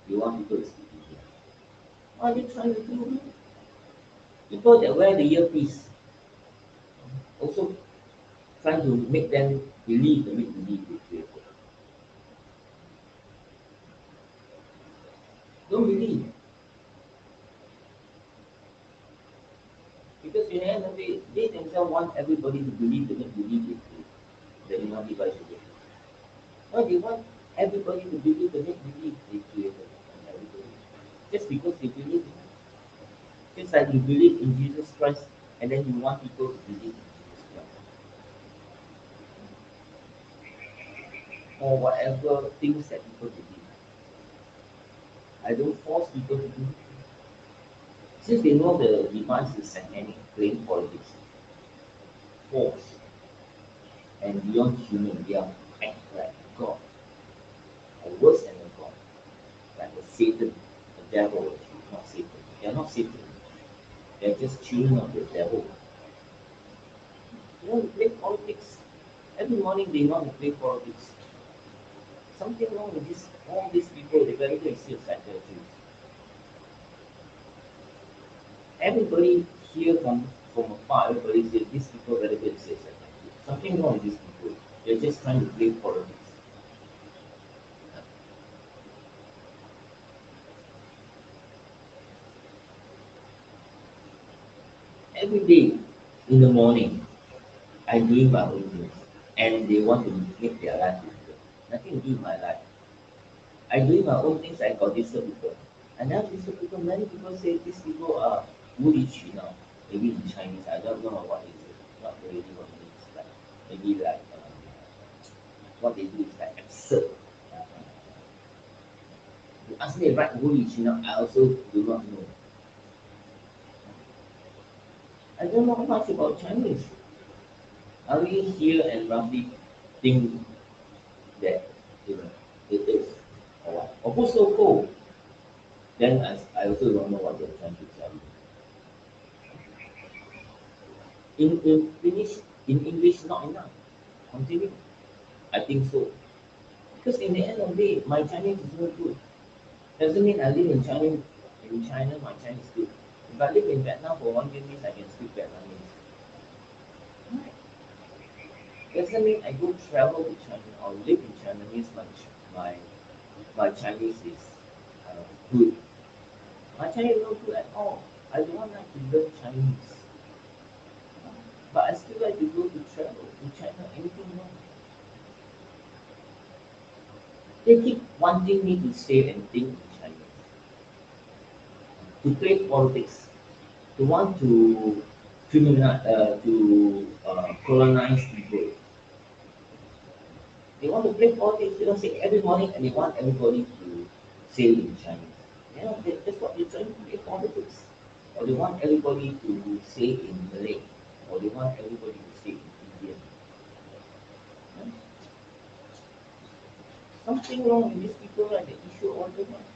You want people to speak English. What are they trying to do? People that wear the earpiece also trying to make them believe the make believe they created. Don't believe. Because in the end of the day, they themselves want everybody to believe the make believe they create. The inner device of it. No, they want everybody to believe the make believe they created. Everybody. Just because they believe in it. Just like you believe in Jesus Christ and then you want people to believe in Jesus Christ. Or whatever things that people believe. I don't force people to do it. Since they know the device is satanic, playing politics, force, and beyond human, they are act like God, or worse than a God, like a Satan, a devil, actually, not Satan. They are not Satan. They are just children of the devil. They want to play politics. Every morning they want to play politics. Something wrong with this, all these people, they better go and see a psychiatrist. Everybody here from afar, everybody says these people better go and see a psychiatrist. Something wrong with these people. They're just trying to play politics. Every day in the morning, I doing my own things, and they want to make their life difficult. Nothing to do with my life. I doing my own things. I got disturb people, and now disturb people. Many people say these people are woolly now. Maybe in Chinese, I don't know what is it. Not really what it means. Like maybe like what they do is like absurd. You ask me to write woolly now, I also do not know. I don't know much about Chinese. I only hear and roughly think that it is or what. Or who's so cold? Then I also don't know what they're trying to tell me. In English not enough. Continue. I think so. Because in the end of the day, my Chinese is not good. Doesn't mean I live in China my Chinese is good. If I live in Vietnam for 1 year means I can speak Vietnamese. Right. Doesn't mean I go travel to China or live in China means my my Chinese is good. My Chinese is not good at all. I don't want like to learn Chinese. But I still like to go to travel to China, anything wrong. They keep wanting me to say and think in Chinese, to play politics, to want to colonize people. They want to play politics, they don't say every morning and they want everybody to say in Chinese. That's what they're trying to play politics. Or they want everybody to say in Malay, or they want everybody to say in Indian. Right? Something wrong with these people like the issue all the time.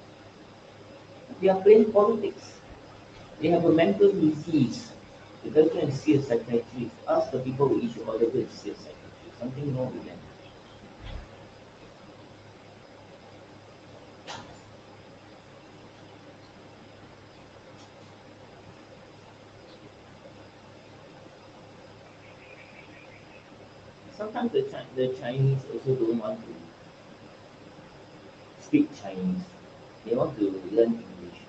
They are playing politics. They have a mental disease. They better go and see a psychiatrist. Ask the people who issue order go and see a psychiatrist. Something wrong with them. Sometimes the Chinese also don't want to speak Chinese. They want to learn English.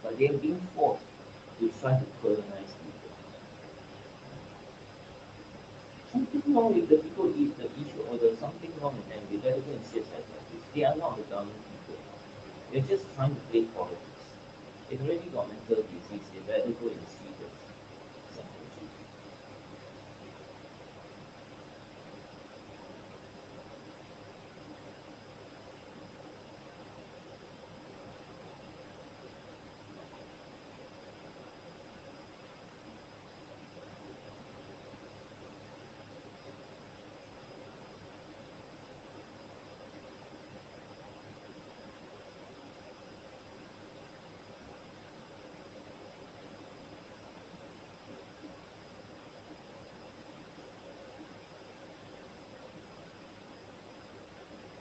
But they are being forced to try to colonize people. Something wrong with the people is the issue or there's something wrong with them. They better go and see a psychiatrist. They are not the government people. They're just trying to play politics. They've already got mental disease. They better go and see the psychiatrist.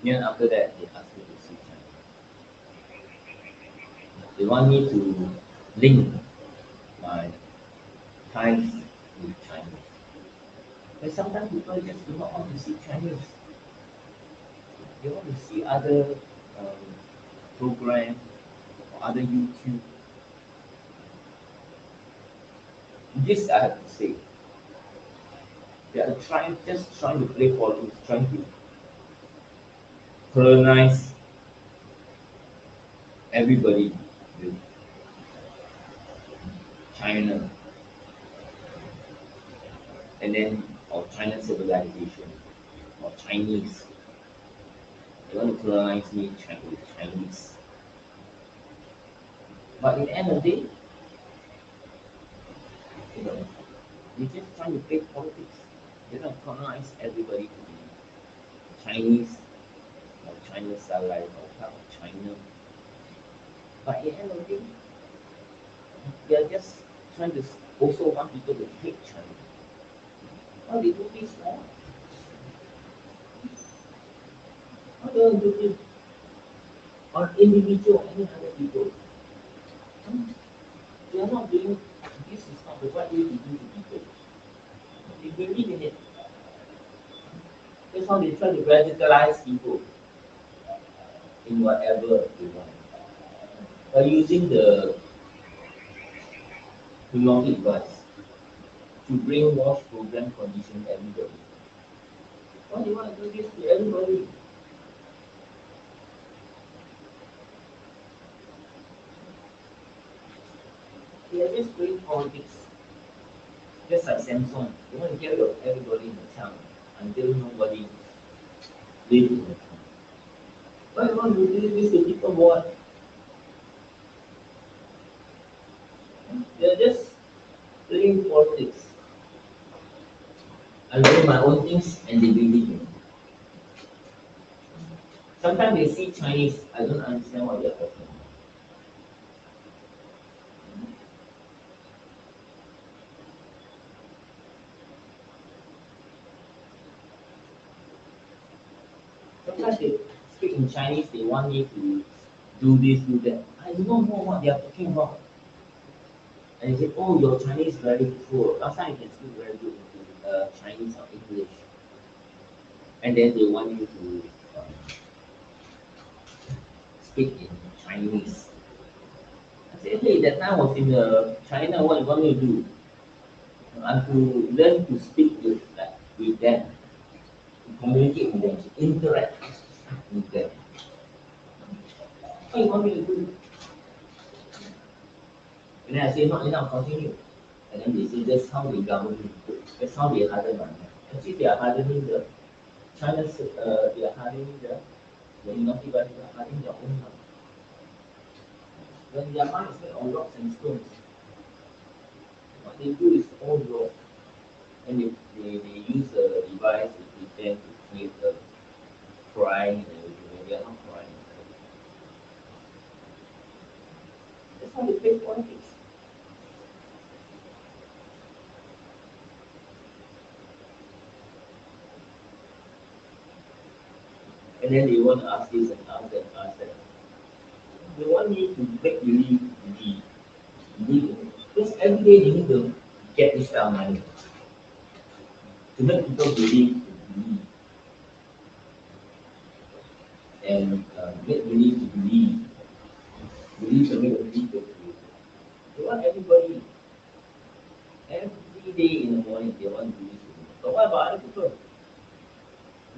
Then after that, they ask me to see Chinese. They want me to link my ties with Chinese. But sometimes people just do not want to see Chinese. They want to see other um, program or other YouTube. This I have to say. They are trying to play politics, trying to colonize everybody with China and then or China civilization or Chinese. They want to colonize me with Chinese. But in the end of the day, you know, they just trying to play politics. They don't colonize everybody to be Chinese or China satellite or part of China. But in the end of the day, they are just trying to also want people to hate China. How they do this now? How they want to do this on individual any other people? They are not doing this is not the right way to do to people. They believe in it. That's how they try to radicalize people in whatever they want. By using the hypnotic device to brainwash program condition everybody. Why do you want to do this to everybody? They are just playing politics. Just like Samsung. They want to get rid of everybody in the town until nobody lives in the town. Why do you want to do this to people what? They are just playing politics. I do my own things and they believe in it. Sometimes they see Chinese, I don't understand what they're talking about. Sometimes they speak in Chinese, they want me to do this, do that. I do not know what they are talking about. And they say, oh, your Chinese is very poor. Last time you can speak very good in Chinese or English. And then they want you to speak in Chinese. I said, hey, that time I was in China, what you want me to do? I have to learn to speak with them, to communicate with them, to interact with them. What you want me to do? And then I say, not enough, continue. And then they say, that's how the government do it. That's how they harden my mind. Actually, they are hardening the China's, they are hardening the United States, they are hardening their own mind. When their mind is made on rocks and stones, what they do is all wrong. And they use a device to pretend to create a crime and everything. When they are not crying. That's how they play politics. And then they want to ask this and ask that and ask that. They want me to make believe in it. Because every day they need to get this kind of money to make people believe and make believe to believe to make believe to believe. They want everybody every day in the morning they want to do this to me. But what about other people?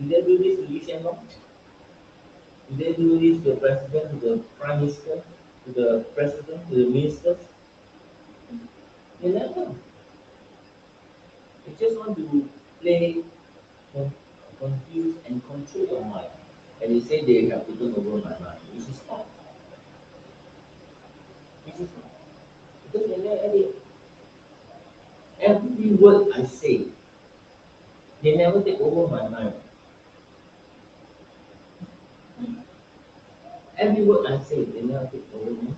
Do they do this to Lee Hsien Loong? Do they do this to the president, to the prime minister, to the president, to the ministers? They never. They just want to play, con- confuse, and control your mind. And they say they have taken over my mind, which is not. Which is not. Because every word I say, they never take over my mind. Every word I say, they never take over me.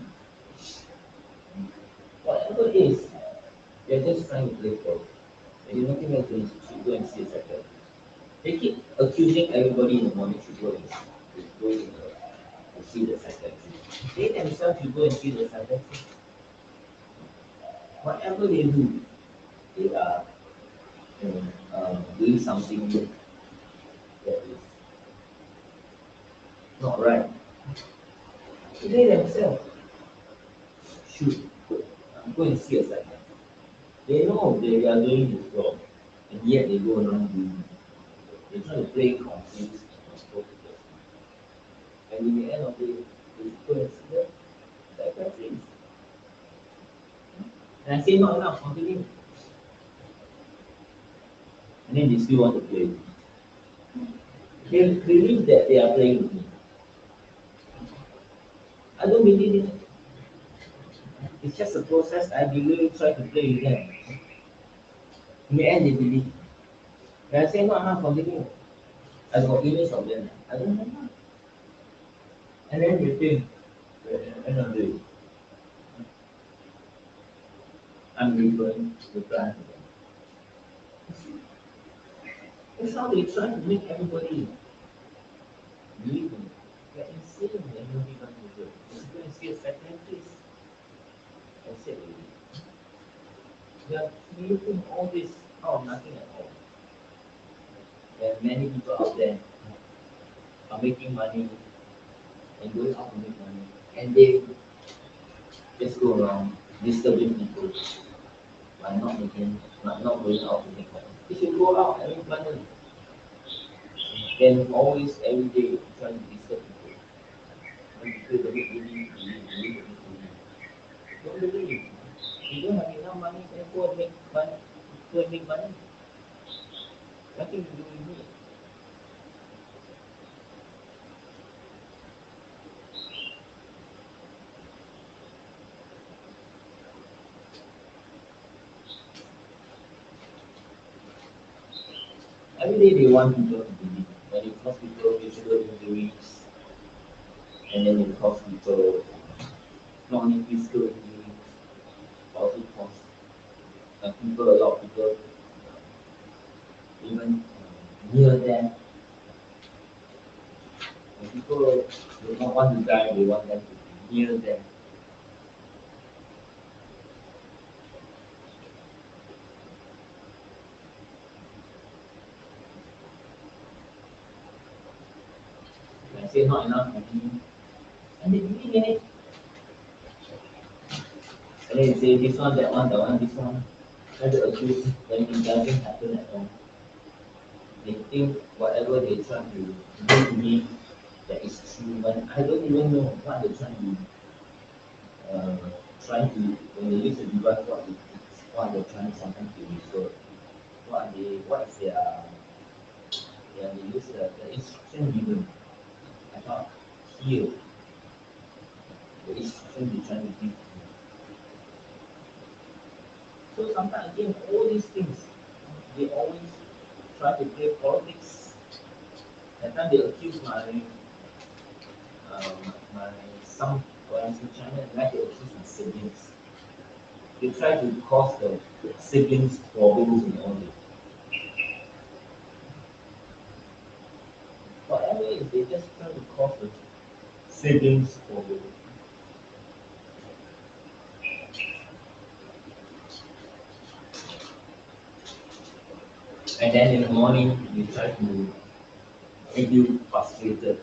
Whatever it is, they're just trying to play for it. And you're nothing else to go and see a psychiatrist. They keep accusing everybody in the morning to go and go in the to see the psychiatrist. They themselves should go and see the psychiatrist. Whatever they do, they are doing something that is not right. They themselves should go and see a psychiatrist. They know they are doing this wrong, and yet they go around doing it. They try to play confused and control people. And in the end of the day, they go and see the psychiatrist. And I say not enough, continue. And then they still want to play. They believe that they are playing with me. I don't believe in it. It's just a process. I really try to play with them. In the end, they believe. And I say not enough, continue. I got image of them. I don't know. And then you think, end of the day, I'm replying to them. It's how they try to make everybody believe in it. They're insane that nobody wants to do it. Just go and see a psychiatrist. That's it. They are creating all this out of nothing at all. There are many people out there are making money and going out to make money, and they just go around disturbing people by not going out to make money. They should go out and make money. Then always every day trying to disturb people. When people don't believe. Don't believe. You don't have enough money, then go and make money. Go and make money. Nothing to do with me. Every day they want people to believe. When it comes people physical injuries, and then it costs people not only physical injuries, but also costs people, a lot of people, even near them. When people do not want to die, they want them to be near them. I say not enough money, and they believe in it. And then say this one, that one, this one. Try to accuse when it doesn't happen at all. They think whatever they try to do to me that is true, but I don't even know what they're trying to when they use the device, what they're trying sometimes to refer. What is their they use the instruction given. I thought here the instruction they're trying to give. So sometimes again all these things they always try to play politics. That time they accuse my son when I was in China, and like they accuse my siblings. They try to cause the siblings problems in all this. Whatever it is, they just try to cause the siblings problems. And then in the morning, you try to make you frustrated.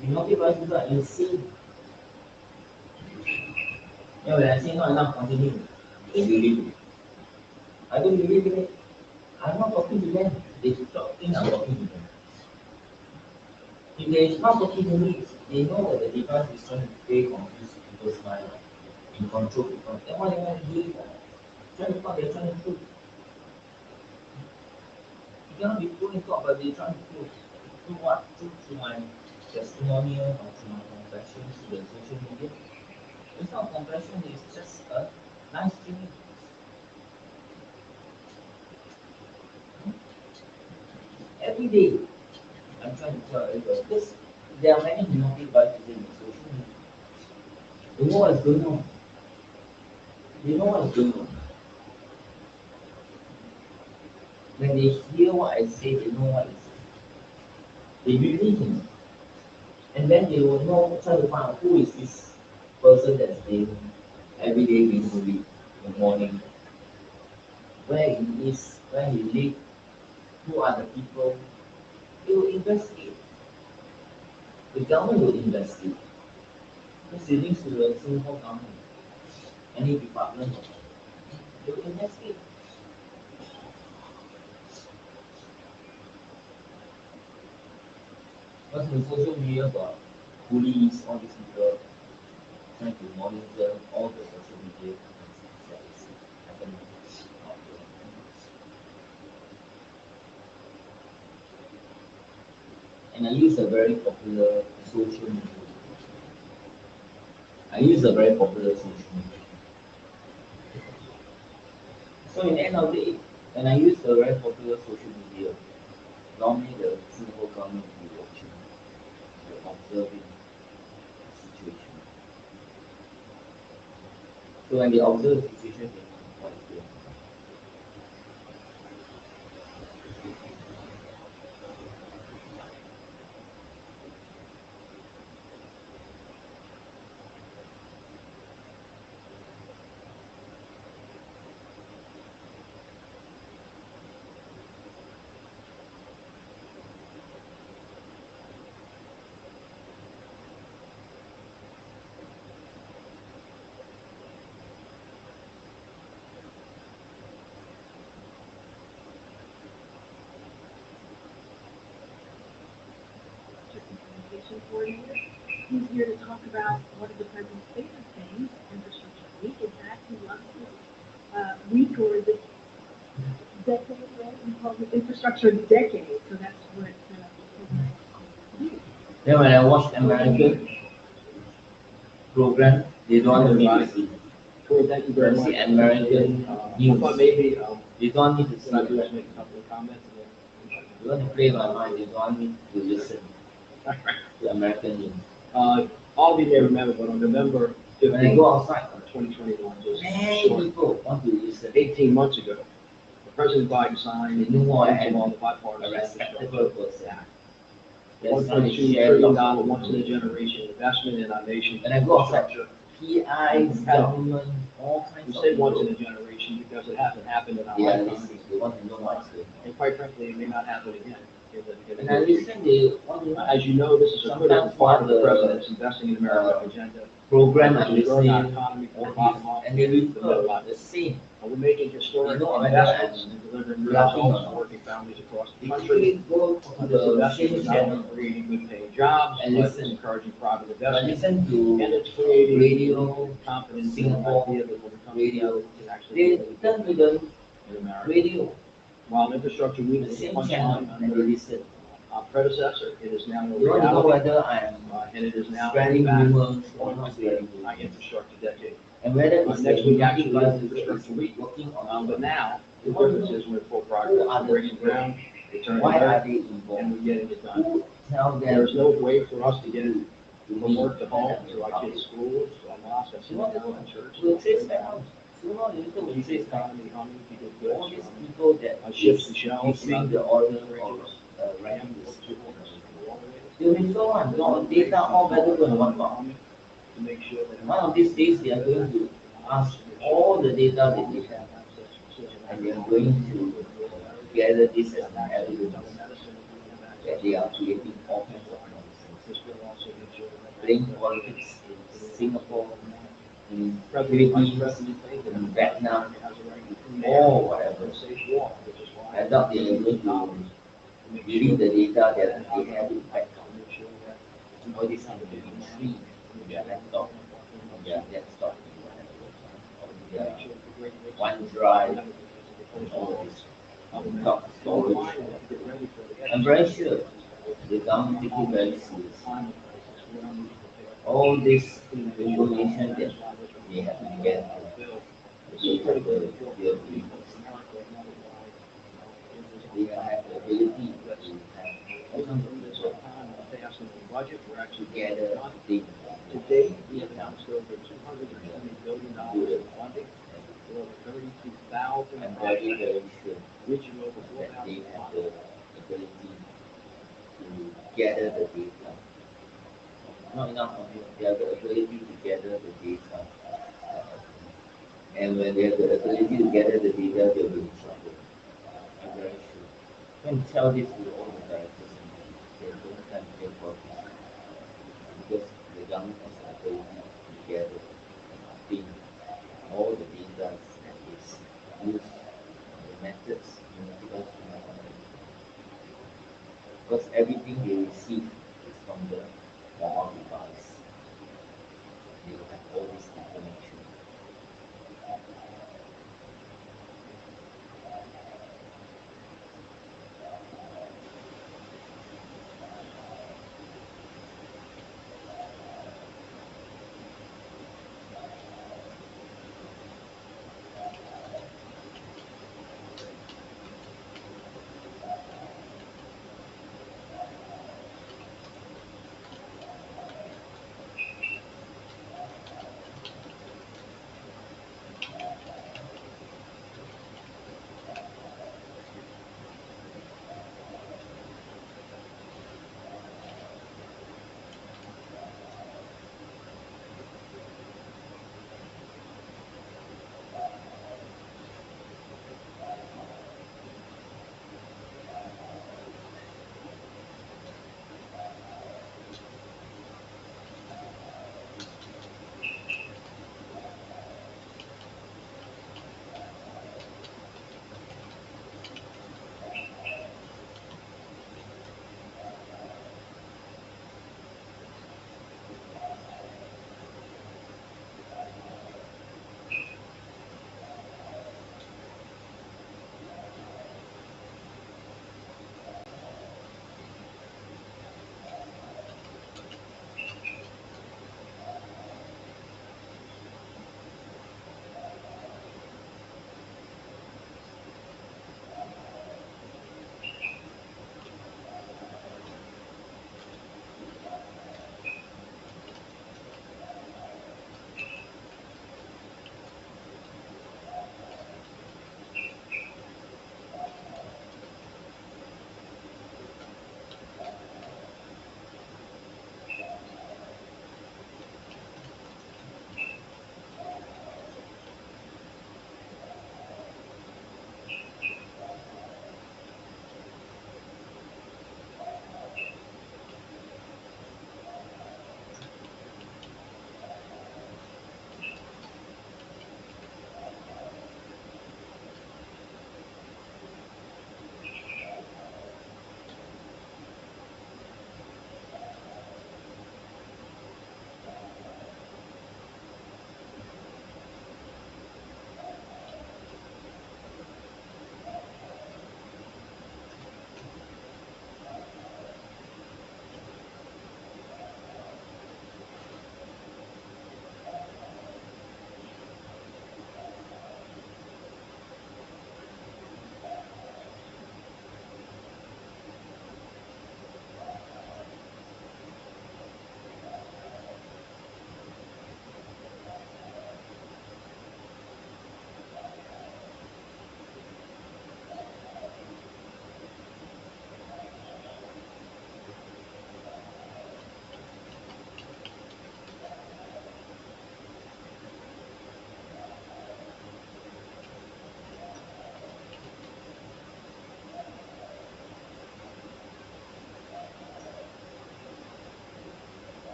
You know, people are insane. Yeah, when I say not enough, continue. They believe it. I don't believe in it. I'm not talking to them. They think I'm talking to them. If they are not talking to me, they know that the device is trying to play confuse people's mind and control people. Then what they want to do is trying to talk, they're trying to prove. You cannot be proving talk, but they're trying to prove. Prove what? Prove to my testimonial or to my confessions to the social media. It's not confession, it's just a nice streaming. Every day, I'm trying to tell everybody because there are many naughty devices in social media. They know what's going on. They know what's going on. When they hear what I say, they know what I say. They believe in it. And then they will know, try to find out who is this person that's been every day being bullied in the morning, where he is, where he lives, who are the people. They will investigate. The government will investigate. Because it links to the Singapore government, any department, they will investigate. Because in social media got bullies, all these people trying to monitor all the social media that is happening out there. And I use a very popular social media. I use a very popular social media. So in the end of the day, when I use a very popular social media, normally the Singapore government will be watching, will observing the situation. So when they observe the situation, they know what is going on. Communication coordinator. He's here to talk about one of the president's favorite things, Infrastructure Week. In fact, he loves this week or this decade, right? We call it Infrastructure Decade, so that's what the program is called. Then when I watch American program, they don't want me to see. Cool, thank you very Let's much. see American news. But maybe, They don't want me to see. what I do is make a couple of comments and They want to play my mind. They don't want me to listen then. to American news. All of you may remember, but on November When I 15th, go outside, 2021, just many people want to listen. 18 months ago, President Biden signed They knew what I am, into law the a bipartisan respectable infrastructure person. act. That's why they $1.2 share trillion gospel. once in a generation investment in our nation's When I go outside, infrastructure. PIs, government, all kinds We of say once in people. a generation because it hasn't happened in our They are lifetime. listening. They want to know what's going on. And quite frankly, it may not happen again. And I listen, they want to know. As you know, this is a critical Sometimes part of the the, president's investing in America agenda. program I'm Which is growing our listening, economy from the all bottom these, up. and they to the middle refer level. the same. We're making historic You know, whether investments I'm and delivering laughing results or to not. working families across the They country. actually go to This the investment same is not only channel creating good paying jobs, and but listen. it's encouraging private I investment. listen And to it's creating radio, confidence in the Singapore idea that when we come radio. together, we can actually They do really turn good to things the in America. radio, While Infrastructure Week the was a same channel, punchline and they under listen. our predecessor, it is now a They want to know reality. whether I am And it is now, spreading in fact, rumors or going not to spreading be our rumors. infrastructure decade. And whether it's Next the week United actually is States Infrastructure Week. working on But it. now, They the want to difference know is we're in full who progress. are We're the breaking people, ground, we're turning why are dirt, they and involved, we're getting it done. who tell them There's no way for us to get to from me work to home, and to our kids' schools, to our mosques, our They want to synagogues, know, and churches. we'll trace back out. Sooner or later, we'll Keep the trace back economy humming, keep it all good. these people that Ships is and shells, issuing the order of writing this. They will refer on your data all valuable in one part. To make sure that One of these days, they are going to ask all the data that they have, and they are going to gather this as an evidence that they are creating all kinds of nonsense, playing politics in Singapore, in Philippines, in Vietnam, or whatever. I doubt they are going to delete the data that they have in backup. All this can be retrieved in their laptop, in their desktop, or in their OneDrive, and all of this cloud storage. I'm very sure the government take it very seriously. All this information that they have to get they have the ability, they have the ability to have all kinds of people together think To date, we have announced over $220 billion in funding for over 32,000 I'm very, projects, very sure reaching over that they 4,000 have clients. the ability to gather the data not enough computing. They have the ability to gather the data. And when they have the ability to gather the data, they'll be in trouble. I'm very sure. You can tell this to all the directors and they don't have their politics because the government has the ability to gather and obtain all the data that is used, the methods utilized to make money. Because everything they receive is from the mobile device. They will have all this information.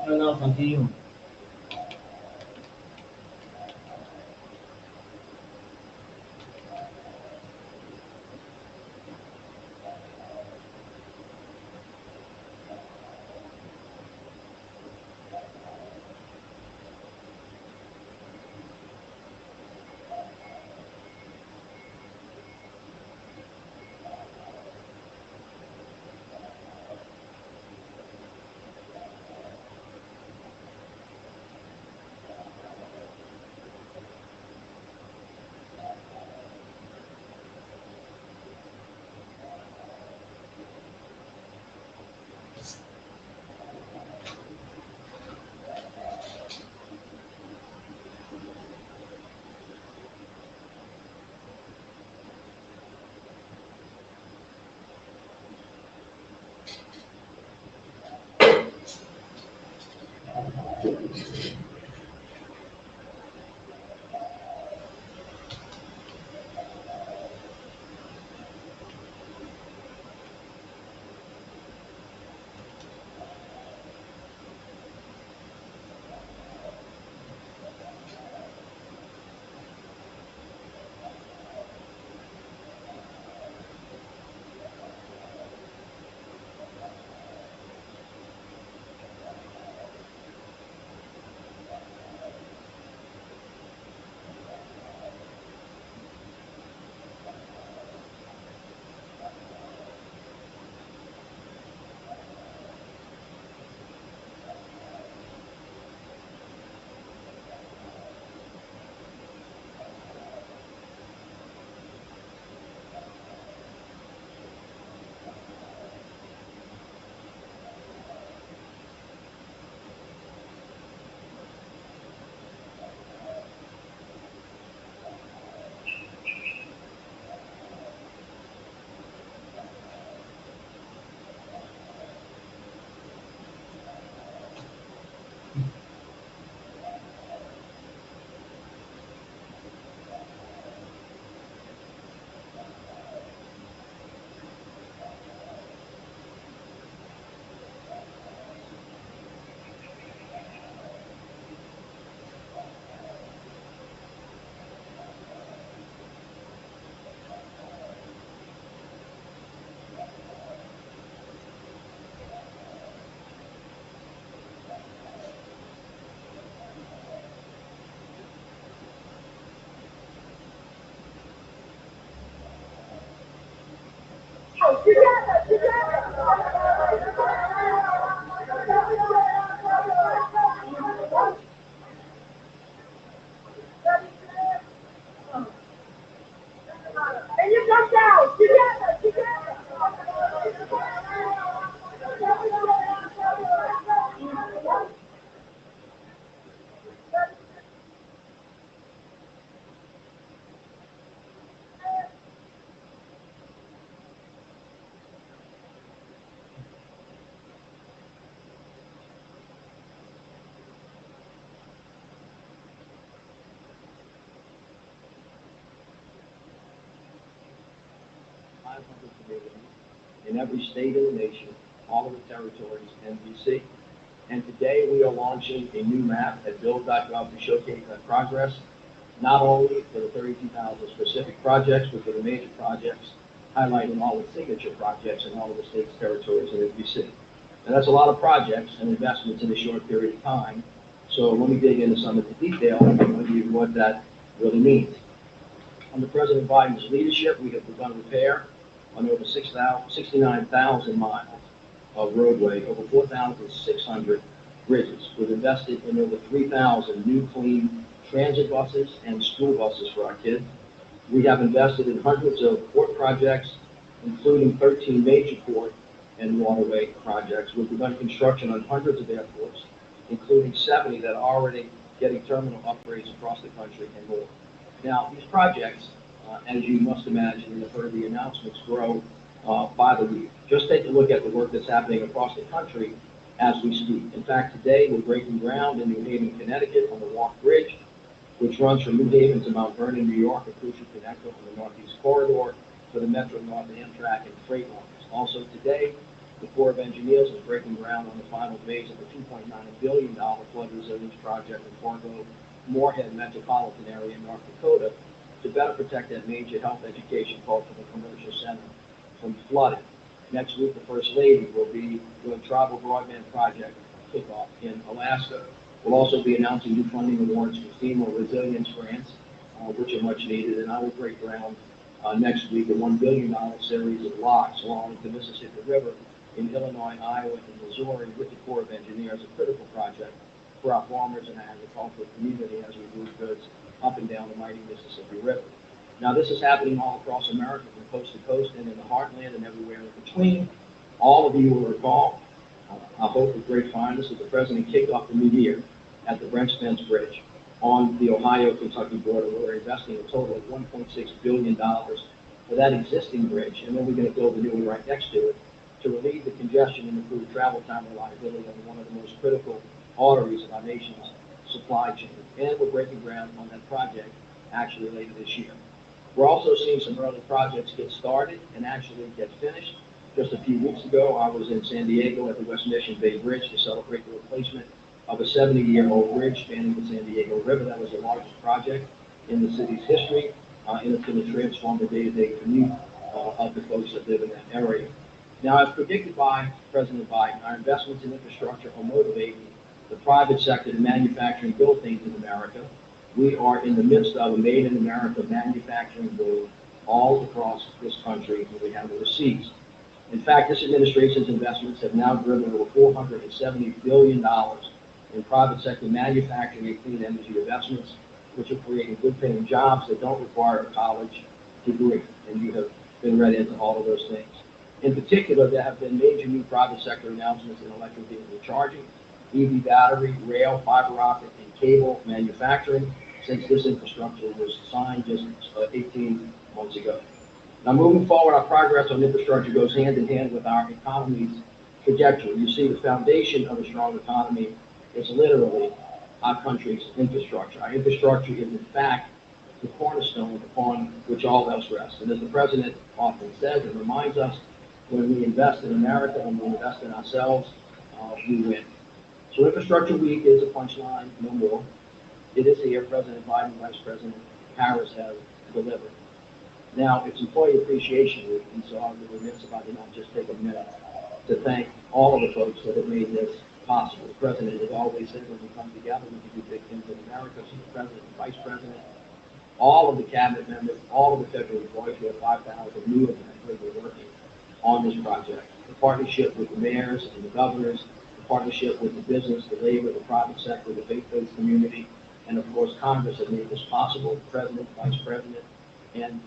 No, no, continue. 500 communities in every state in the nation, all of the territories, and DC. And today we are launching a new map at build.gov to showcase that progress, not only for the 32,000 specific projects, but for the major projects, highlighting all the signature projects in all of the states, territories, and DC. And that's a lot of projects and investments in a short period of time. So let me dig into some of the detail and give you what that really means. Under President Biden's leadership, we have begun repair on over 69,000 miles of roadway, over 4,600 bridges. We've invested in over 3,000 new clean transit buses and school buses for our kids. We have invested in hundreds of port projects, including 13 major port and waterway projects. We've begun construction on hundreds of airports, including 70 that are already getting terminal upgrades across the country and more. Now, these projects, as you must imagine and have heard the announcements, grow by the week. Just take a look at the work that's happening across the country as we speak. In fact, today we're breaking ground in New Haven, Connecticut on the Walk Bridge, which runs from New Haven to Mount Vernon, New York, a crucial connector on the Northeast Corridor for the Metro North Amtrak and freight lines. Also today, the Corps of Engineers is breaking ground on the final phase of the $2.9 billion flood resilience project in Fargo, Moorhead metropolitan area in North Dakota to better protect that major health education called for the commercial center from flooding. Next week, the First Lady will be doing tribal broadband project kickoff in Alaska. We'll also be announcing new funding awards for FEMA resilience grants, which are much needed, and I will break ground next week a $1 billion series of locks along the Mississippi River in Illinois, Iowa, and Missouri with the Corps of Engineers, a critical project for our farmers and agricultural community as we move goods up and down the mighty Mississippi River. Now, this is happening all across America, from coast to coast and in the heartland and everywhere in between. All of you will recall, I hope with great fondness, that the President kicked off the new year at the Brent Spence Bridge on the Ohio-Kentucky border. We're investing a total of $1.6 billion for that existing bridge, and then we're going to build a new one right next to it to relieve the congestion and improve travel time reliability on one of the most critical arteries of our nation's supply chain. And we're breaking ground on that project actually later this year. We're also seeing some early projects get started and actually get finished. Just a few weeks ago, I was in San Diego at the West Mission Bay Bridge to celebrate the replacement of a 70-year-old bridge spanning the San Diego River. That was the largest project in the city's history, and it's going to transform the day-to-day commute of the folks that live in that area. Now, as predicted by President Biden, our investments in infrastructure are motivating the private sector to manufacture and build things in America. We are in the midst of a Made in America manufacturing boom all across this country, and we have overseas. In fact, this administration's investments have now driven over $470 billion in private sector manufacturing and clean energy investments, which are creating good-paying jobs that don't require a college degree. And you have been read into all of those things. In particular, there have been major new private sector announcements in electric vehicle charging, EV battery, rail, fiber optic, and cable manufacturing since this infrastructure was signed just 18 months ago. Now, moving forward, our progress on infrastructure goes hand in hand with our economy's trajectory. You see, the foundation of a strong economy is literally our country's infrastructure. Our infrastructure is, in fact, the cornerstone upon which all else rests. And as the President often says and reminds us, when we invest in America and we invest in ourselves, we win. So Infrastructure Week is a punchline, no more. It is here. President Biden, Vice President Harris has delivered. Now, it's Employee Appreciation Week, and so I would be remiss if I did not just take a minute to thank all of the folks that have made this possible. The President has always said when we come together, we can do big things in America. So the President and Vice President, all of the cabinet members, all of the federal employees, we have 5,000 new of them that are working on this project. The partnership with the mayors and the governors, the partnership with the business, the labor, the private sector, the faith-based community, and of course Congress have made this possible. The President, Vice President, and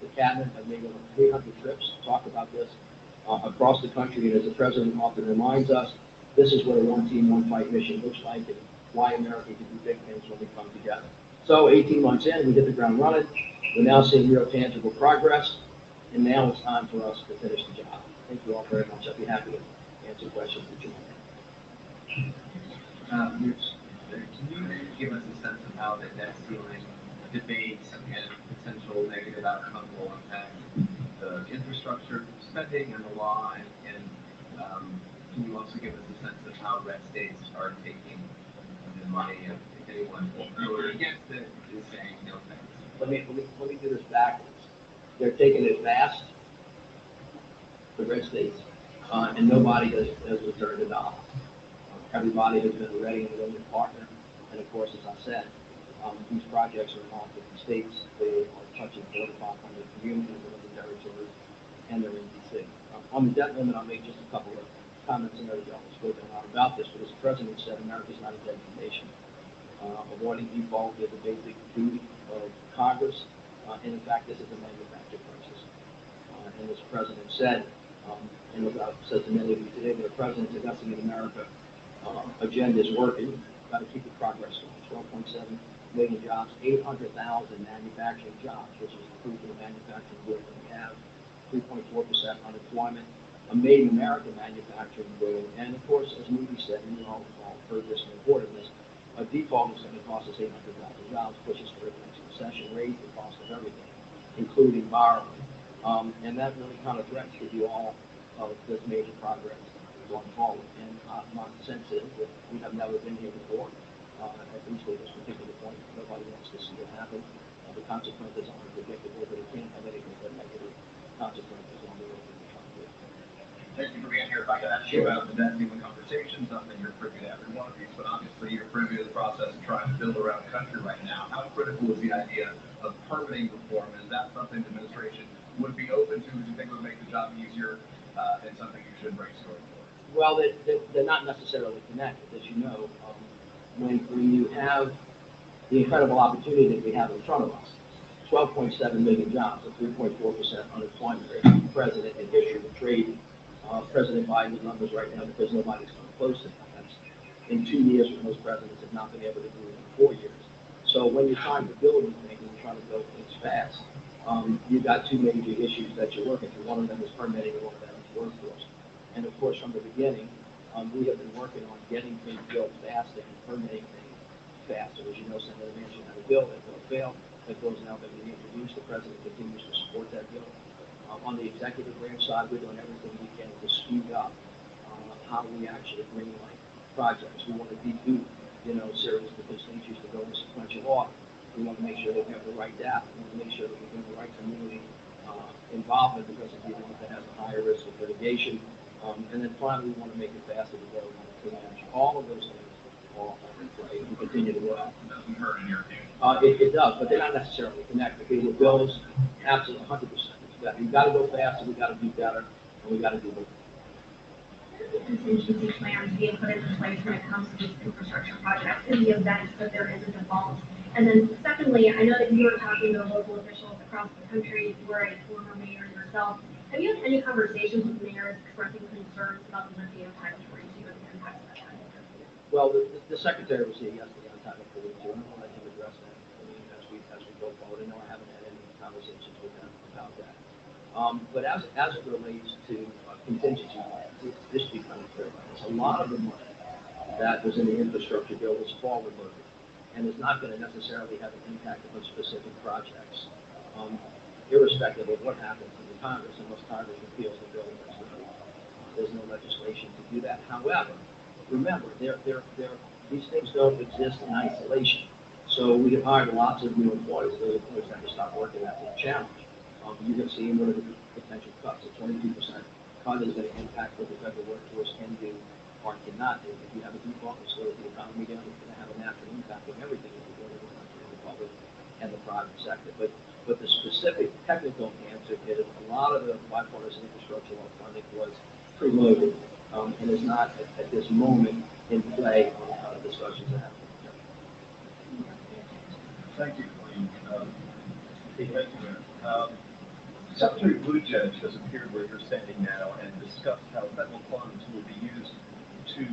the cabinet have made over 300 trips to talk about this across the country. And as the president often reminds us, this is what a one team, one fight mission looks like, and why America can do big things when we come together. So 18 months in, we hit the ground running. We're now seeing real tangible progress, and now it's time for us to finish the job. Thank you all very much. I'll be happy to answer questions that you might have. Can you give us a sense of how the debt ceiling debates and potential negative outcome will impact the infrastructure spending and the law, and can you also give us a sense of how red states are taking the money, if anyone who are against it is saying no thanks? Let me do this backwards. They're taking it fast, the red states, and nobody has returned a dollar. Everybody has been a ready and willing partner, and of course, as I said, these projects are in all 50 states. They are touching 4,500 communities within the territories, and they're in D.C. On the debt limit, I'll make just a couple of comments, and I've spoken a lot about this, but as the president said, America's not a debt nation. Avoiding default is a basic duty of Congress, and in fact, this is a manufactured crisis. And as the president said, and as I've said to many of you today, the president's investing in America agenda is working. We've got to keep the progress going. 12.7 million jobs, 800,000 manufacturing jobs, which is improved in the manufacturing boom that we have. 3.4% unemployment, a made in America manufacturing boom, and of course, as Moody said, and you all heard this and reported this, a default is going to cost us 800,000 jobs, push us for the next recession, raise the cost of everything, including borrowing. And that really kind of threatens to do all of this major progress going forward. And my sense is that we have never been here before, at least at this particular point. Nobody wants to see it happen. The consequences are unpredictable, but it can't have anything but negative consequences on the road that we're trying to do. Thank you for being here. If I could ask you about the debt ceiling conversations, not that you're privy to every one of these, but obviously you're privy to the process of trying to build around the country right now. How critical is the idea of permitting reform? Is that something the administration would be open to? Do you think it would make the job easier and something you should embrace going forward? Well, they're not necessarily connected, as you know. When you have the incredible opportunity that we have in front of us, 12.7 million jobs, a 3.4% unemployment rate, the president in history of trade, President Biden's numbers right now, because nobody's come close to that. That's in 2 years when most presidents have not been able to do it in 4 years. So when you're trying to build things and you're trying to build things fast, you've got two major issues that you're working through. One of them is permitting, and one of them is workforce. And of course, from the beginning, we have been working on getting things built faster and permitting things faster. As you know, Senator Manchin had a bill that failed. That bill is now going to be introduced. The president continues to support that bill. On the executive branch side, we're doing everything we can to speed up how we actually greenlight projects. We want to dedupe, series because things used to go in sequential order. We want to make sure that we have the right data. We want to make sure that we bring the right community involvement because it's the one that has a higher risk of litigation. And then finally, we want to make it faster to go on clean energy. All of those things are in play. We continue to work. Doesn't hurt in your opinion. It does, but they're not necessarily connected. The bills, absolutely 100%. You've got to go faster, we've got to do better, and we've got to do more. Contingency plans being put into place when it comes to these infrastructure projects in the event that there is a default. And then secondly, I know that you were talking to local officials across the country. You were a former mayor yourself. Have you had any conversations with mayors expressing concerns about the lithium Title 42 and the impact of that kind of thing? Well, the secretary was here yesterday on Title 42, and I'll let him address that. As we go forward, I know I haven't had any conversations with them about that. But as it relates to contingency plans, this becomes clear. A lot of the money that was in the infrastructure bill was forward-looking, and is not going to necessarily have an impact on specific projects, irrespective of what happens in the Congress, unless Congress repeals the bill. There's no legislation to do that. However, remember, these things don't exist in isolation. So we have hired lots of new employees. Those employees have to stop working. That's a challenge. You can see what are the potential cuts. A 22% cut is going to impact what the federal workforce can do or cannot do. If you have a default, it's slows the economy down. It's going to have a natural impact on everything that we're doing in the public and the private sector. But the specific technical answer is a lot of the bipartisan infrastructure law funding was preloaded and is not at this moment in play on discussions that happen. Thank you. Thank you. Secretary Buttigieg has appeared where you're standing now and discussed how federal funds will be used to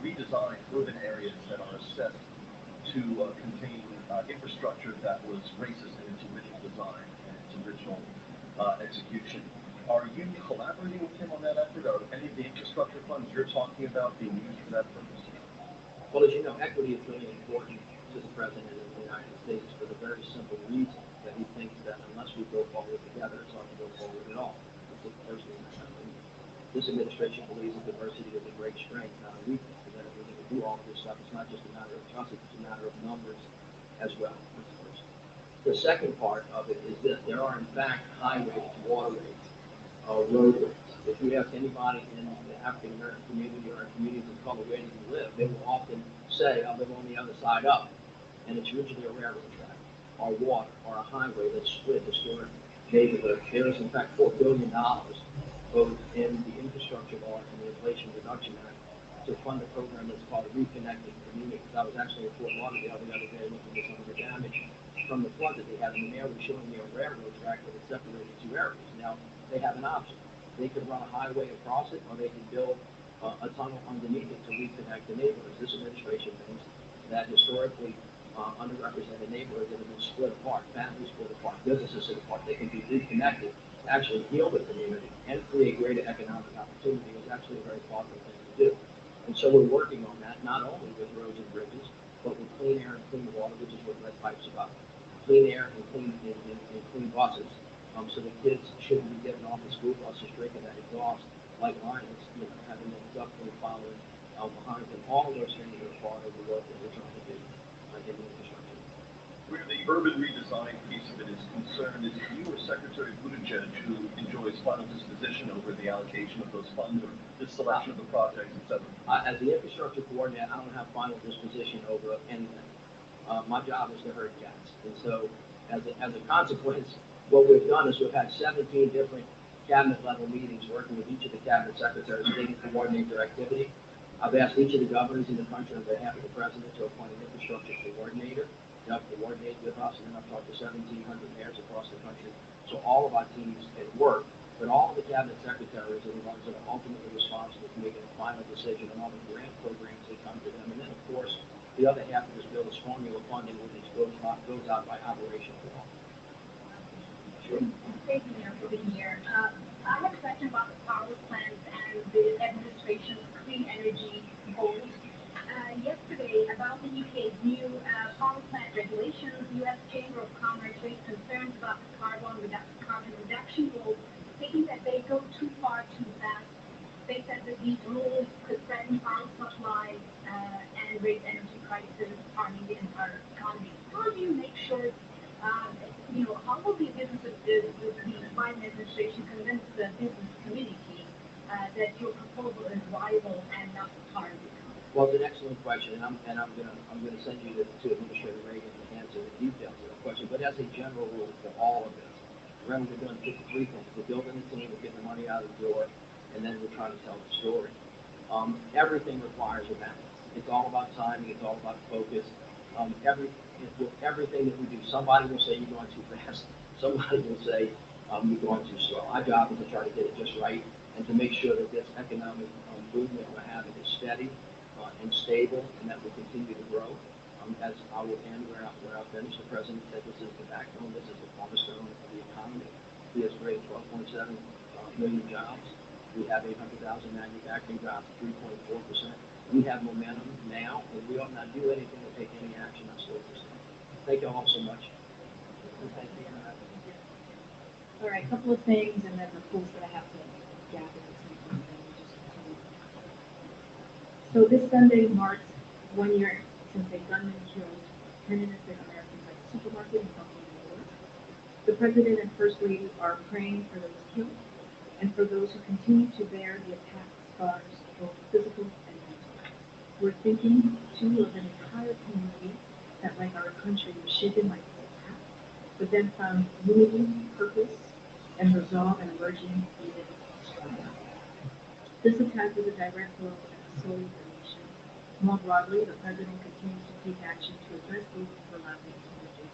redesign urban areas that are assessed to contain infrastructure that was racist in its original design and its original execution. Are you collaborating with him on that effort? Are any of the infrastructure funds you're talking about being used for that purpose? Well, as you know, equity is really important to the President of the United States for the very simple reason that he thinks that unless we go forward together, it's not to go forward at all. That's the first thing that happened. This administration believes that diversity is a great strength, not a weakness, and that if we're going to do all of this stuff, it's not just a matter of justice, it's a matter of numbers as well. That's first. The second part of it is this: there are in fact highways, waterways, roadways. If you ask anybody in the African American community or communities of color where do you live, they will often say, I live on the other side up. And it's usually a railroad track, or water, or a highway that split historic neighborhoods. There is in fact $4 billion both in the infrastructure law and the Inflation Reduction Act to fund a program that's called Reconnecting Communities. I was actually in Fort Lauderdale the other day looking at some of the damage from the flood that they had, and the mayor was showing me a railroad track that had separated two areas. Now, they have an option. They could run a highway across it, or they can build a tunnel underneath it to reconnect the neighborhoods. This administration thinks that historically underrepresented neighborhoods that have been split apart, families split apart, businesses split apart, they can be reconnected, actually heal the community, and create greater economic opportunity. Is actually a very thoughtful thing to do. And so we're working on that, not only with roads and bridges, but with clean air and clean water, which is what Lead Pipe's about. Clean air and clean buses. So the kids shouldn't be getting off the school buses drinking that exhaust like lions, having them ducking following behind them. All of those things are part of the work that we're trying to do in the infrastructure. Where the urban redesign piece of it is concerned, is it you or Secretary Buttigieg who enjoys final disposition over the allocation of those funds or the selection of the projects, et cetera? As the infrastructure coordinator, I don't have final disposition over anything. My job is to herd cats. And so as a consequence, what we've done is we've had 17 different cabinet level meetings working with each of the cabinet secretaries so they can coordinate their activity. I've asked each of the governors in the country on behalf of the president to appoint an infrastructure coordinator. They'll coordinate with us, and then I've talked to 1,700 mayors across the country. So all of our teams can work, but all of the cabinet secretaries are the ones that are ultimately responsible for making a final decision on all the grant programs that come to them. And then, of course, the other half of this bill is formula funding, which goes out by operational law. Sure. Thank you, Mayor, for being here. I have a question about the power plants and the administration's clean energy goals. Yesterday, about the UK's new power plant regulations, U.S. Chamber of Commerce raised concerns about the carbon reduction goals, stating that they go too far too fast. They said that these rules could threaten power supplies and raise energy prices, harming the entire economy. How do you make sure, how will the Biden administration convince the business community that your proposal is viable and not harming the economy? Well, it's an excellent question, and I'm gonna send you to Administrator Reagan to answer the details of that question. But as a general rule for all of this, remember we're doing three things: we're building the team, we're getting the money out of the door, and then we're trying to tell the story. Everything requires a balance. It's all about timing. It's all about focus. Everything that we do, somebody will say you're going too fast. Somebody will say you're going too slow. Our job is to try to get it just right and to make sure that this economic movement we're having is steady and stable, and that will continue to grow. As I will end where I finish, the president said this is the backbone, this is the cornerstone of the economy. He has created 12.7 million jobs. We have 800,000 manufacturing jobs, 3.4%. We have momentum now, and we ought not do anything or take any action on slow this down. Thank you all so much. All right, a couple of things, and then the rules that I have to gather this evening. So this Sunday marks 1 year since a gunman killed 10 innocent Americans at a supermarket in Buffalo, New York. The President and First Lady are praying for those killed and for those who continue to bear the attack scars, both physical and mental. We're thinking, too, of an entire community that, like our country, was shaken by this attack, but then found unity, purpose, and resolve in emerging even stronger. This attack is a direct blow at the soul of the nation. More broadly, the President continues to take action to address these overlapping challenges,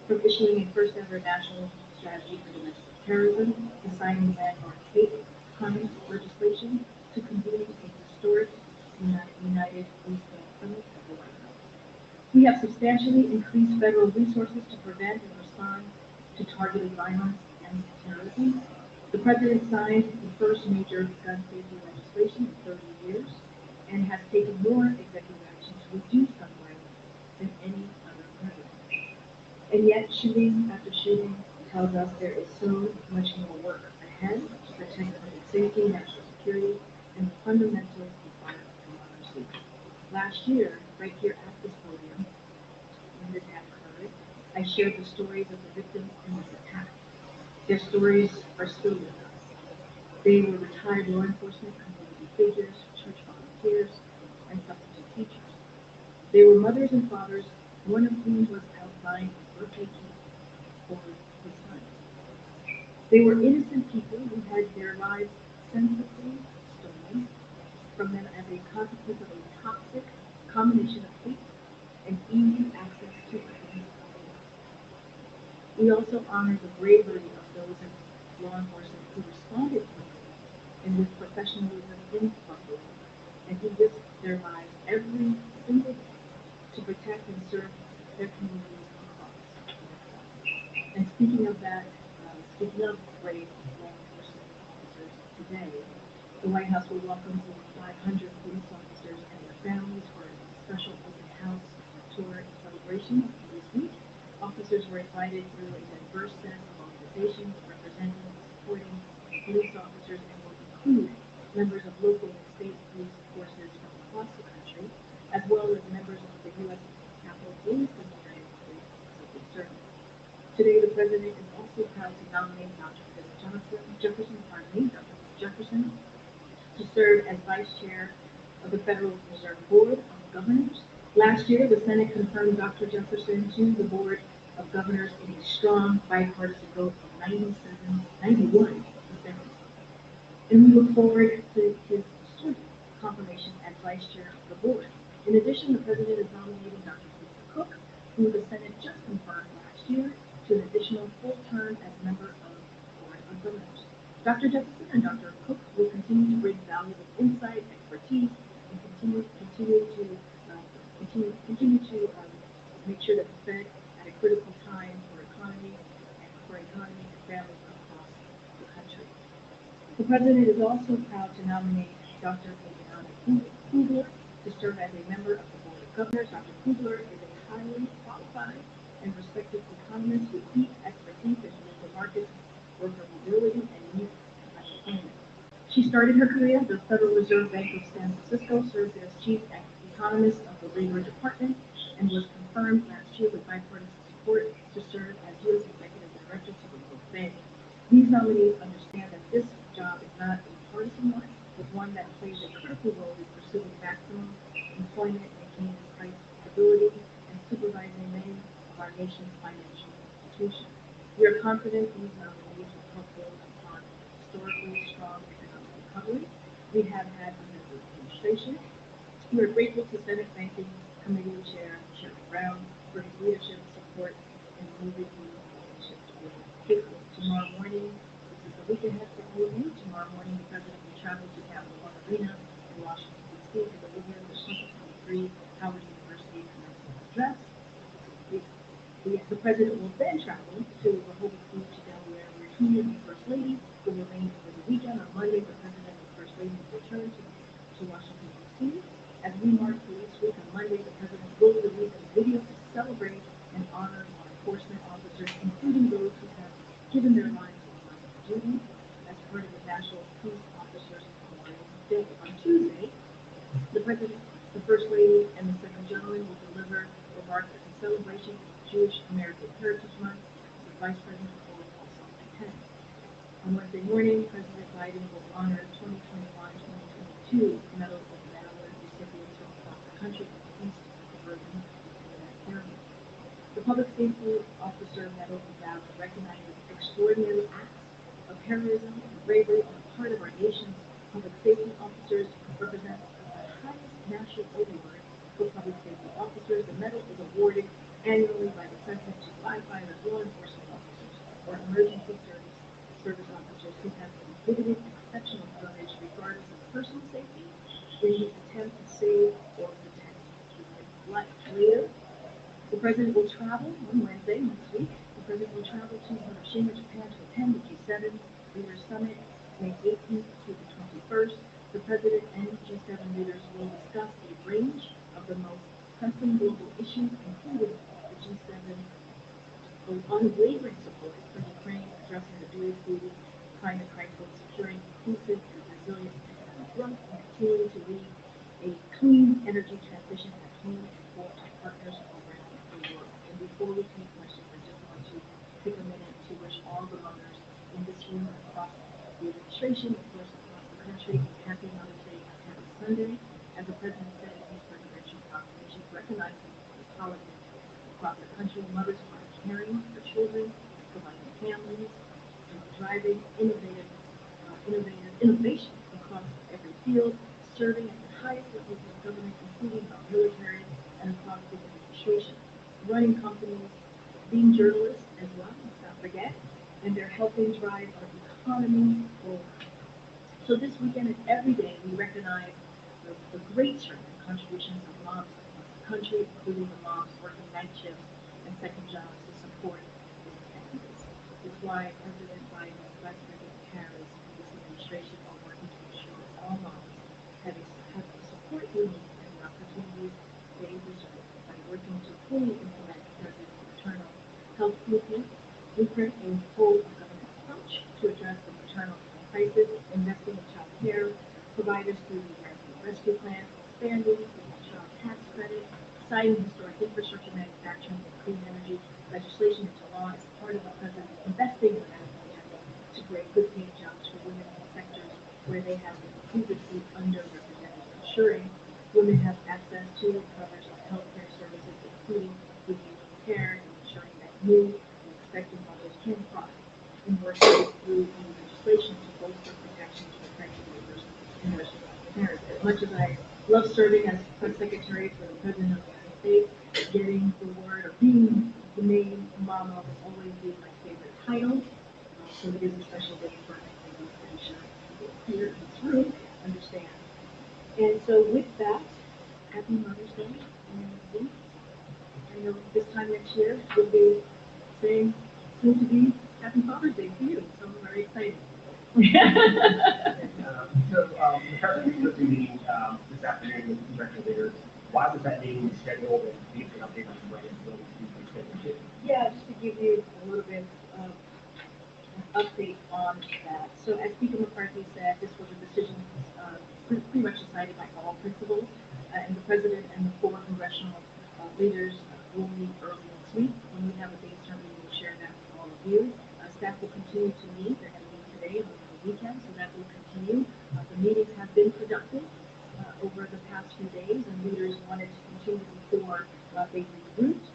from issuing a first-ever national strategy for domestic terrorism, to signing landmark hate crime legislation, to convening a historic United We Stand Summit at the White House. We have substantially increased federal resources to prevent and respond to targeted violence and terrorism. The President signed the first major gun safety legislation in 30 years and has taken more executive action to reduce gun violence than any other president. And yet, shooting after shooting tells us there is so much more work ahead to protect public safety, national security, and the fundamentals of our democracy. Last year, right here at this podium, when this had occurred, I shared the stories of the victims in this attack. Their stories are still with us. They were retired law enforcement, community figures, church volunteers, and substitute teachers. They were mothers and fathers, one of whom was out buying a birthday cake for his son. They were innocent people who had their lives senselessly stolen from them as a consequence of a toxic combination of hate and easy access to weapons. We also honor the bravery of those in law enforcement who responded to the case and with professionalism in Buffalo, and who risked their lives every single day to protect and serve their communities across. And speaking of that, speaking of brave law enforcement officers today, the White House will welcome over 500 police officers and their families for a special open house tour and celebration this week. Officers were invited through a diverse set of organizations representing and supporting police officers and will include members of local and state police forces from across the country, as well as members of the U.S. Capitol Police and Security Public Service. Today, the President is also proud to nominate Dr. Jefferson to serve as Vice Chair of the Federal Reserve Board of Governors. Last year, the Senate confirmed Dr. Jefferson to the Board of Governors in a strong bipartisan vote of 91%. And we look forward to his swift confirmation as Vice Chair of the Board. In addition, the President is nominating Dr. Lisa Cook, who the Senate just confirmed last year, to an additional full term as member of the Board of Governors. Dr. Jefferson and Dr. Cook will continue to bring valuable insight, expertise, and continue to make sure that the Fed, at a critical time for economy and families across the country. The President is also proud to nominate Dr. Adriana Kugler to serve as a member of the Board of Governors. Dr. Kugler is a highly qualified and respected economist with deep expertise in labor markets, worker mobility, and youth employment. She started her career at the Federal Reserve Bank of San Francisco, served as chief economist of the Labor Department, and was confirmed last year with bipartisan support to serve as U.S. Executive Director to the World Bank. These nominees understand that this job is not a partisan one, but one that plays a critical role in pursuing maximum employment, maintaining price stability, and supervising many of our nation's financial institutions. We are confident these nominees will help build upon historically strong economic recovery we have had under the administration. We are grateful to Senate Banking Committee Chair Sherrod Brown for his leadership, support, and moving the relationship quickly. Tomorrow morning, this is the week ahead for all of you. Tomorrow morning, the President will travel to Capital One Arena in Washington, D.C. to deliver the 2023 Howard University commencement address. The President will then travel to Rehoboth Beach, Delaware, where he and the First Lady will remain over the weekend. On Monday, the President and the First Lady will return to Washington, D.C. As we mark Police Week on Monday, the President will release a video to celebrate and honor law enforcement officers, including those who have given their lives in the line of duty as part of the National Police Officers Memorial Day. On Tuesday, the President, the First Lady, and the Second Gentleman will deliver remarks at the celebration of Jewish American Heritage Month. The Vice President will also attend. On Wednesday morning, President Biden will honor 2021-2022 Medal of Valor recipients from across the country in the east, suburban, and that area. The Public Safety Officer Medal of Valor recognizes extraordinary acts of heroism and bravery on the part of our nation's public safety officers. Represents the highest national award for public safety officers. The medal is awarded annually by the President to firefighters, law enforcement officers, or emergency service service officers who have exhibited exceptional courage regardless of personal safety in his attempt to save or protect human life. Later, the president will travel on Wednesday next week. The president will travel to Hiroshima, Japan to attend the G7 Leaders Summit May 18th through the 21st. The president and G7 leaders will discuss a range of the most pressing global issues, including the G7's unwavering support for Ukraine, addressing the dual food climate crisis, securing inclusive and resilient economic growth, and continuing to lead a clean energy transition at home and for our partners around the world. And before we take questions, I just want to take a minute to wish all the mothers in this room and across the administration, of course, across the country, happy Mother's Day and happy Sunday. As the president said in his presidential proclamation, recognizing the holiday across the country, mothers are caring for children, providing families, and driving innovation across every field, serving at the highest levels of government, including our military and across the administration, running companies, being journalists as well, let's not forget, and they're helping drive our economy forward. So this weekend and every day, we recognize the great strength and contributions of moms across the country, including the moms working night shifts and second jobs to support their families. This is why President Biden, Vice President Harris, and this administration are working to ensure that all moms have the support they need and the opportunities they deserve by working to fully implement the President's maternal health blueprint, a whole of government approach to address the maternal crisis, investing in child care providers through the American Rescue Plan, expanding the child tax credit, signing historic infrastructure, manufacturing, and clean energy legislation into law as part of the president's investing in that agenda to create good paying jobs for women in sectors where they have been previously underrepresented, ensuring women have access to coverage of health care services, including behavioral care, and ensuring that new and expecting mothers can thrive, and working through the legislation to bolster protections for pregnant mothers and nursing parents. As much as I love serving as press secretary for the president of the United States, getting the word or being the name mama will always be my favorite title. So it is a special day for me, and I'm sure people here in this room understand. And so with that, happy Mother's Day. And I know this time next year we'll be saying soon to be happy Father's Day to you. So I'm very excited. The president took the meeting this afternoon with the congressional leaders. Why was that meeting scheduled, and can you give an update on when it's going to be scheduled? Yeah, just to give you a little bit of an update on that. So as Speaker McCarthy said, this was a decision pretty much decided by all principals, and the president and the four congressional leaders will meet early next week. When we have a date certain, we will share that with all of you. Staff will continue to meet. They're going to meet today and over the weekend, so that will continue. The meetings have been productive over the past few days, and leaders wanted to continue before they regrouped.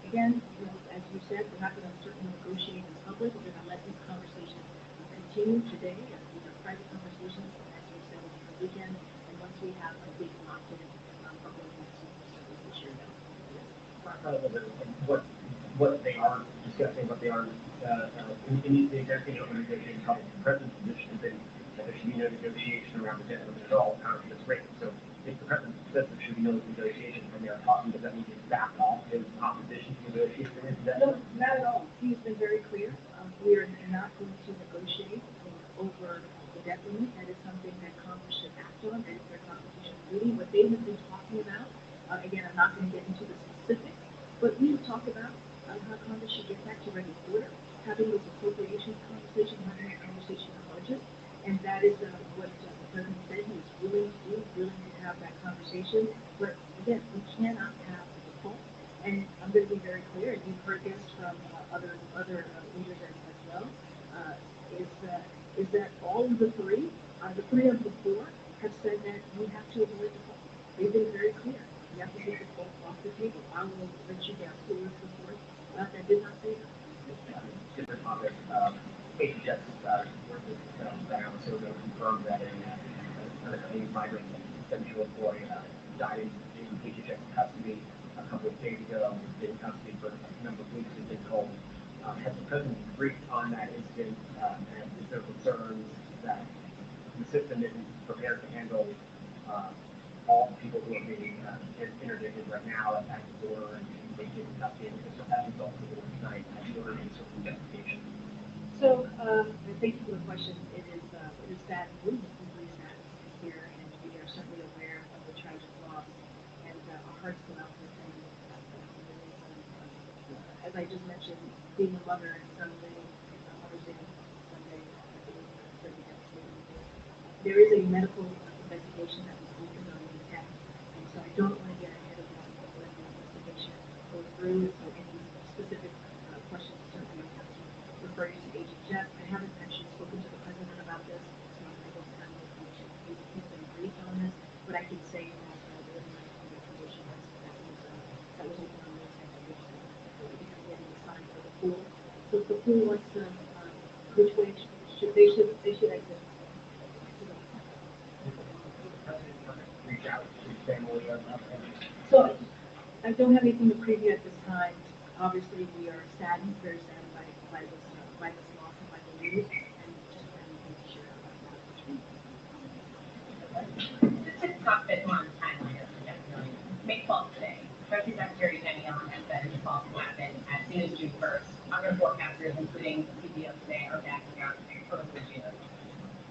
Again, you know, as you said, we're not going to certainly negotiate in public. We're going to let these conversations continue today. These are private conversations, as you said, over the weekend. And once we have a date locked in, probably next week, so we will share that. What they are discussing, what they are in the executive organization, how the president's position has been that there should be no negotiation around the debt limit at all. That's great. So if the president says there should be no negotiation and they are talking, does that mean he's back off his opposition to negotiation around the debt No, limit? not at all. He's been very clear. We are not going to negotiate over the debt limit. That is something that Congress should act on. That is their constitutional duty. What they have been talking about, again, I'm not going to get into the specifics, but we have talked about how Congress should get back to regular order, having those appropriations conversations, having a conversation on budget, and that is what the president said he was willing to do, willing to have that conversation. But again, we cannot have a default. And I'm going to be very clear, and you've heard this from other leaders as well, is that all of the three of the four, have said that we have to avoid default. They've been very clear. You have to take default off the table. I will let you guess who was the fourth that did not say that. Different topic. HHS Diana Soto confirmed that a migrant central employee died in HHS custody a couple of days ago. Been in custody for a number of weeks and been told Has the president briefed on that incident, and is there concerns that the system isn't prepared to handle all the people who are being interdicted right now at the border and they get up in as a result of the war tonight? Have you heard any sort of investigation? So, thank you for the question. It is sad news, deeply sad here, and we are certainly aware of the tragic loss, and our hearts go out to the family. As I just mentioned, being a mother and Sunday, Mother's Day, Sunday, it's going to be devastating. There is a medical investigation that was opened on May 10th, and so I don't want to get ahead of that when the investigation goes through. So any specific questions certainly have to refer you to Agent Jeff. I haven't actually spoken to the president about this, so I don't have any information. He's been briefed on this, but I can say that there is a medical investigation that was opened on May 10th, because we had been assigned for the pool. So if the pool wants to, which way they should exit. Reach out to family of So I don't have anything to preview at this time. Obviously, we are saddened, very saddened by this loss and by the news, and just have anything to share about that. Just to talk a bit more on the timeline of the death million. May 12th today, Treasury Secretary Jenny Yellen has said this loss will happen as soon as June 1st. Other forecasters, including the CBO today, are backing up close to June.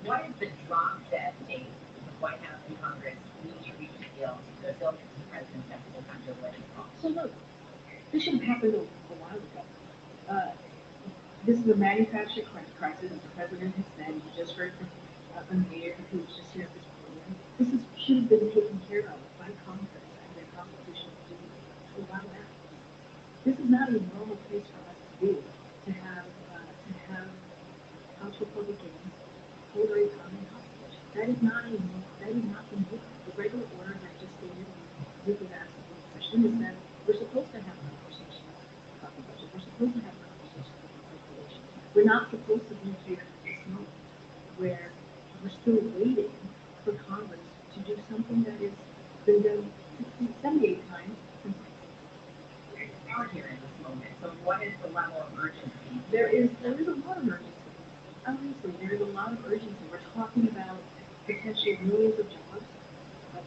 What is the drop dead date the White House and Congress need to reach a deal to build the president's death time to avoid this loss? So look, this should have happened a while ago. This is a manufactured crisis, as the president has said. You just heard from a mayor who was just here at this podium. Should have been taken care of by Congress and their constitutional duty a while back. This is not a normal place for us to be, to have House Republicans hold our economy hostage. That is not the norm. The regular order that I just stated, we was asking the question, is that we're supposed to have a conversation about the budget. We're supposed to have a conversation about appropriations. We're not supposed to be here at this moment where we're still waiting for Congress to do something that has been done 78 times. We are here in this moment. So what is the level of urgency? There is a lot of urgency. Obviously, there is a lot of urgency. We're talking about potentially millions of jobs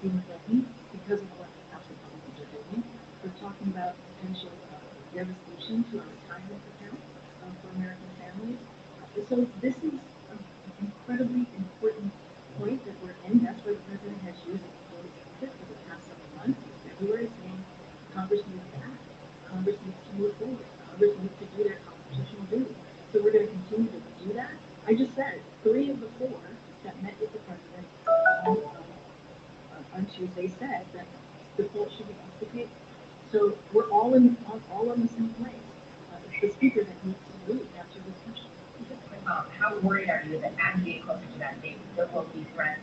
being threatened because of what House Republicans are doing. We're talking about potential devastation to our retirement accounts for American families. So this is an incredibly important point that we're in. That's why the president has used it for the past several months in February, saying Congress needs to act. Congress needs to move forward. Congress needs to do their constitutional duty. So we're going to continue to do that. I just said 3 of the 4 that met with the president on Tuesday said that default should be off the table. So we're all on the same place. It's the speaker that needs to move after this session. How worried are you that as we get closer to that date, there will be threats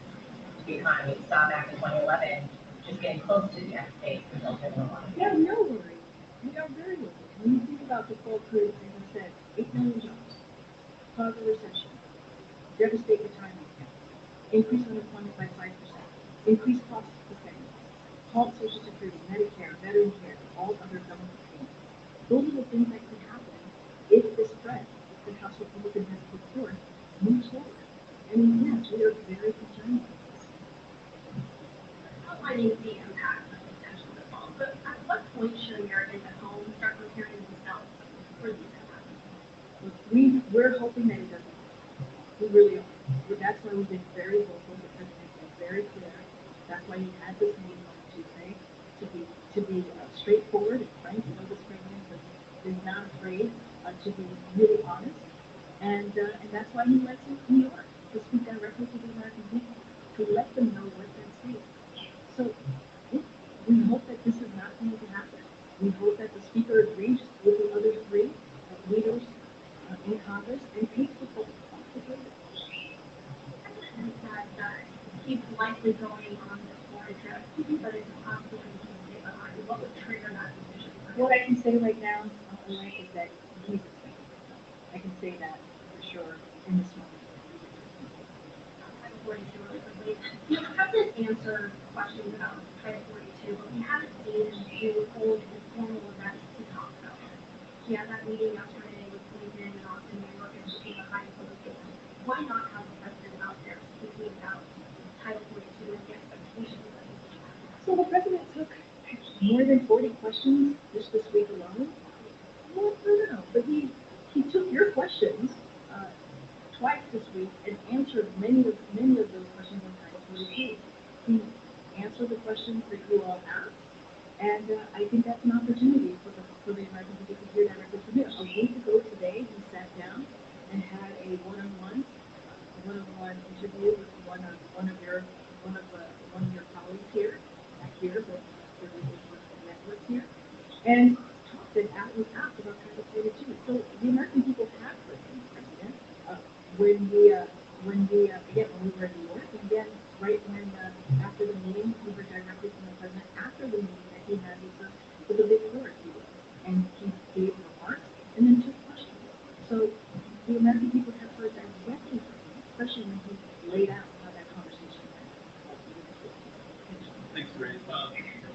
to the economy? We saw back in 2011, just getting close to the end date, resulted in a lot of. Yeah, we are worried. We are very worried. When you think about default could, as I said, 8 million jobs, cause a recession, devastate retirement accounts, increase unemployment by 5%, increase costs for families, halt Social Security, Medicare, veteran care, and all other government payments. Those are the things that could happen if this threat that House Republicans has put forth moves forward. And yes, we are very concerned about this. Outlining the impact of potential default, but at what point should Americans at home start preparing themselves for these impacts? We're hoping that it doesn't happen. We really are. But that's why we've been very vocal. The president's been very clear. That's why he had this meeting on Tuesday to be straightforward and frank. You know, this president is not afraid to be really honest, and that's why he went to New York to speak directly to the American people, to let them know what they're saying. So we hope that this is not going to happen. We hope that the speaker agrees with the other 3 leaders in Congress and takes the vote off the table. And that he's likely going on this foreign trip, but it's possible he can stay behind. What would trigger that decision? What I can say right now, Mike, is that he's expecting it. I can say that for sure in this moment. Title 42 really quickly. The president answered questions about Title 42, but we haven't seen him do hold informal events to talk about it. He had that meeting yesterday with in Austin, New York, and shipping behind public safety. Why not have the president out there speaking about Title 42 and the expectations that he has? So the president took more than 40 questions just this week alone. Well, no, but he took your questions twice this week and answered many of those questions on Title 42. He answered the questions that you all asked, and I think that's an opportunity for the American people to hear directly from him. A week ago today, he sat down and had a one-on-one interview with one of your colleagues here, back here, but the network here, and talked and was asked about Title 42. So the American people have heard from the president when we were in New York, and then right when after the meeting, we heard directly from the president after the meeting that he had with the big four, if you will, and he gave remarks and then took questions. So the American people have heard directly from him, especially when he laid out how that conversation went. Thanks, Ray.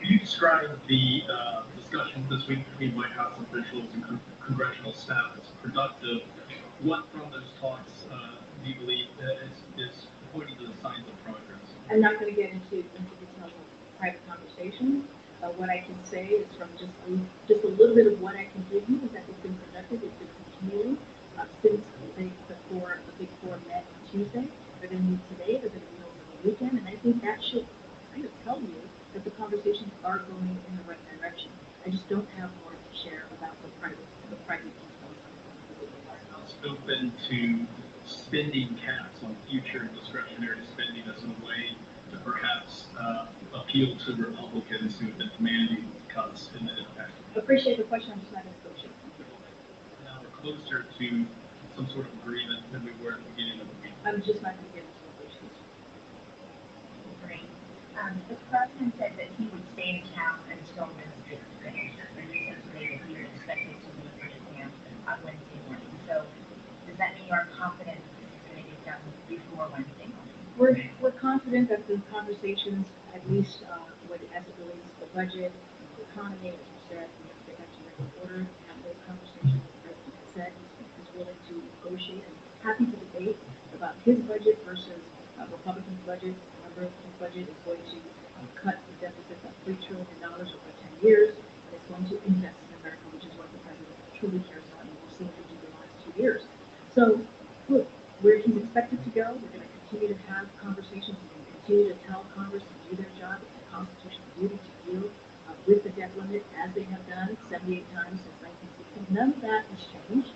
You described the discussions this week between White House officials and congressional staff as productive. What from those talks do you believe is pointing to the signs of progress? I'm not going to get into details of private conversations. What I can say is from just a little bit of what I can give you is that it's been productive. It's been continuing since the big four met on Tuesday. They're going to meet today. They're going to meet over the weekend, and I think that should kind of tell you that the conversations are going in the right direction. I just don't have more to share about the private details. Open to spending caps on future discretionary spending as a way to perhaps appeal to Republicans who have been demanding cuts in the past. Appreciate the question. I'm just not going to go Now we're closer to some sort of agreement than we were at the beginning of the week. I'm just not going to get into negotiations. Great. The president said that he would stay in town until Wednesday is finished. And you said today that he was expected to leave for Japan on Wednesday morning. So does that mean you are confident that this is going to get done before Wednesday morning? We're confident that the conversations, at least as it relates to the budget, the economy, as you said, we have to get back to regular order, have those conversations. The president has said he's willing to negotiate and happy to debate about his budget versus Republicans' budget. Remember, his budget is going to cut the deficit by $3 trillion over 10 years, and it's going to invest in America, which is what the president truly cares about, and we've seen him do the last 2 years. So, look, where he's expected to go, we're going to continue to have conversations. We're going to continue to tell Congress to do their job. It's a constitutional duty to deal with the debt limit, as they have done 78 times since 1960. None of that has changed.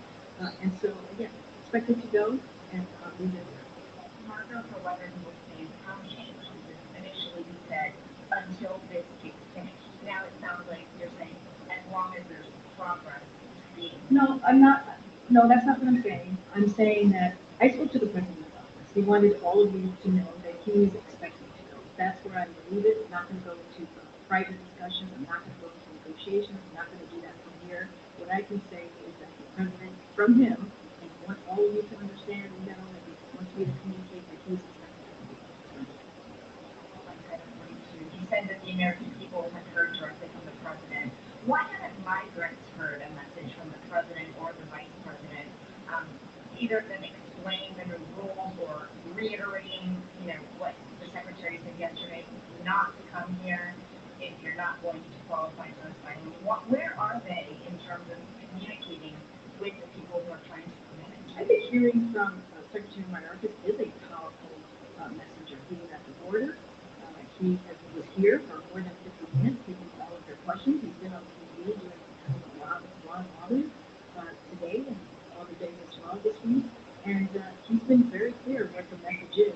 And so, again, expected to go, and we did there. Marco, for whether he will stay in town change. Initially, he said, until this gets finished. Now it sounds like you're saying, as long as there's progress. No, I'm not. No, that's not what I'm saying. I'm saying that I spoke to the president's office. He wanted all of you to know that he's expecting to go. That's where I would leave it. I'm not going to go into private discussions. I'm not going to go into negotiations. I'm not going to do that from here. What I can say is that the president, from him, and want all of you to understand and know that he wants me to communicate that he's expecting to go. You said that the American people have heard directly from the president. Why haven't migrants heard a message from the president or the vice president, either of them explaining the new rules or reiterating, what the secretary said yesterday, not to come here if you're not going to qualify for asylum? Where are they in terms of communicating with the people who are trying to come in? I think hearing from Secretary Mayorkas is a powerful messenger. He was at the border. He was here for more than 50 minutes, taking all of their questions. He's been on TV doing a lot with Ron Robin today and all the days as well this week. And he's been very clear what the message is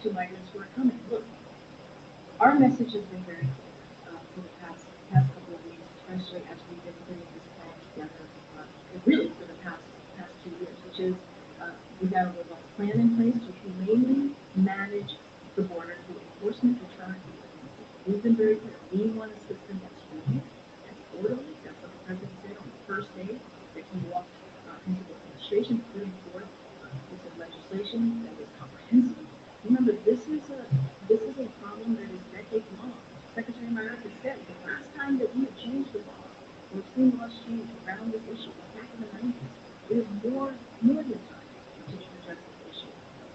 to migrants who are coming. Look, our message has been very clear for the past couple of weeks, especially as we've been putting this plan together, really for the past 2 years, which is we've got a robust plan in place to humanely manage the border through enforcement, return, and residency. We've been very clear. We want a system that's humane, that's orderly. That's what the president said on the first day that he walked into the administration, putting forth a piece of legislation that is comprehensive. Remember, this is a problem that is decades long. Secretary Mayorkas said the last time that we have changed the law, we've seen laws change around this issue. The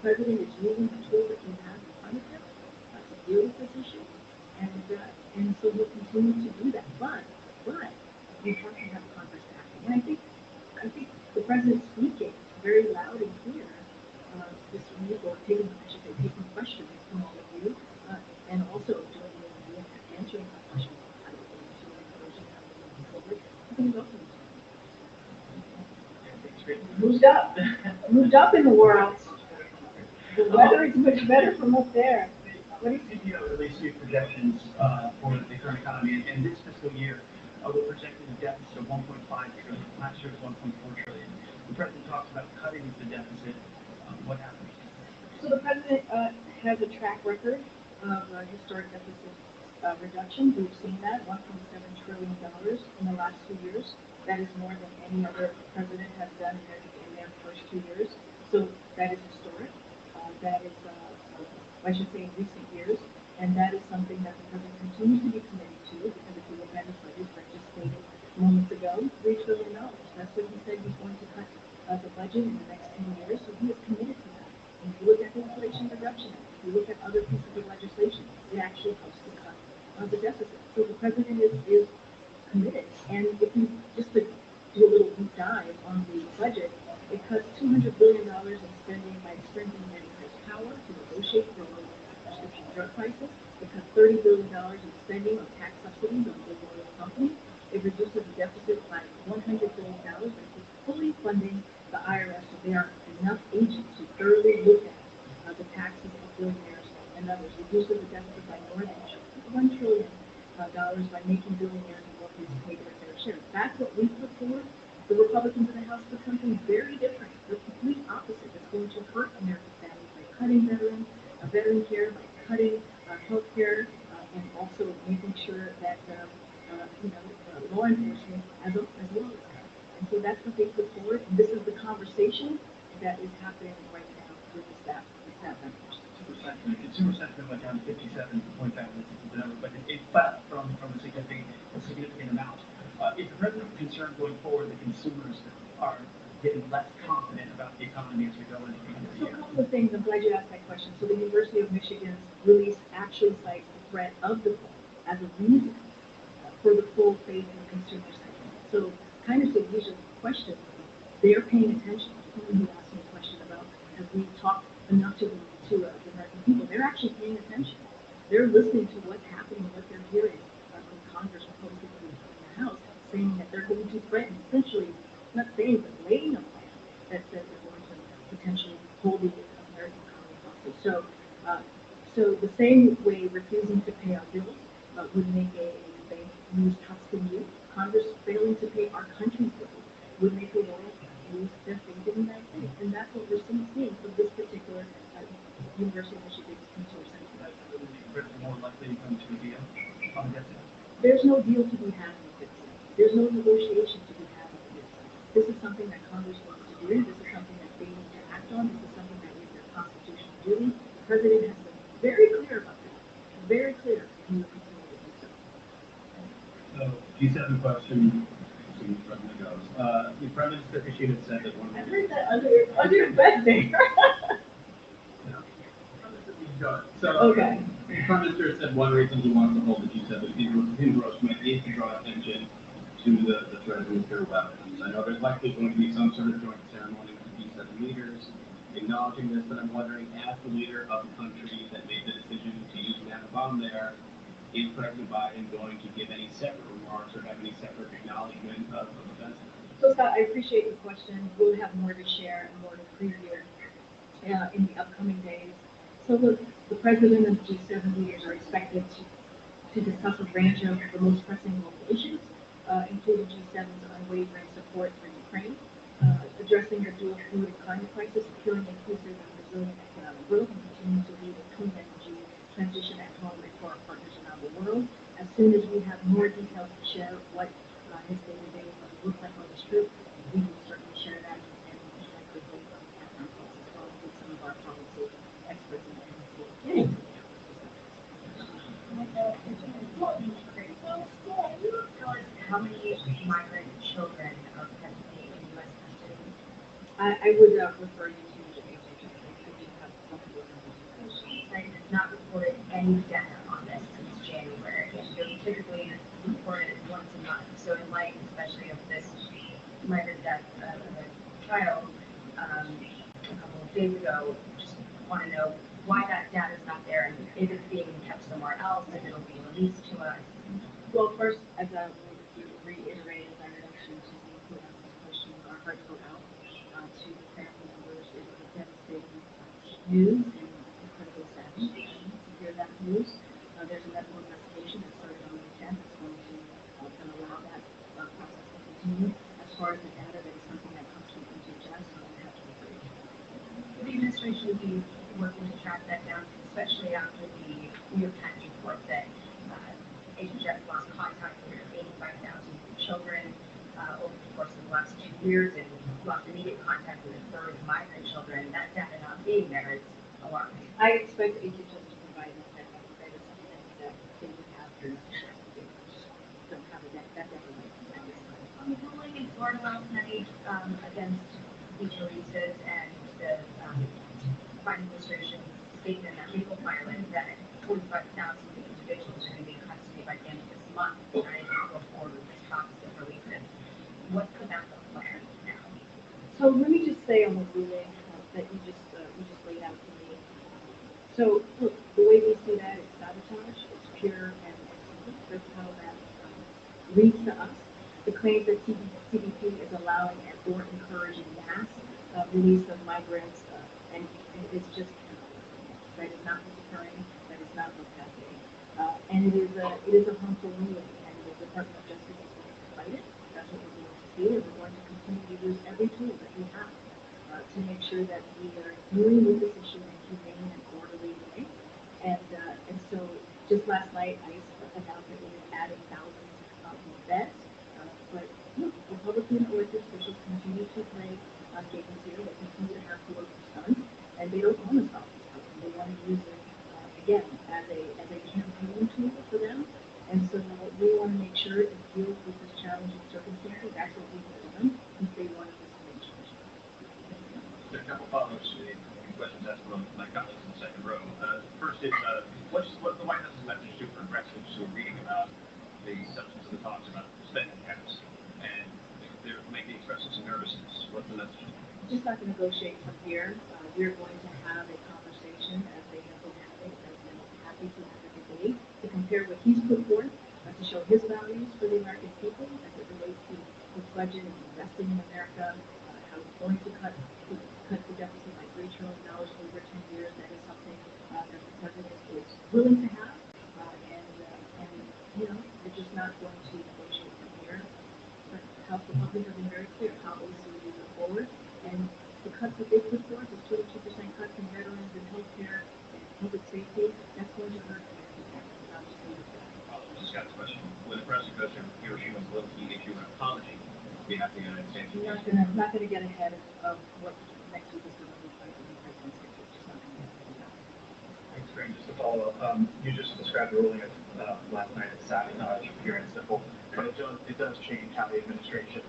president is using the tool that he has in front of him to deal with this issue. And so we'll continue to do that. But we have to have Congress acting. And I think the president's speaking very loud and clear this week, or taking questions from all of you, and also doing the interview and answering questions out of the version of the public. I think welcome. Moved up in the world. The weather is much better from up there. What do you CPO released new projections for the current economy, and this fiscal year we're projecting a deficit of 1.5 trillion. Last year was 1.4 trillion. The president talks about cutting the deficit. What happens? So the president has a track record of historic deficit reduction. We've seen that $1.7 trillion in the last 2 years. That is more than any other president has done in their first 2 years. So that is historic. That is, I should say, in recent years. And that is something that the president continues to be committed to, because if you look at his budget that just stated moments ago, $3 trillion. That's what he said he's going to cut the budget in the next 10 years. So he is committed to that. And if you look at the Inflation Reduction Act, if you look at other pieces of legislation, it actually helps to cut the deficit. So the president is committed. And if you just to do a little deep dive on the budget, it cuts $200 billion in spending by extending Medicare's power to negotiate for low prescription drug prices. It cuts $30 billion in spending on tax subsidies on big oil companies. It reduces the deficit by $100 billion by fully funding the IRS, so there are enough agents to thoroughly look at the taxes of billionaires and others. Reduces the deficit by more than $1 trillion by making billionaires and workers pay their fair share. That's what we put forward. The Republicans in the House put something very different, the complete opposite. It's going to hurt American families by cutting veteran care, by cutting health care, and also making sure that law enforcement as well as that. And so that's what they put forward. And this is the conversation that is happening right now with the staff members. Consumer sentiment went down 57.5, the number, but it fell from a significant amount. Is the president concerned going forward that consumers are getting less confident about the economy as we go into the end of the So year? a couple of things, I'm glad you asked that question. So the University of Michigan's release actually cites the threat of the phone as a reason for the full faith in consumer sentiment. So kind of to use your question, they're paying attention. Someone who asked me a question about, have we talked enough to the American people? They're actually paying attention. They're listening to what's happening, what they're hearing from Congress, Republicans in the House, saying that they're going to threaten, essentially, not saying, but laying a plan that says they're going to potentially hold the American economy hostage. So the same way refusing to pay our bills would make a bank lose trust in you, Congress failing to pay our country's bills would make a world lose their faith in the United States. And that's what we're seeing from this particular University of Michigan consumer sentiment. More likely to come to a deal on the debt side? There's no deal to be had with this. There's no negotiation to be had with this. This is something that Congress wants to do. This is something that they need to act on. This is something that is their constitutional duty. The president has been very clear about that. Very clear, and he will continue to do so. So, G7 question. The president goes. The prime minister issued said that one. I heard that under your breath there. So, Okay. The prime minister said one reason he wants to hold the G7 might be to draw attention to the threat of nuclear weapons. I know there's likely going to be some sort of joint ceremony with the G7 leaders acknowledging this, but I'm wondering, as the leader of the country that made the decision to use an atom bomb there, is President Biden going to give any separate remarks or have any separate acknowledgement of events? So Scott, I appreciate the question. We'll have more to share and more to preview in the upcoming days. So the president and the G7 leaders are expected to discuss a range of the most pressing global issues, including G7's unwavering support for Ukraine, addressing the dual food and climate crisis, securing inclusive and resilient economic growth, and continuing to lead a clean energy transition at home and for our partners around the world. As soon as we have more details to share what his day-to-day looks like on this trip, we will certainly share that and connect with him at our calls as well with some of our policy experts in the Hey. How many migrant children are presently in U.S. custody? I would refer you to the agency. I do have not reported any data on this since January. And you're typically reported once a month. So in light, especially of this minor death of a child a couple of days ago, just want to know why that data is not there and if it's being kept somewhere else, if it'll be released to us. Well, first, as I reiterated, as I mentioned to the who asked this question, our hearts go out to the family members. It was a devastating news and incredibly saddening to hear that news. There's a medical investigation that started on May 10th. It's going to allow that process to continue. As far as the data, that is something that comes from HHS, so we have to agree. The administration will be working to track that down, especially after the New York Times report that HHS lost contact with 85,000 children over the course of the last 2 years and lost immediate contact with a third of migrant children. That data not being there is alarming. I expect HHS to provide that data. That is something that they would have to share. They just don't have that data at this time. The ruling in Florida last night against these releases and the Biden administration's statement, that legal filing, that 45,000 individuals are going to be in custody by the end of this month, ready to go forward with this process of releases. What's the backup plan now? So let me just say on the ruling that you just laid out to me. So look, the way we see that is sabotage. It's pure and simple. That's how that reads to us. The claims that CBP is allowing or encouraging mass release of migrants, and it's just that is not what's occurring. That is not what's happening. And it is a harmful ruling, and the Department of Justice is going to fight it. That's what we're going to do, and we're going to continue to use every tool that we have to make sure that we are dealing with this issue in a humane and orderly way. And so just last night, ICE announced that we were adding thousands of beds. But look, Republican elected officials continue to play games here. They continue to have political stunts, and they don't want to stop this problem. They want to use it again as a campaign tool for them. And so we want to make sure it deals with this challenging circumstances. That's what we have done since day one of this administration. There are a couple follow-ups to the questions asked from my colleagues in the second row. First is, what's the White House's message to progressives who are reading about the substance of the talks about spending caps, and they're making expressing some nervousness? What's the message? Just not to negotiate from here. We're going to have a conversation as they have been having, as they're happy to have every day, to compare what he's put forth, to show his values for the American people as it relates to his budget and investing in America, how he's going to cut the deficit by $3 trillion over 10 years. That is something that the president is willing to have, and you know, we're just not going to negotiate from here. But House Republicans have been very clear how they see moving forward, and the cuts that they put forth, the 22% cuts in veterans and healthcare and public safety, that's going to hurt American families. I'll just leave it there. Just got this question. When the president goes to Hiroshima, will he issue an apology on behalf of the United States? I'm not going to get ahead of what next week is going to look like in the president's schedule. Just not going to get ahead of that. Thanks, Graham. Just to follow up, you just described the ruling of last night as sabotage, pure and simple, but it does change how the administration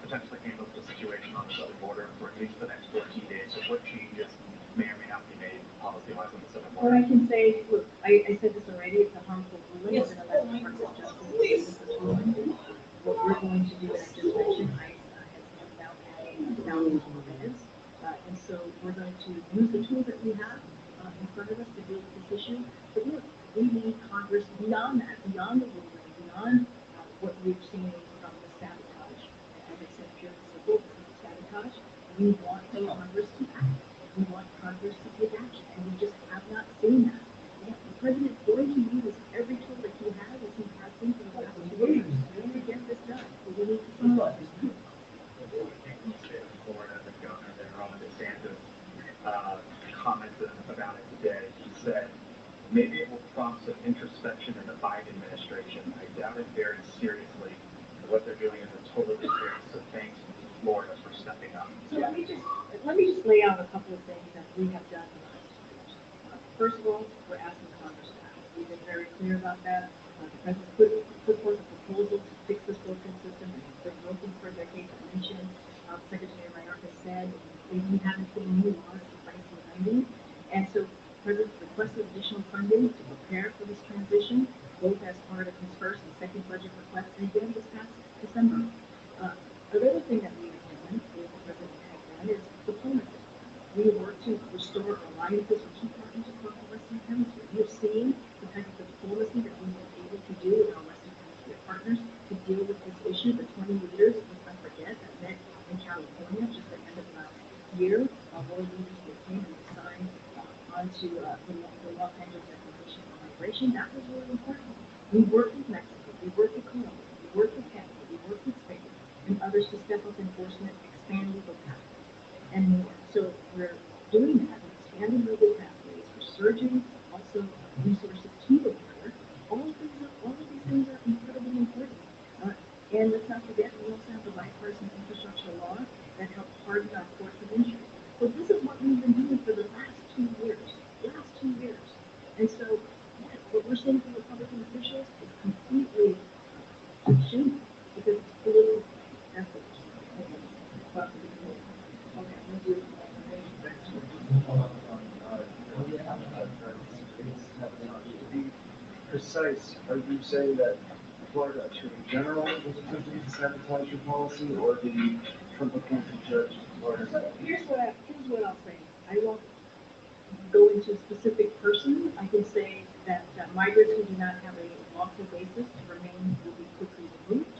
potentially handles the situation on the southern border for at least the next 14 days. So what changes may or may not be made policy-wise on the southern Well, border? I can say, look, I said this already, it's a harmful ruling. Yes. We're going to let the Department of Justice deal with this ruling. What we're going to do, as I just mentioned, ICE has now added thousands more beds. And so we're going to use the tools that we have in front of us to deal with this issue. But look, we need Congress beyond that, beyond the ruling, beyond what we've seen from the sabotage. As I said, pure and simple, this is sabotage. We want Congress to act. We want Congress to take action, and we just have not seen that. Yeah, the president's going to use every tool that he has, as he has been for the last 2 years, to get this done. So we need to see what this done. In the state of Florida, the governor there, Ron DeSantis, commented about it today. He said, maybe it will prompt some introspection in the Biden administration. I doubt it very seriously. What they're doing is a total disgrace. So thanks to Florida for stepping up. So let me just lay out a couple of things that we have done in the last 2 years. First of all, we're asking Congress to act. We've been very clear about that. The president put forth a proposal to fix this broken system that has been broken for decades. I mentioned Secretary Mayorkas said we haven't seen new laws since 1990, and so President requested additional funding to prepare for this transition, both as part of his first and second budget request, and again this past December. Another thing that we have done, the President has done, is diplomacy. We have worked to restore alliances with key partners across the Western Hemisphere. We have seen the type of diplomacy that we've been able to do with our Western Hemisphere partners to deal with this issue. The 20 leaders, let's not forget, that met in California just at the end of last year. World leaders that came and signed onto the Los Angeles Declaration on Migration. That was really important. We worked with Mexico, we worked with Colombia, we worked with Canada, we worked with Spain, and others to step up enforcement, expand legal pathways, and more. So we're doing that, we're expanding legal pathways, we're surging also resources to the border. All of these things are incredibly important. And let's not forget, we also have the bipartisan infrastructure law that helps harden our ports of entry. So this is what we've been doing for the last 2 years. And so, yes, what we're seeing from Republican officials is completely shameful because it's political. That's what we're seeing. Okay, thank you. To be precise, are you saying that Florida Attorney General was attempting to sabotage your policy, or the Trump-appointed judge in Florida? Here's what I'll say. I won't go into a specific person. I can say that migrants who do not have a lawful basis to remain will be quickly removed,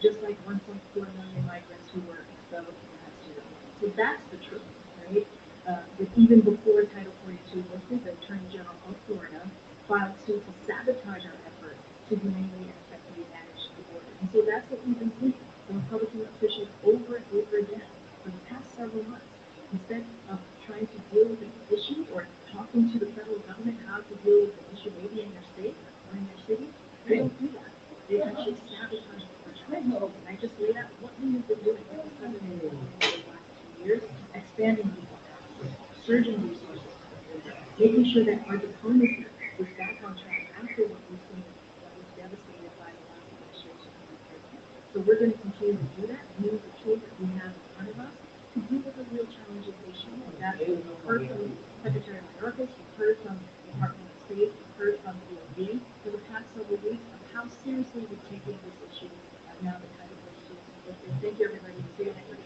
just like 1.4 million migrants who were expelled last year. So that's the truth, right? That even before Title 42 lifted, the Attorney General of Florida filed suit to sabotage our effort to humanely and effectively manage the border. And so that's what we've been seeing from Republican officials over and over again for the past several months. Instead of trying to deal with the issue or talking to the federal government how to deal with the issue maybe in your state or in your city, they don't do that. They actually sabotage the border. And I just laid out what we have been doing for the last 2 years, expanding legal pathways, surging resources, making sure that our diplomacy is back on track after what we've seen was devastated by the last administration and the president. So we're going to continue to do that, use the tools that we have in front of us to deal with the real challenges they show. And that's what we've heard from Secretary Mayorkas, we've heard from the Department of State, we've heard from DOD for the past several weeks of how seriously we're taking this issue now that Title 42 is lifted. Thank you, everybody. See you next week.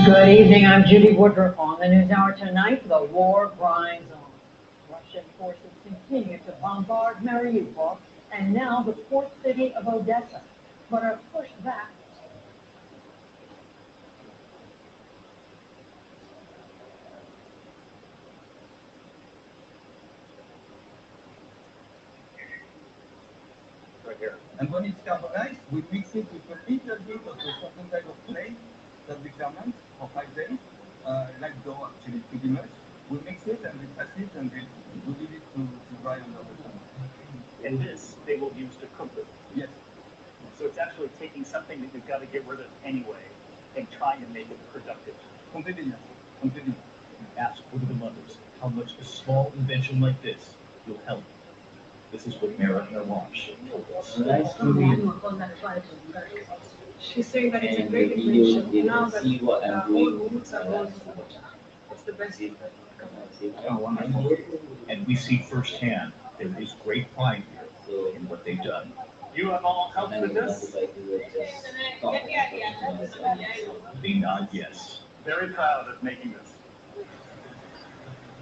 Good evening, I'm Judy Woodruff on the NewsHour tonight. The war grinds on. Russian forces continue to bombard Mariupol and now the port city of Odessa, but are pushed back. Right here. And when it's carbonized, we mix it with a little bit of a certain type of clay that we ferment for 5 days, like dough actually, pretty much. We mix it and we press it and we leave it to dry under the sun. And this they will use to cook with. Yes. So it's actually taking something that you've got to get rid of anyway and trying to make it productive. Completely, yes. Completely. Ask one of the mothers how much a small invention like this will help. This is what Mara wants. Nice to meet you. She's saying that it's a And great the video, invention. they Now can that see what I'm all doing. routes are going through, it's the best. Oh, wonderful. And we see firsthand there is great pride here in what they've done. You have all helped with this? They nod yes. Very proud of making this.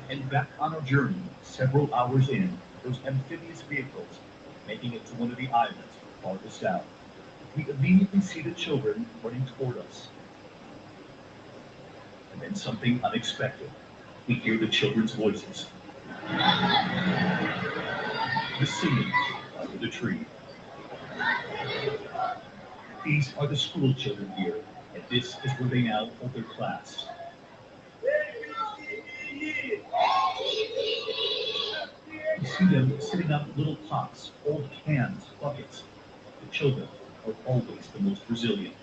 And back on our journey, several hours in, those amphibious vehicles making it to one of the islands farthest out. We immediately see the children running toward us. And then something unexpected. We hear the children's voices. The singing under the tree. These are the school children here, and this is where they now hold their class. You see them sitting on little pots, old cans, buckets. The children are always the most resilient.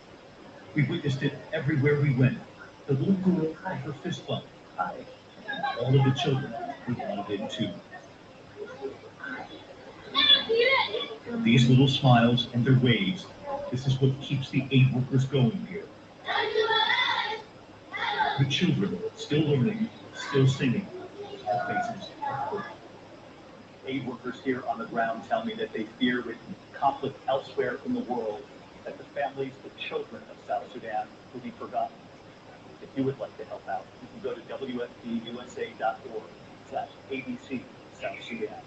We witnessed it everywhere we went. The little girl had her fist bump. All of the children were wanted in too. These little smiles and their waves, this is what keeps the aid workers going here. The children, still learning, still singing, their faces are hurt. Aid workers here on the ground tell me that they fear with conflict elsewhere in the world that the families, the children of South Sudan will be forgotten. If you would like to help out, you can go to wfpusa.org/ABC South Sudan.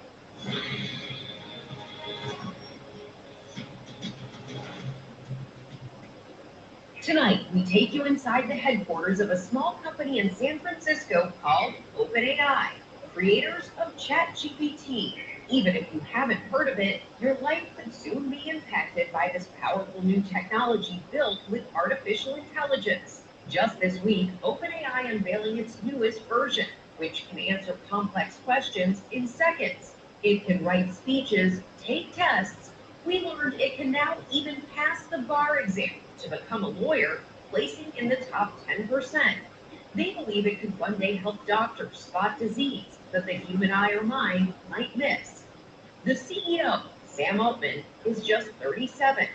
Tonight, we take you inside the headquarters of a small company in San Francisco called OpenAI, creators of ChatGPT. Even if you haven't heard of it, your life could soon be impacted by this powerful new technology built with artificial intelligence. Just this week, OpenAI unveiling its newest version, which can answer complex questions in seconds. It can write speeches, take tests. We learned it can now even pass the bar exam to become a lawyer, placing in the top 10%. They believe it could one day help doctors spot disease that the human eye or mind might miss. The CEO, Sam Altman, is just 37.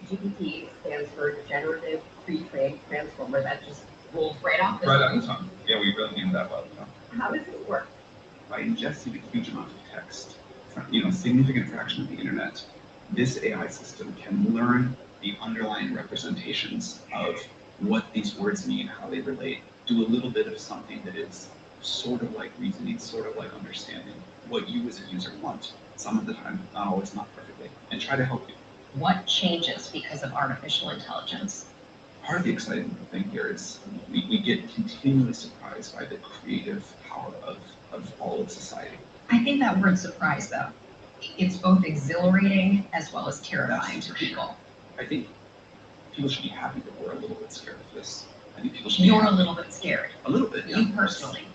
GPT stands for Generative Pre-trained Transformer. That just rolls right off the tongue. Yeah, we really named that well. How does it work? By ingesting a huge amount of text, significant fraction of the internet, this AI system can learn the underlying representations of what these words mean, how they relate, do a little bit of something that is sort of like reasoning, sort of like understanding what you as a user want, some of the time, not always, not perfectly, and try to help you. What changes because of artificial intelligence? Part of the exciting thing here is we get continually surprised by the creative power of all of society. I think that word surprise, though, it's both exhilarating as well as terrifying to people. I think people should be happy that we're a little bit scared of this. I think people should be a little bit scared. A little bit, yeah. You personally.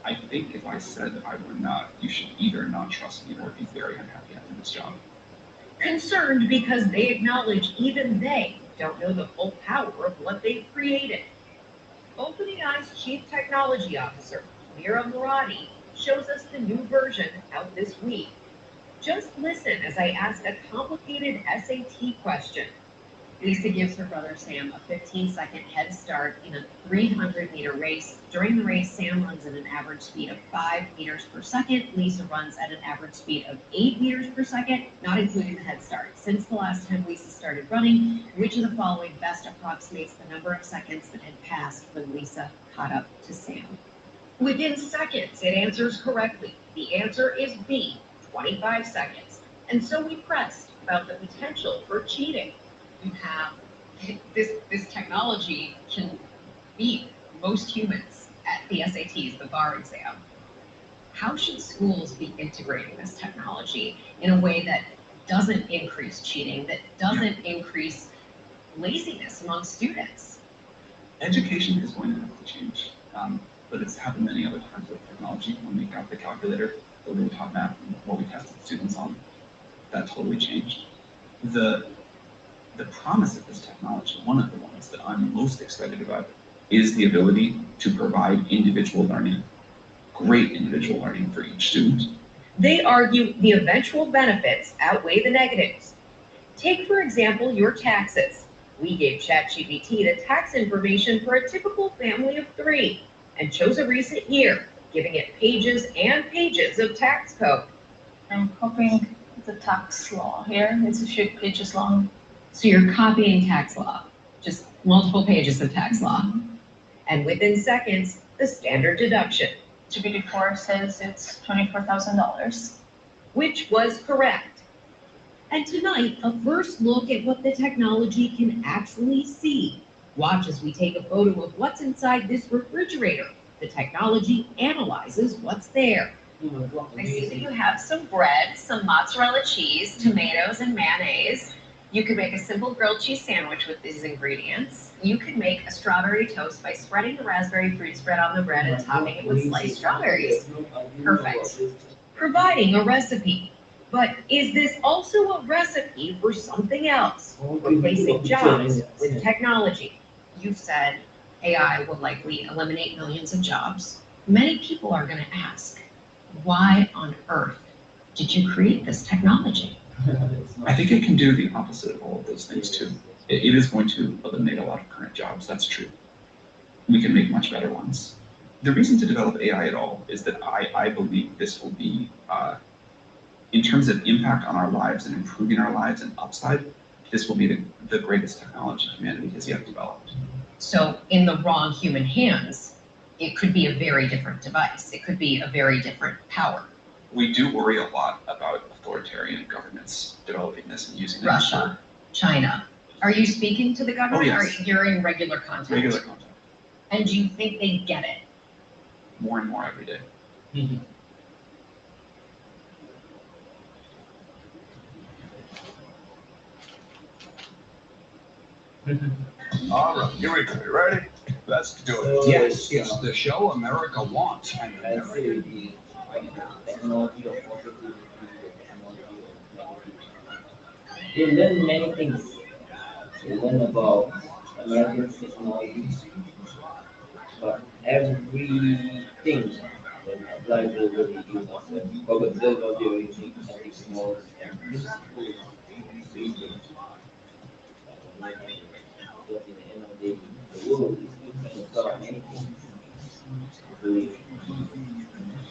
I think if I said that I were not, you should either not trust me or be very unhappy after this job. Concerned because they acknowledge even they don't know the full power of what they've created. OpenAI's Chief Technology Officer, Mira Murati, shows us the new version out this week. Just listen as I ask a complicated SAT question. Lisa gives her brother Sam a 15-second head start in a 300-meter race. During the race, Sam runs at an average speed of 5 meters per second. Lisa runs at an average speed of 8 meters per second, not including the head start. Since the last time Lisa started running, which of the following best approximates the number of seconds that had passed when Lisa caught up to Sam? Within seconds, it answers correctly. The answer is B, 25 seconds. And so we pressed about the potential for cheating. You have this technology can beat most humans at the SATs, the bar exam. How should schools be integrating this technology in a way that doesn't increase cheating, that doesn't increase laziness among students? Education is going to have to change, but it's happened many other times with technology. When we got the calculator, the we taught math, and what we tested students on, that totally changed. The promise of this technology, one of the ones that I'm most excited about, is the ability to provide individual learning, great individual learning for each student. They argue the eventual benefits outweigh the negatives. Take, for example, your taxes. We gave ChatGPT the tax information for a typical family of 3 and chose a recent year, giving it pages and pages of tax code. I'm copying the tax law here. It's a few pages long. So you're copying tax law, just multiple pages of tax law. And within seconds, the standard deduction. GPT-4 says it's $24,000. Which was correct. And tonight, a first look at what the technology can actually see. Watch as we take a photo of what's inside this refrigerator. The technology analyzes what's there. I see that you have some bread, some mozzarella cheese, tomatoes, and mayonnaise. You could make a simple grilled cheese sandwich with these ingredients. You could make a strawberry toast by spreading the raspberry fruit spread on the bread and topping it with sliced strawberries. Perfect. Providing a recipe. But is this also a recipe for something else? Replacing jobs with technology. You've said AI will likely eliminate millions of jobs. Many people are going to ask, why on earth did you create this technology? I think it can do the opposite of all of those things too. It is going to eliminate a lot of current jobs, that's true. We can make much better ones. The reason to develop AI at all is that I believe this will be, in terms of impact on our lives and improving our lives and upside, this will be the greatest technology humanity has yet developed. So in the wrong human hands, it could be a very different device. It could be a very different power. We do worry a lot about authoritarian governments developing this and using it. Russia, China. Are you speaking to the government? Oh, yes. Or you're in regular contact? Regular contact. And do you think they get it? More and more every day. All right, here we go. You ready? Let's do it. Yes, it's the show America wants and America needs. They learn many things. They learn about American technology, but everything when applied globally is awesome. But the audio is something small and useful. Because in the end of the day, the world is different about many things. The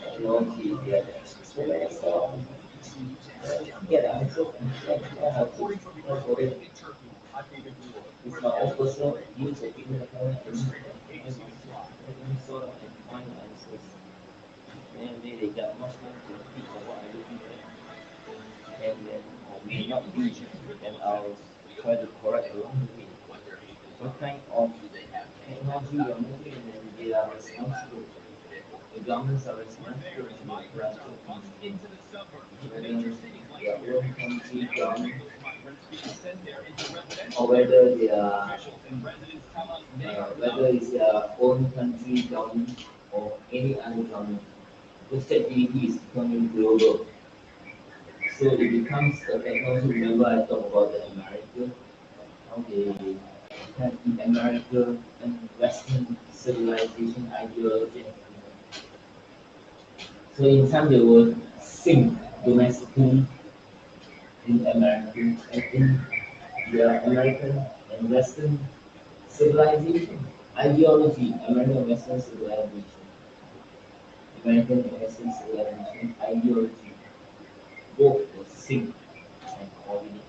technology is there. So that's all. Yeah, it's so it's not all person use a given sort of and find answers. And they got much more to think of what I'm looking for. And then may not be, then I'll try to correct along the way. What kind of technology you're moving and then they are responsible. The governments are responsible to grant into the suburbs, whether their own country government or whether they are whether it's their own country government or any other government. Because ChatGPT is becoming global. So it becomes a technology. Remember I talked about the America, how they have the America and Western civilization ideology. So in time they will think domestically in America and in the American and Western civilization ideology, American and Western civilization, American and Western civilization ideology, both will sync and coordinate.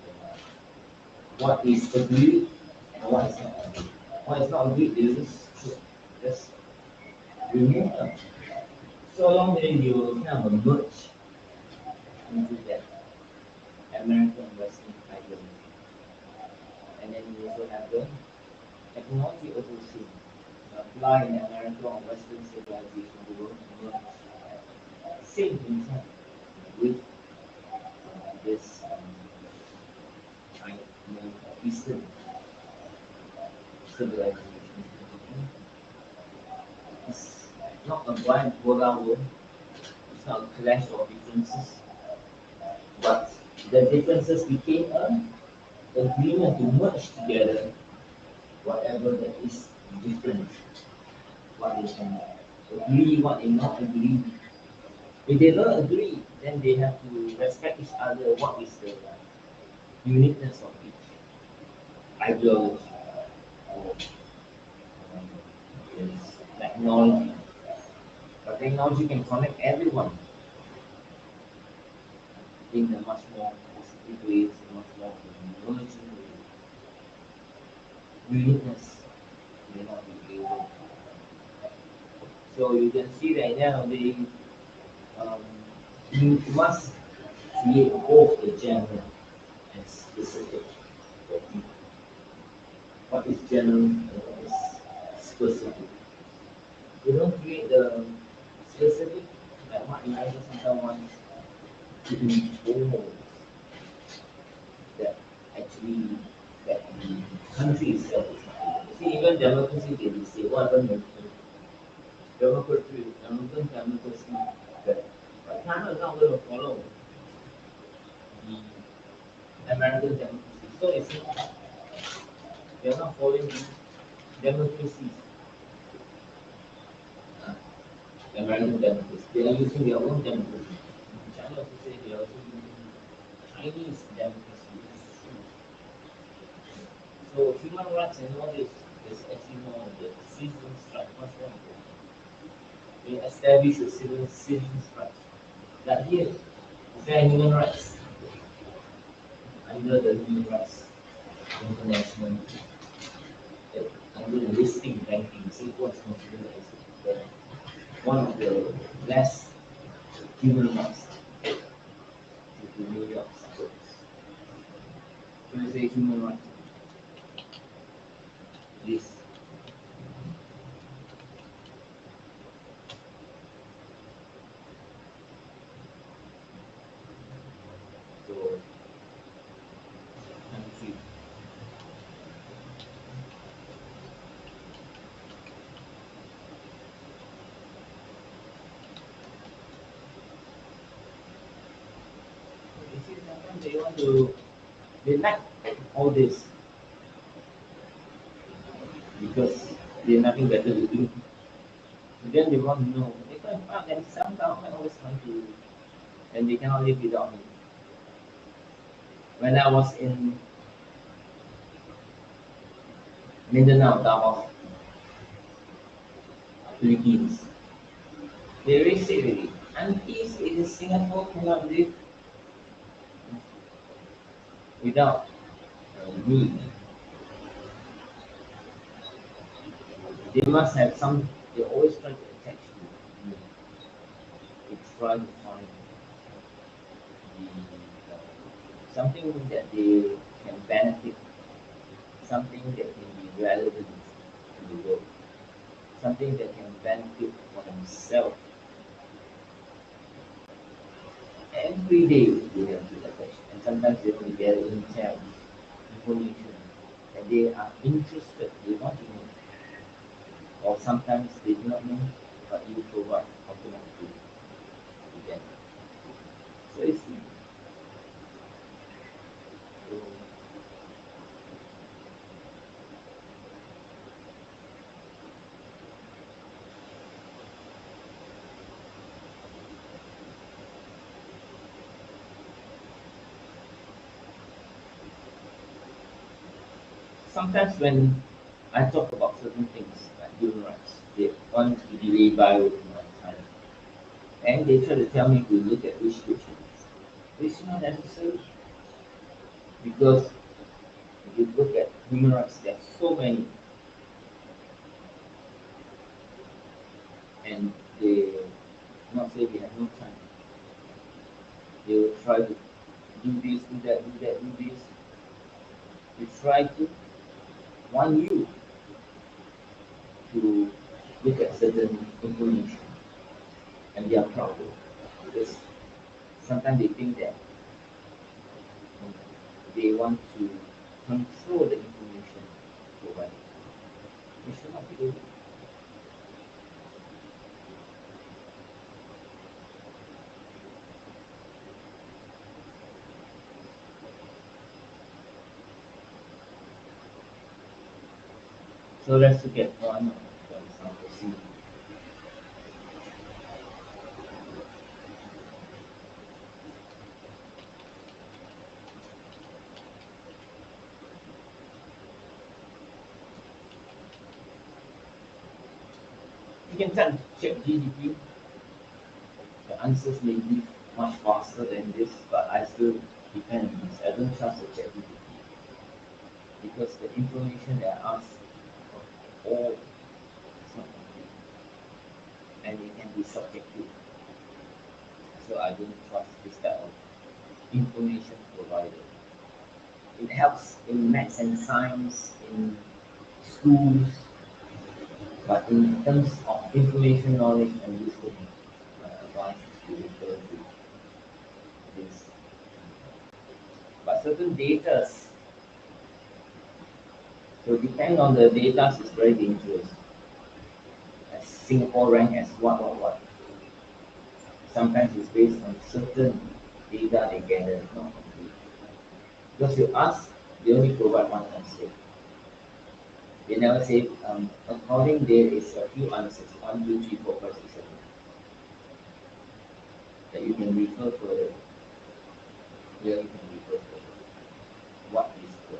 What is agreed and what is not agreed. What is not agreed is just remove them. So long then you will kind of merge into that American and Western ideology. And then you also have the technology also seen apply in America or Western civilization, the world merge same intent with this kind of Eastern civilization. It's not a blind world, it's not a clash of differences, but the differences became a agreement to merge together whatever that is different, what they can agree, what they not agree. If they don't agree, then they have to respect each other. What is the uniqueness of each ideology or technology? But technology can connect everyone in a much more positive ways, much more emerging ways. Uniqueness may not be able. So you can see that now you must create both the genre and specific for people. What is general and what is specific? You don't create the specific, like what Elijah sometimes wants to impose that actually that the country itself is not. You see, even democracy can be say what happened American democracy that but China is not going to follow the American democracy. So it's they are not following the democracies. Uh, American democracy. They are using their own democracy. China also say they are also using Chinese democracy. So human rights and all this is actually more of the citizens' right, much more important. We establish a citizens' rights. That here, is there human rights? Under the human rights international, under the listing ranking, Singapore is considered as one of the less human rights to New York suburbs. When I say human rights, this. So, country. You see, sometimes they want to, they like all this because they have nothing better to do. Then they want to know, they can find themselves down and always trying to, and they cannot live without me. When I was in Mindanao, Davao, Philippines, they already say already, aunties in Singapore cannot live without me. They must have some, they always try to attach to me. They try to find the, something that they can benefit, something that can be relevant to the world, something that can benefit for themselves. Every day they have to attach, and sometimes they will get intel information that they are interested, they want to know, or sometimes they do not know, but you provide automatically to them. So it's so sometimes when I talk about certain things like human rights, they want to delay bio in my time. And they try to tell me to look at restrictions. It's not necessary because if you look at human rights, there are so many, and they not say they have no time. They will try to do this, do that, do that, do this. They try to want you to look at certain information, and they are proud of it because sometimes they think that they want to control the information provided. It should not be able. So let's look at one for example. See, you can tell check GDP. The answers may be much faster than this, but I still depend on this. I don't trust the chat GDP because the information that I ask all is not complete and it can be subjective. So I don't trust this type of information provided. It helps in maths and science, in schools, but in terms of information knowledge and wisdom, my advice is to refer to this. But certain data, so depending on the data, is very dangerous. As Singapore rank as what. Sometimes it's based on certain data they gather, not complete. Because you ask, they only provide one answer. They never say, according there is a few answers, 1, 2, 3, 4, 5, 6, 7, that you can refer further. Here you can refer further. What is the?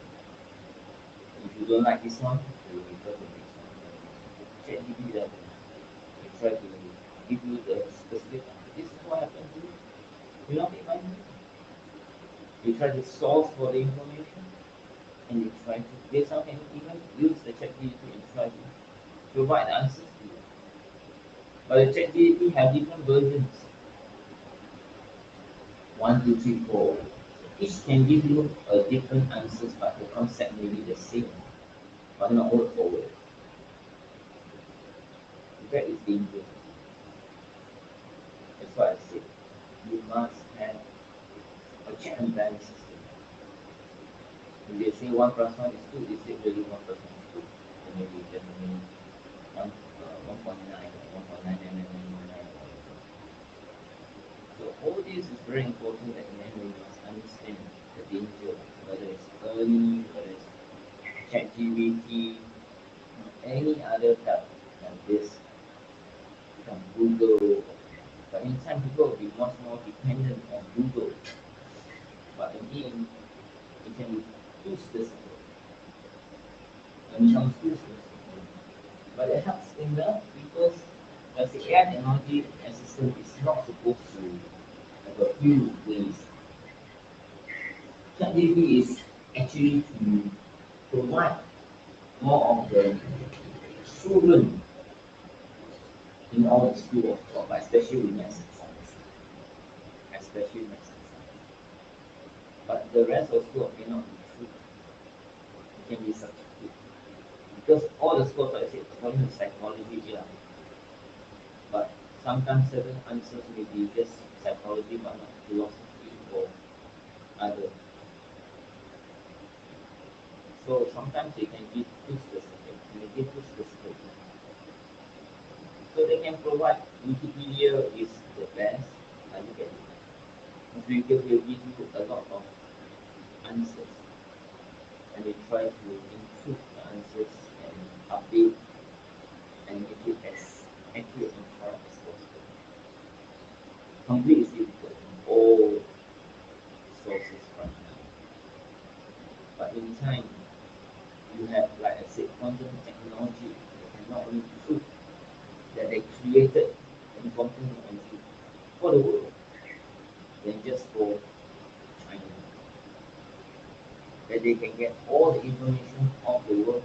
If you don't like this one, you will refer to the next one. ChatGPT that they try to give you the specific, this is what happened to you. You not make money. You try to solve for the information, and you try to, they can even use the ChatGPT and try to provide answers to you. But the ChatGPT have different versions. 1, 2, 3, 4. Each can give you a different answers, but the concept may be the same, but not all forward. In fact, it's dangerous. That's why I said you must have a check and balance system. If they say 1 plus 1 is 2, is it really 1 plus 1 is 2? Or maybe definitely 1.9 or 1.9. So all this is very important that we must understand the danger, whether it's early, whether it's ChatGPT, any other type like this, from Google. But in time people will be much more dependent on Google. But again, it can be too specific. And becomes too specific. But it helps enough because as the AI technology assistant is not supposed to have a few ways. ChatGPT is actually to provide more of the children in all the school of thought, but especially with maths and science. Especially maths and science. But the rest of school may not be true. It can be subjective. Because all the schools, like I said, according to psychology, yeah. But sometimes certain answers may be just psychology but not philosophy or other. So sometimes they can give too specific, and they give too specific. So they can provide Wikipedia is the best. I look at it. Wikipedia will give you a lot of answers, and they try to improve the answers and update and make it as accurate and correct as possible. Complete is difficult in all sources right now. But in time, you have, like I said, quantum technology that can not only prove that they created an quantum technology for the world, than just for China. That they can get all the information of the world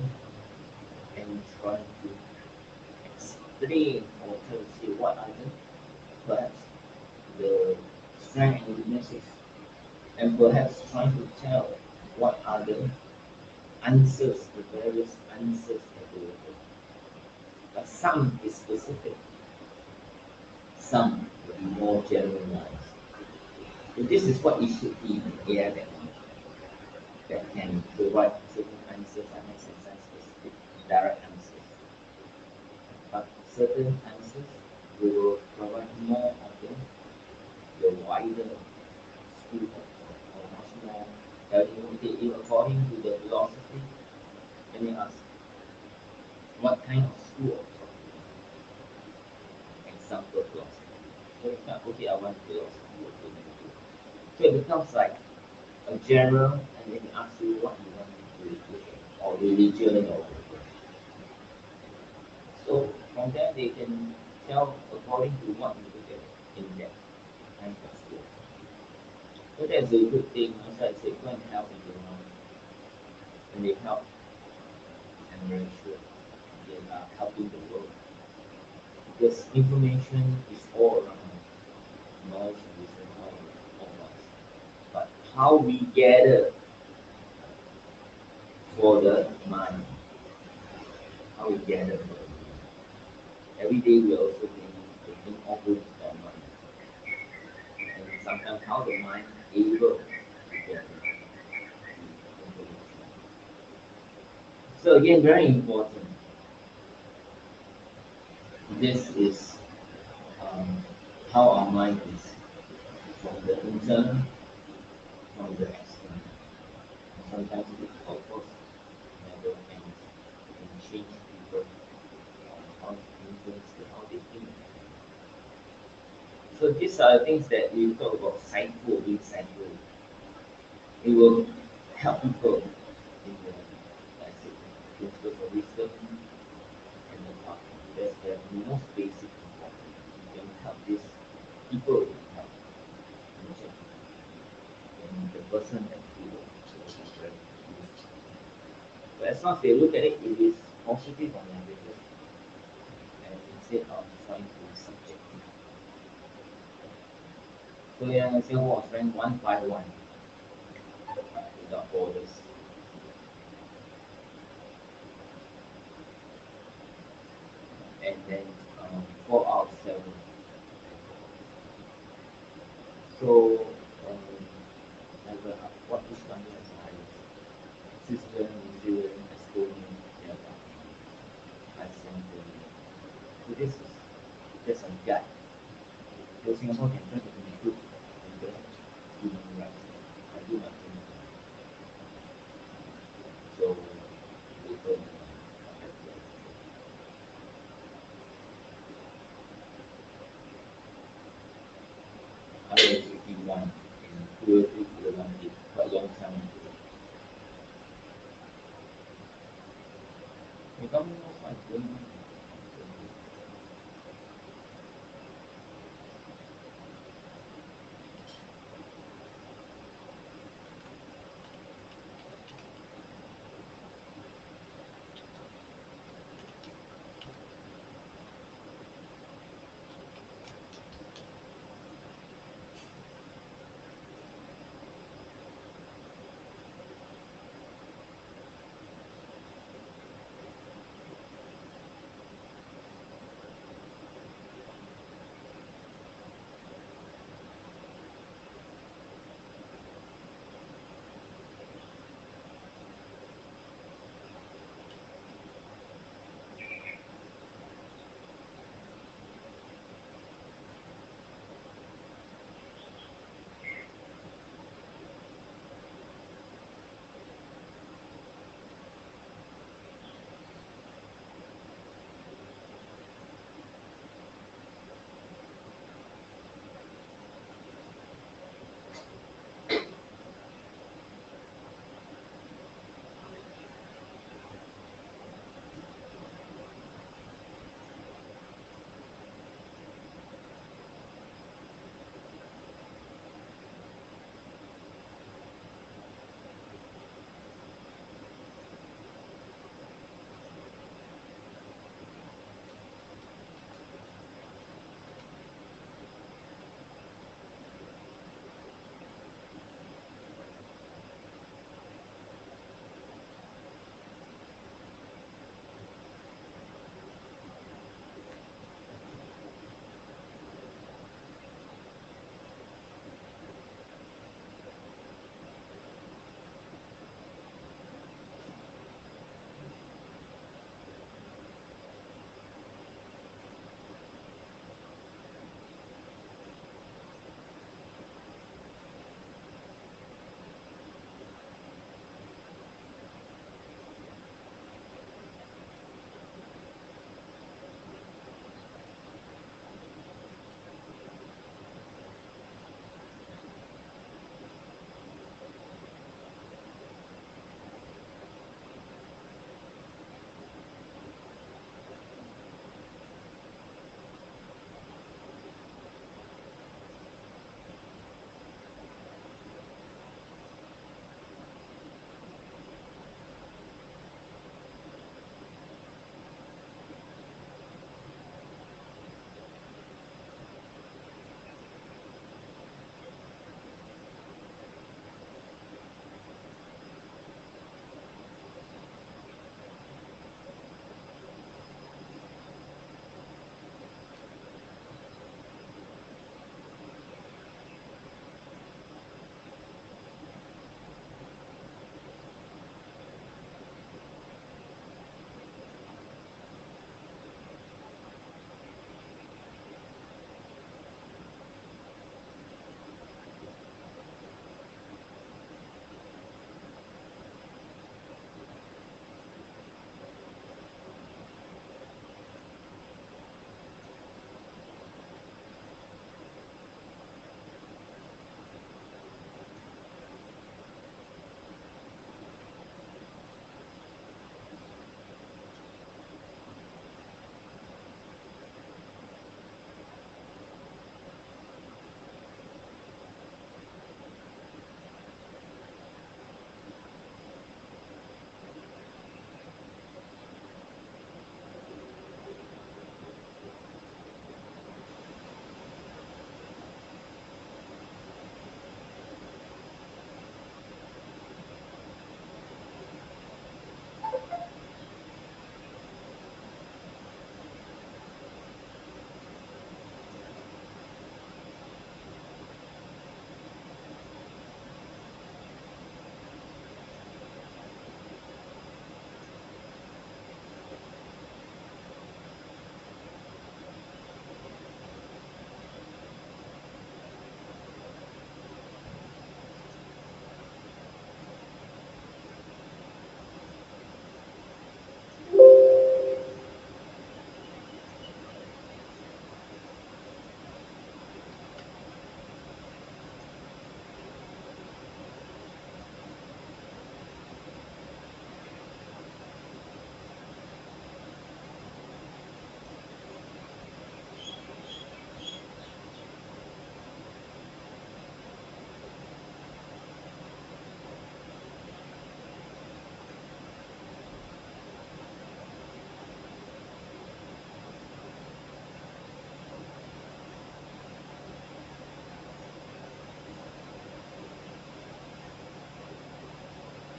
and try to explain or try to say what are perhaps the strength and weaknesses, and perhaps trying to tell what are the answers, the various answers available. But some is specific, some will be more generalized. And this is what it should be in AI that can provide certain answers and make sense specific, direct answers. But certain answers we will provide more of the wider school of thought, or much more according to the philosophy. Let me ask, what kind of school of thought? Example philosophy. So it's not okay, I want philosophy. So it becomes like a general, and then ask you what you want to look at, or religion, or so from there they can tell according to what you look at in depth and school. So that's a good thing. Also, I say go and help in the mind, and they help. I'm very sure they are helping the world because information is all around us. Knowledge and wisdom all of us. But how we gather for the mind. How we gather. Every day we are also thinking always our mind. And sometimes how the mind able to gather information. So again, very important. This is how our mind is from the internal, from the external. Sometimes it of course never ends. It can change people on how to influence how they think. So these are things that we talk about psycho, being psycho. It will help people in the, like I said, principles of wisdom and the path. That's the most basic important. You can help these people help in change. And the person that you will be very useful. But as long as they look at it, it is positive or negative. And instead of trying to be subjective. So yeah, Singapore was ranked 151 without borders. And then 4 out of 7. So, what is country has the highest? Switzerland, New Zealand, Estonia, Canada, Iceland, Germany. So this is just a guide. So Singapore can try to improve in the human rights. I do not think so. Later, I was 51 and cruelty to the monkey for a long time ago. The government was like doing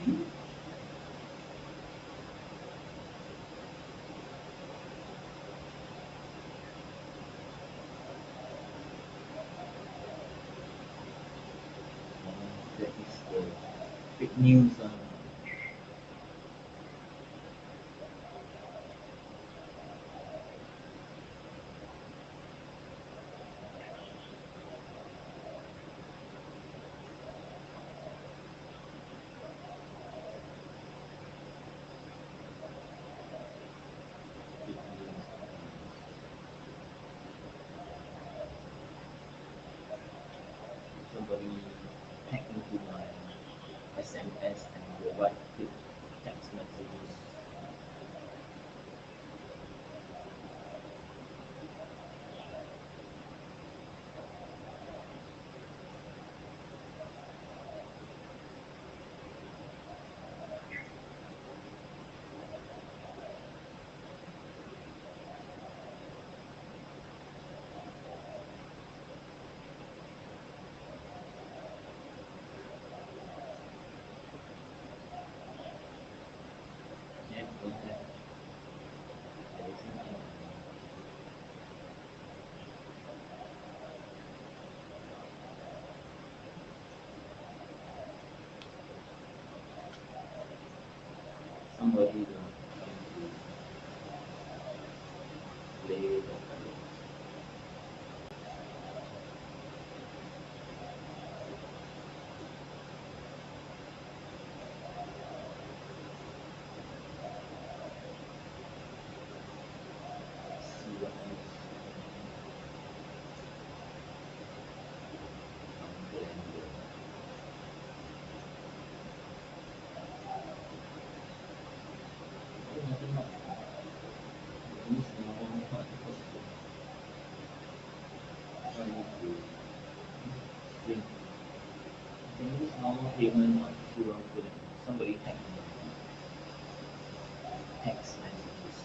That is the fake news. Somebody hacked into my SMS and they write fake text messages. Yeah, don't have. There isn't any. Somebody trying to play the virus. See what else. Nothing much. Use normal possible. So I need to think. You can use normal payment through somebody hacked my text messages.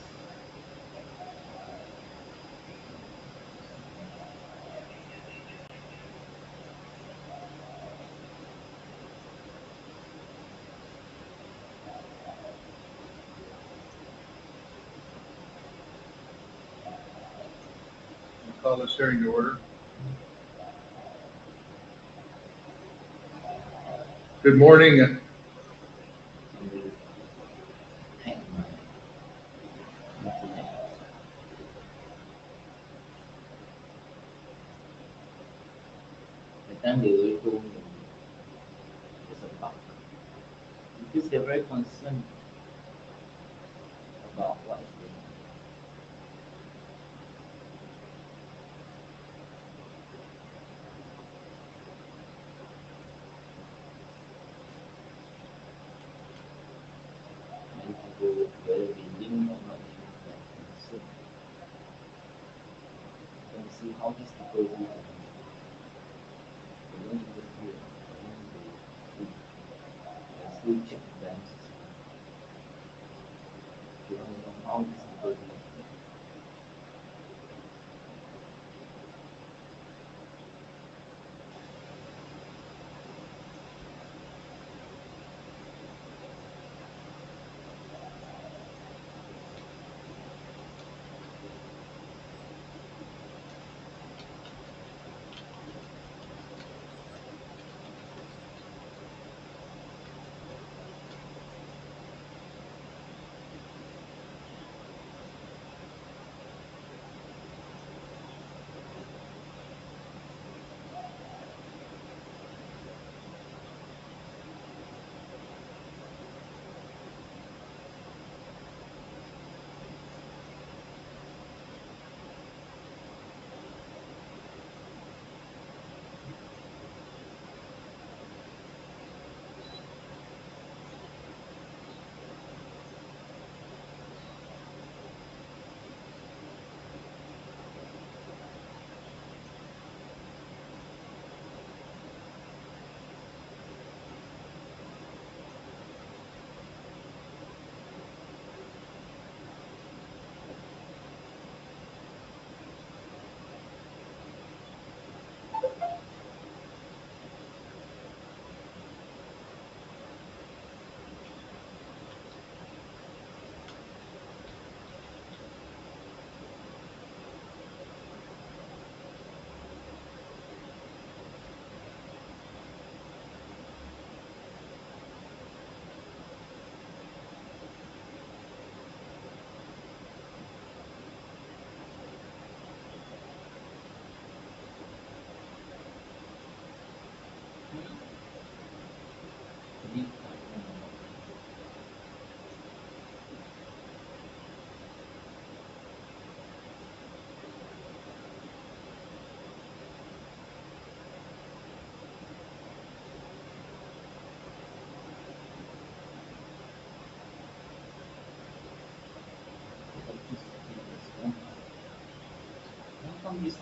Call this hearing to order. Good morning. Hack my internet. The time they already told me there's a bug. Because they're very concerned about what is going on. Many people, whether they link or not link, they're concerned. Don't see how these people do it. They don't interfere. They still check the bank system. They don't know how these people do it.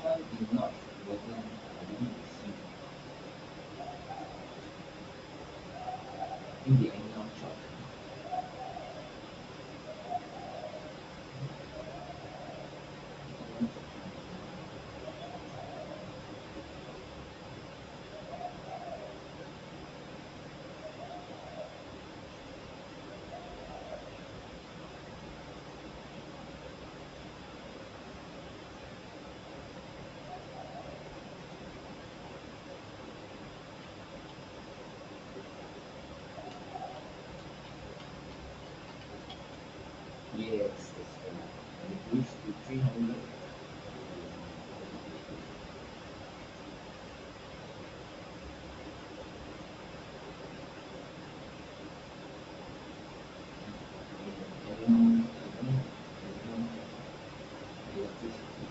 one is not, wasn't, I didn't receive. I think they anyhow charge. Yes, it's and it reached to 300. Anyhow, electricity.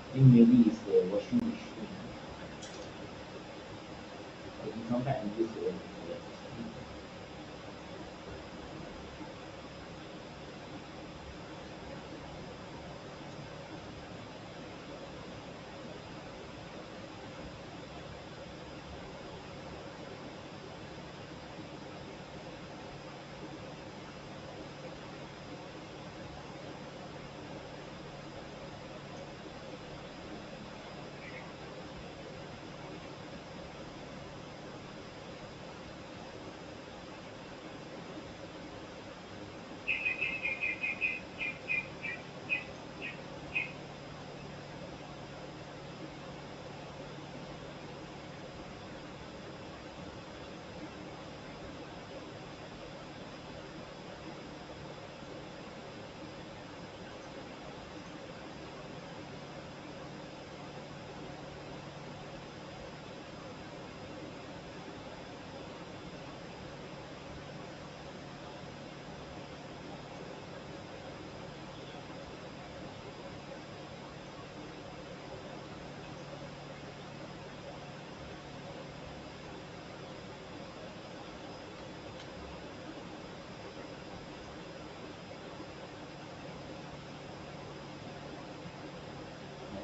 I think maybe it's the washing machine. If you come back and use the electricity.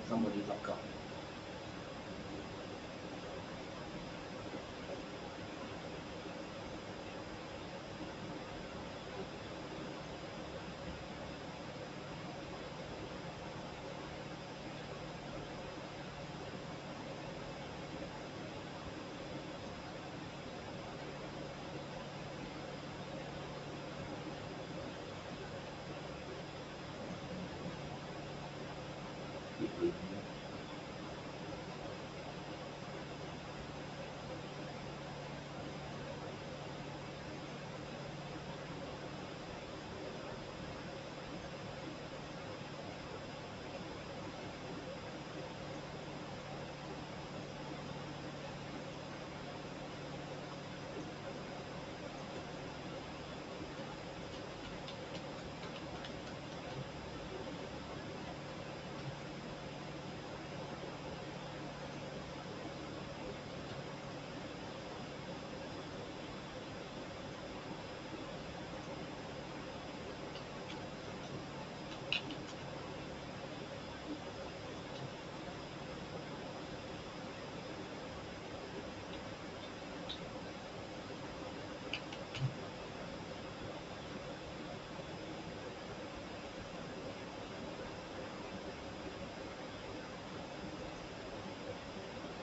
Somebody lock up.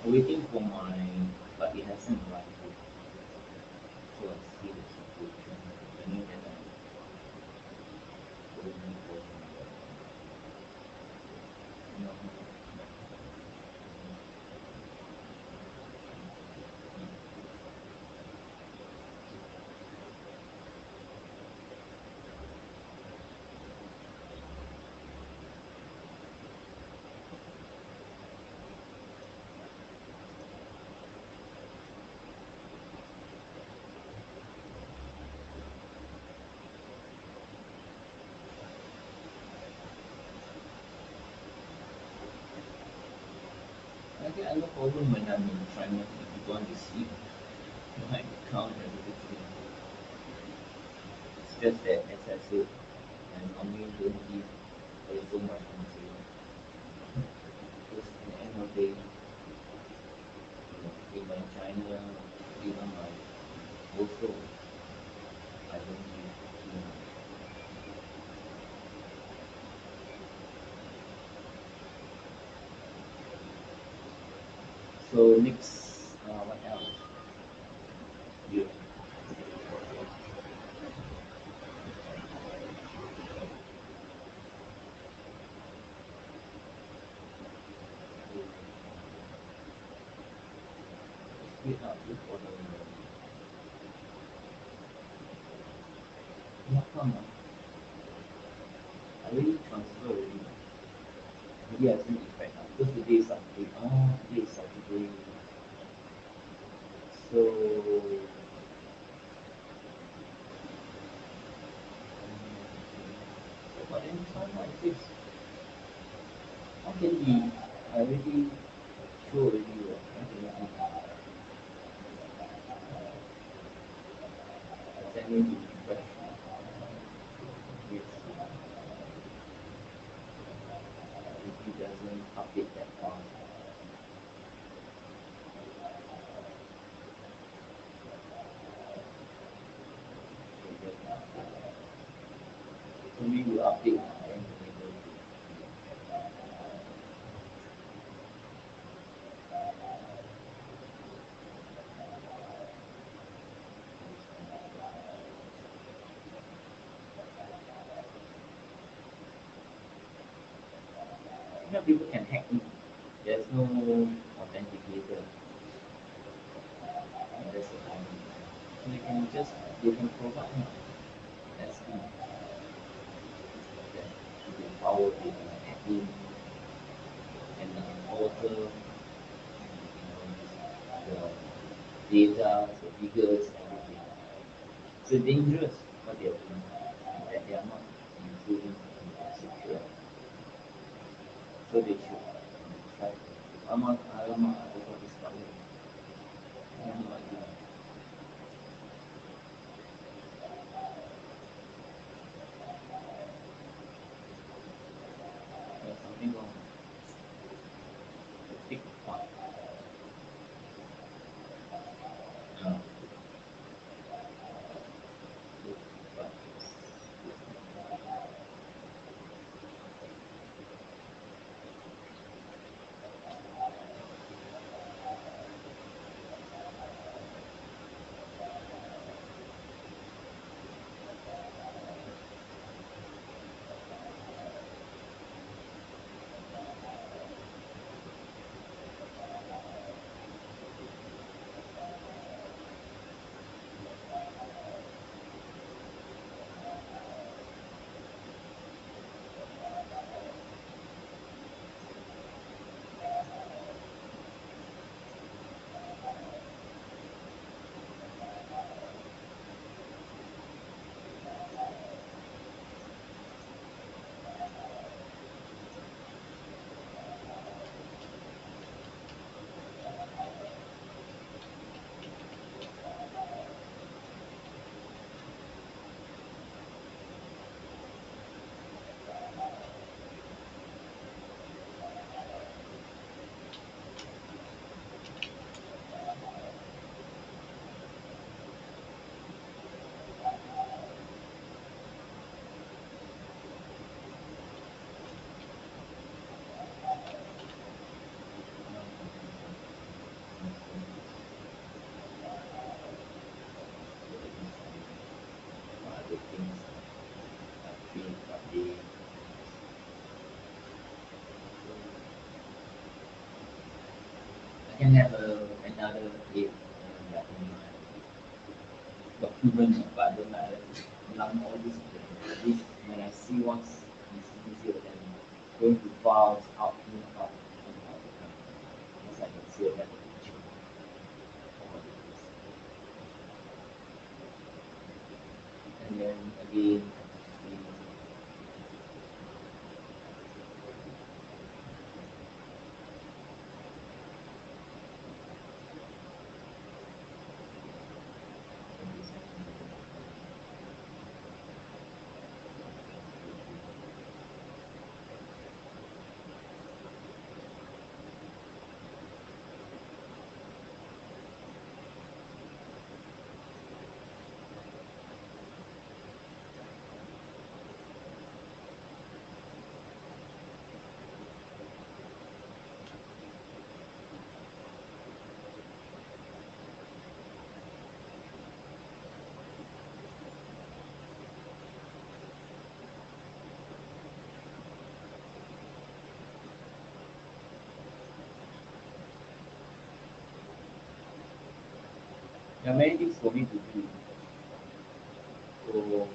Waiting for my, but it hasn't arrived yet. So I see the situation. Meaning that I waiting for the, I think I no problem when I'm in China if you want to see my account and everything. just that, as I said, I normally don't give so much concern. Because at the end of the day, in my China, even my also, I don't give too much. So next, what else? Yeah. Wait up for the how come? I already transfer already. Maybe I send effect because today is Saturday. Today is Saturday. So but then this one like this. How can be? I already show already. How can it be? I send you to refresh. Yes. If it doesn't update that fast. So we will update and enable to. You know, people can hack me. There's no authenticator. That's the problem. So they can provide SP that you can power the admin and you can alter the data, the figures, everything. So dangerous what they are doing, that they are not including in the secure. So they should try. I'm over this problem. I have no idea. There's something wrong. The big part. I can have another document, but then I learn all this. This when I see what's easier than going to files out in out in out. Because I can see a better picture of what it is. And then again, There are many things for me to do. So,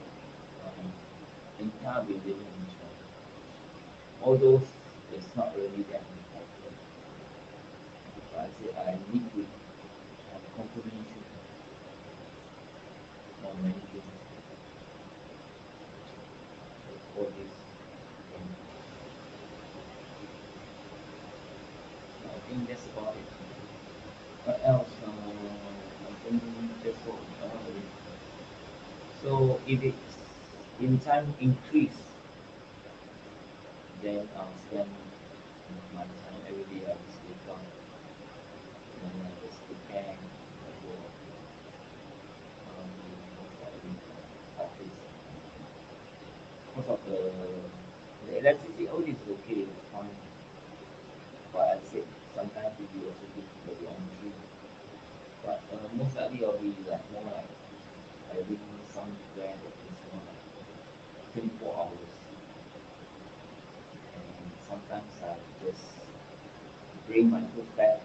entire building in China. All those is not really that important. But I say I need to have confirmation on many things for this. I think that's about it. What else? I think that's all. So if it's in time increase, then I'll spend my time every day. I just wake up and then I just prepare for office. Most of the electricity, all is okay, it's fine. But I said sometimes it will also be very on tree. But most likely I'll be like more like having somewhere that is more like 24 hours. And sometimes I just bring my food back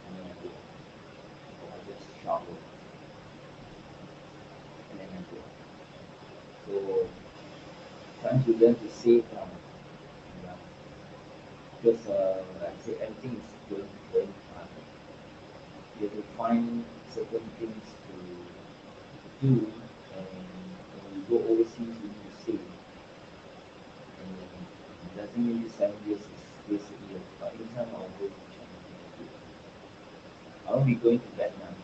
and then I go. Or I just shower and then I go. So trying to learn to save now. Yeah. Because like I say everything is going hard. You have to find certain things to do, and when you go overseas you need to save. And it doesn't mean this 7 years is wasted years, but anytime I'll go to China. I won't be going to Vietnam.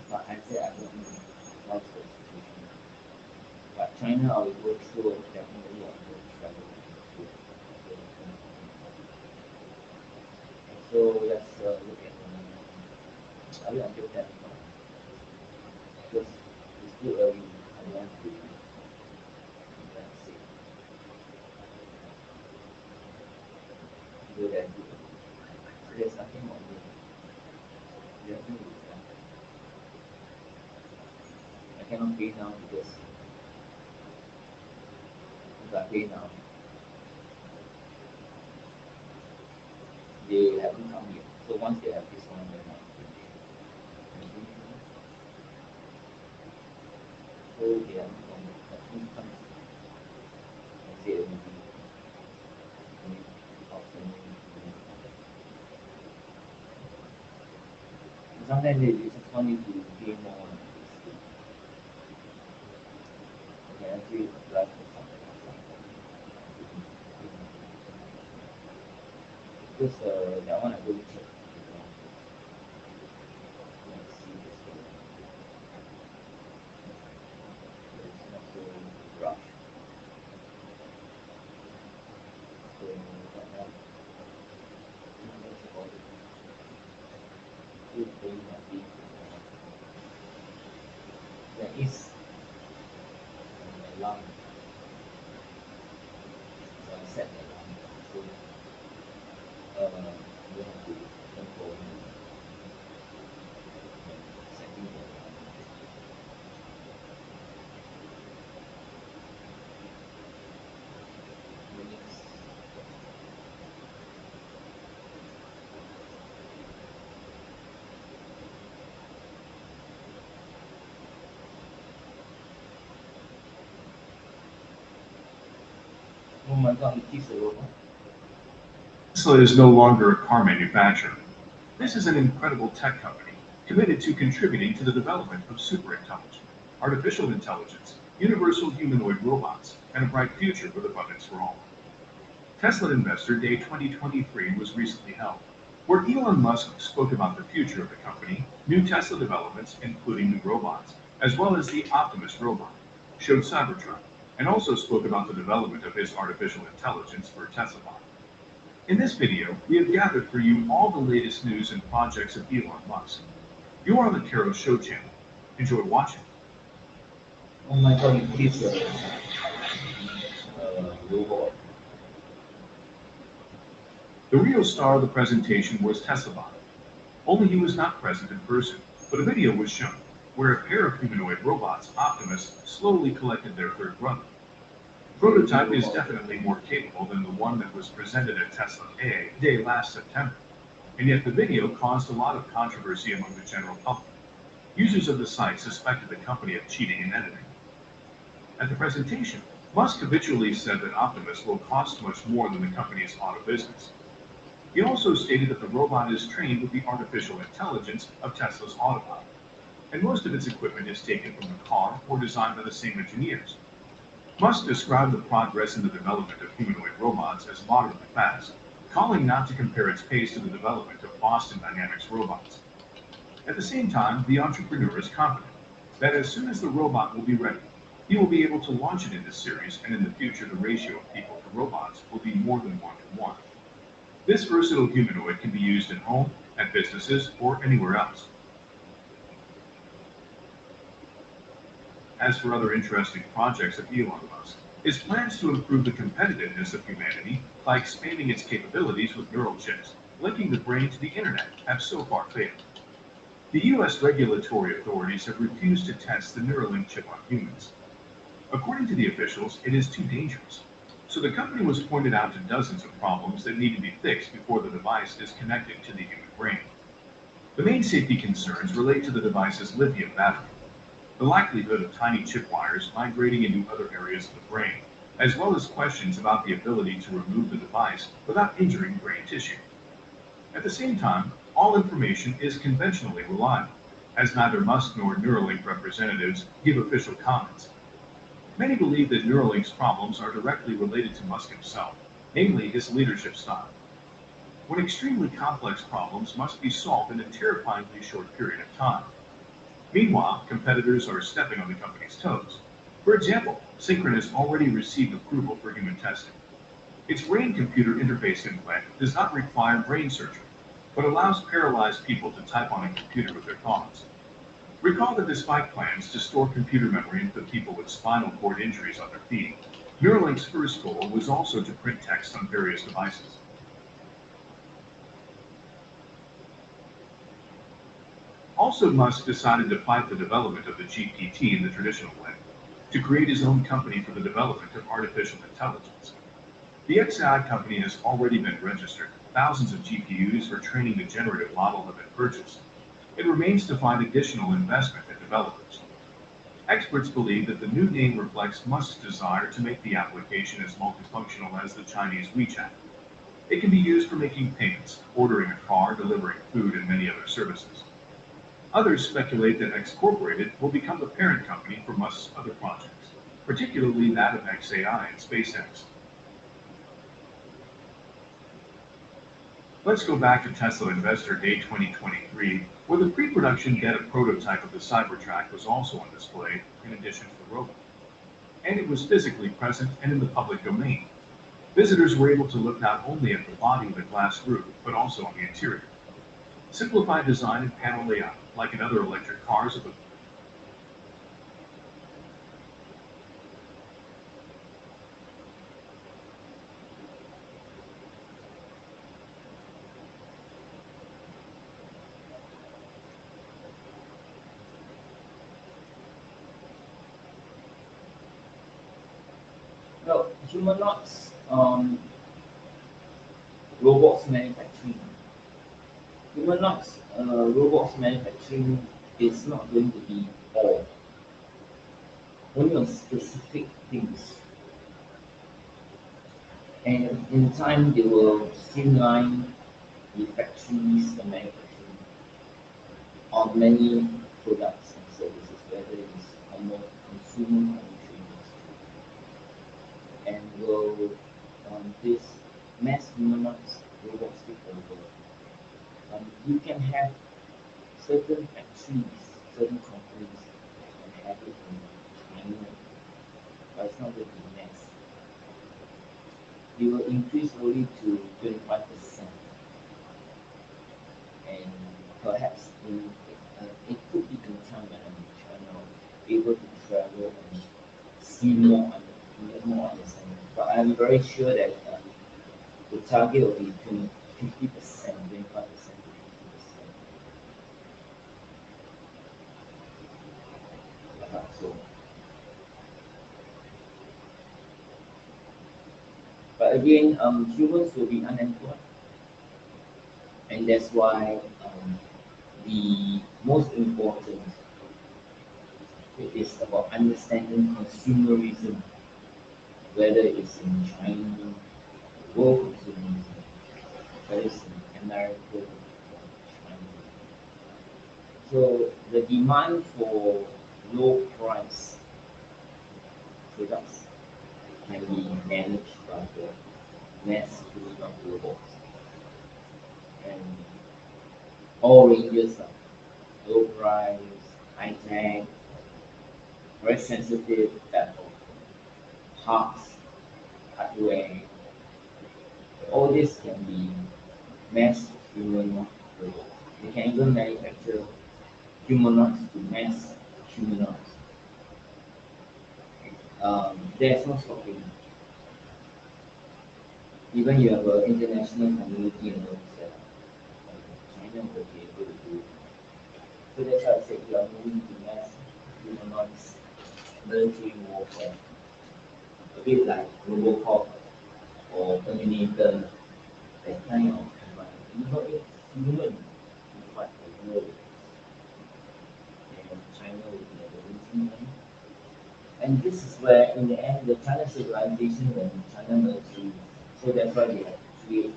But I say I don't know what's the situation. But China I will go through, definitely I will travel through. So let's look at I will until 10 o'clock. Because it's too early. I want to let's see. Do that. So there's nothing more to do. There's nothing to do. I cannot pay now because if I pay now, they haven't come yet. So once they have this one, then I'll finish. So they haven't come yet. But when it comes, I say maybe 20,000. Sometimes they just want you to pay more. Okay, actually apply for something. Because that one I go to check. Let's see this one. It's not so rough. So what else? That's about it. Still paying my fee. There is an alarm. So I set the alarm. So you don't have to don't go setting the alarm. Oh my god, it is a robot. Tesla is no longer a car manufacturer. This is an incredible tech company committed to contributing to the development of superintelligent, artificial intelligence, universal humanoid robots, and a bright future with abundance for all. Tesla Investor Day 2023 was recently held, where Elon Musk spoke about the future of the company, new Tesla developments, including new robots, as well as the Optimus robot, showed Cybertruck, and also spoke about the development of his artificial intelligence for Tesla. In this video, we have gathered for you all the latest news and projects of Elon Musk. You are on the Karo Show channel. Enjoy watching. Oh my god, it is a robot. The real star of the presentation was Tesla. Only he was not present in person, but a video was shown where a pair of humanoid robots, Optimus, slowly collected their third brother. The prototype is definitely more capable than the one that was presented at Tesla Day last September. and yet the video caused a lot of controversy among the general public. Users of the site suspected the company of cheating in editing. At the presentation, Musk habitually said that Optimus will cost much more than the company's auto business. He also stated that the robot is trained with the artificial intelligence of Tesla's Autopilot, and most of its equipment is taken from the car or designed by the same engineers. Musk described the progress in the development of humanoid robots as moderately fast, calling not to compare its pace to the development of Boston Dynamics robots. At the same time, the entrepreneur is confident that as soon as the robot will be ready, he will be able to launch it into series, and in the future the ratio of people to robots will be more than 1-to-1. This versatile humanoid can be used at home, at businesses, or anywhere else. As for other interesting projects of Elon Musk, his plans to improve the competitiveness of humanity by expanding its capabilities with neural chips, linking the brain to the internet, have so far failed. The US regulatory authorities have refused to test the Neuralink chip on humans. According to the officials, it is too dangerous. So the company was pointed out to dozens of problems that need to be fixed before the device is connected to the human brain. The main safety concerns relate to the device's lithium battery, the likelihood of tiny chip wires migrating into other areas of the brain, as well as questions about the ability to remove the device without injuring brain tissue. At the same time, all information is conventionally reliable, as neither Musk nor Neuralink representatives give official comments. Many believe that Neuralink's problems are directly related to Musk himself, namely his leadership style. When extremely complex problems must be solved in a terrifyingly short period of time. Meanwhile, competitors are stepping on the company's toes. For example, Synchron has already received approval for human testing. Its brain-computer interface implant does not require brain surgery, but allows paralyzed people to type on a computer with their thoughts. Recall that despite plans to store computer memory into people with spinal cord injuries on their feet, Neuralink's first goal was also to print text on various devices. Also, Musk decided to fight the development of the GPT in the traditional way, to create his own company for the development of artificial intelligence. The XAI company has already been registered. Thousands of GPUs for training the generative model have been purchased. It remains to find additional investment in developers. Experts believe that the new name reflects Musk's desire to make the application as multifunctional as the Chinese WeChat. It can be used for making payments, ordering a car, delivering food, and many other services. Others speculate that X Corporated will become the parent company for Musk's other projects, particularly that of XAI and SpaceX. Let's go back to Tesla Investor Day 2023, where the pre-production beta prototype of the Cybertruck was also on display, in addition to the robot. And it was physically present and in the public domain. Visitors were able to look not only at the body of the glass roof, but also on the interior. Simplified design and panel layout, like in other electric cars of the Well, humanoids, robots manufacturing. Humanoids, robots manufacturing is not going to be all. Only on specific things. And in time, they will streamline the factories and manufacturing on many products and services, whether it is consumer or and will this mass humanoids robots take over. You can have certain factories, certain companies and have it in China, but it's not going to be mass. It will increase only to 25%, and perhaps it could be in time when I'm in China, able to travel and see more understanding. But I'm very sure that the target will be 50%, 25% to 50%. So, but again, humans will be unemployed, And that's why the most important it is about understanding consumerism, whether it's in China, world consumerism, whether it's in America or China. So the demand for low price products can be managed by the mass production of robots. And all ranges of low price, high tech, very sensitive type of parts, hardware. All this can be mass humanoid robots. They can even manufacture humanoids to mass humanoids. There's no stopping. Even you have an international community knows that China will be able to do. So that's why I said we are moving to mass humanoids, military warfare. A bit like Robocop or Terminator, that kind of environment. You know, it's human to fight the world. And China will be at the losing end. And this is where, in the end, the China civilization and China military, so that's why they have to create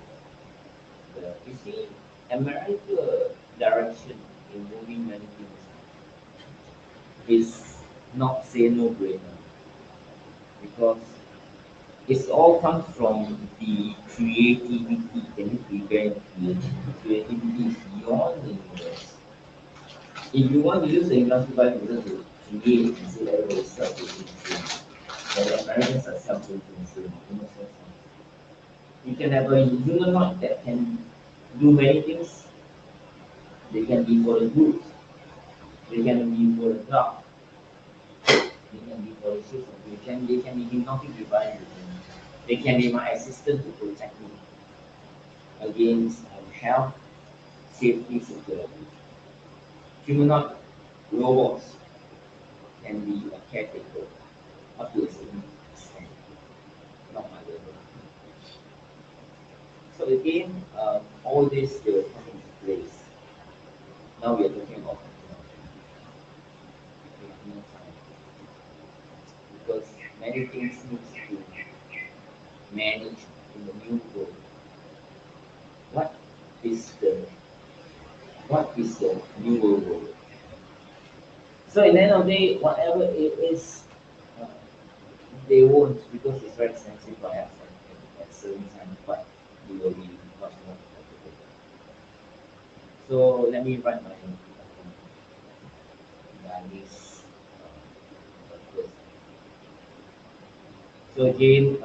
the, you see, America direction in moving many things is not say no brainer because it all comes from the creativity. They need to be very creative. Creativity is beyond the universe. If you want to use the industrial method to create and say that everybody is self-producing, then the Americans are self-producing in a sense. You can have a humanoid that can do many things. They can be for the good. They can be for the dark. They can be for the system. They can be hypnotic devices. They can be my assistant to protect me against health, safety, security. Humanoid robots can be a caretaker up to a certain extent, not my level. So again, all this will come into place. Now we are talking about time because many things need to manage in the new world. What is the new world? So in the end of the day, whatever it is, uh, they won't because it's very expensive by us at certain time, but it will be much more competitive. So let me write my list first. So again,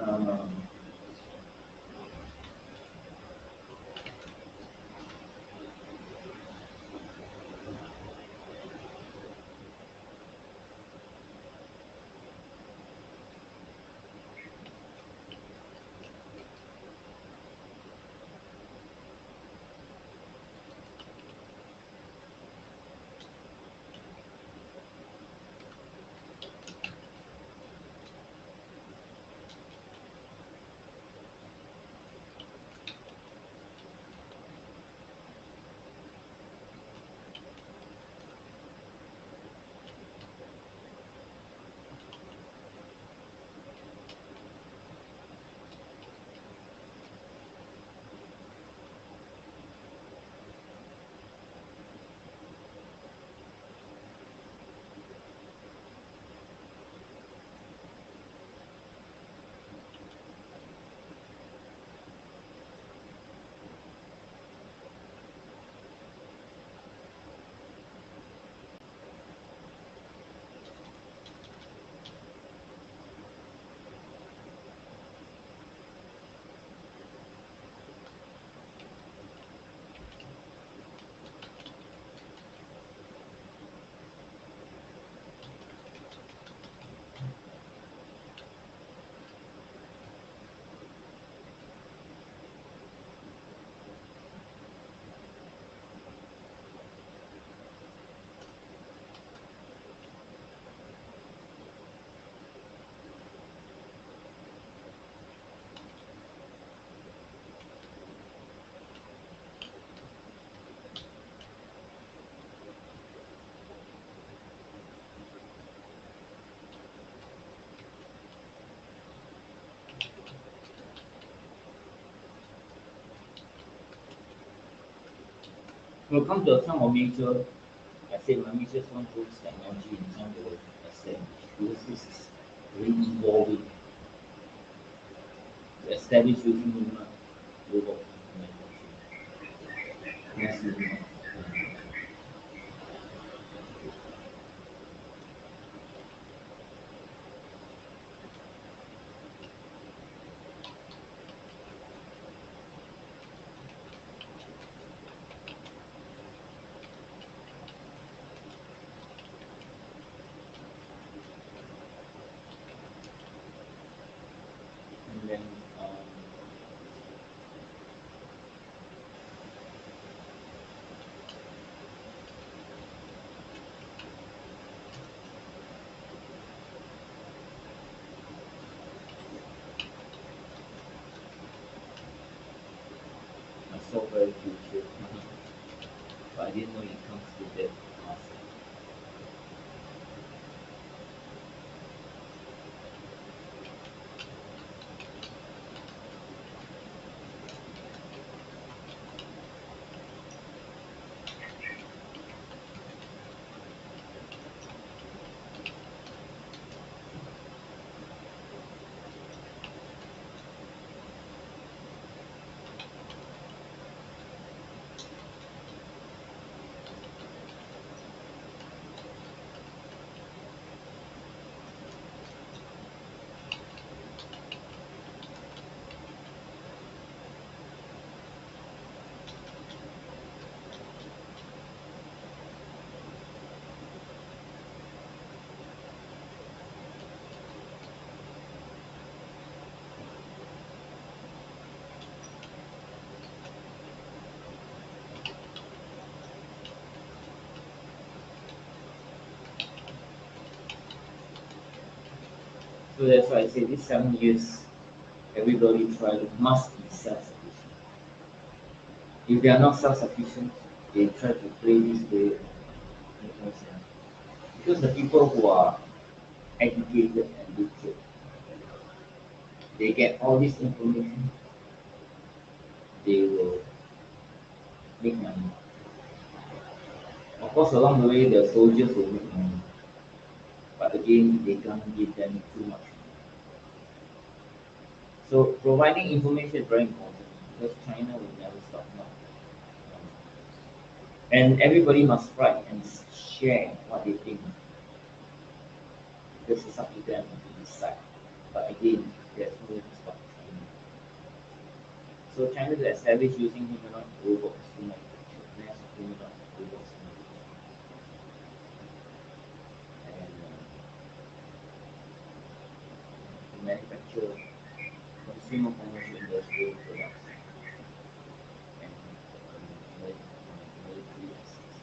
When it comes to some of major, I said my major one groups technology in some will establish because this is really evolving to establish using human robot manufacturing. Yes, and then I saw very future, but I didn't know it comes with that concept. So that's why I say these 7 years, everybody must be self-sufficient. If they are not self-sufficient, they try to play this way. Make no sense. Because the people who are educated and literate, they get all this information, they will make money. Of course, along the way, the soldiers will make money. But again, they can't give them too much. So providing information is very important because China will never stop now. And everybody must write and share what they think. Because it's up to them to decide. But again, there's no way to stop China. So China is established using humanoid robots to manufacture mass humanoid robots. And to manufacture consumer commercial industrial products and military assets.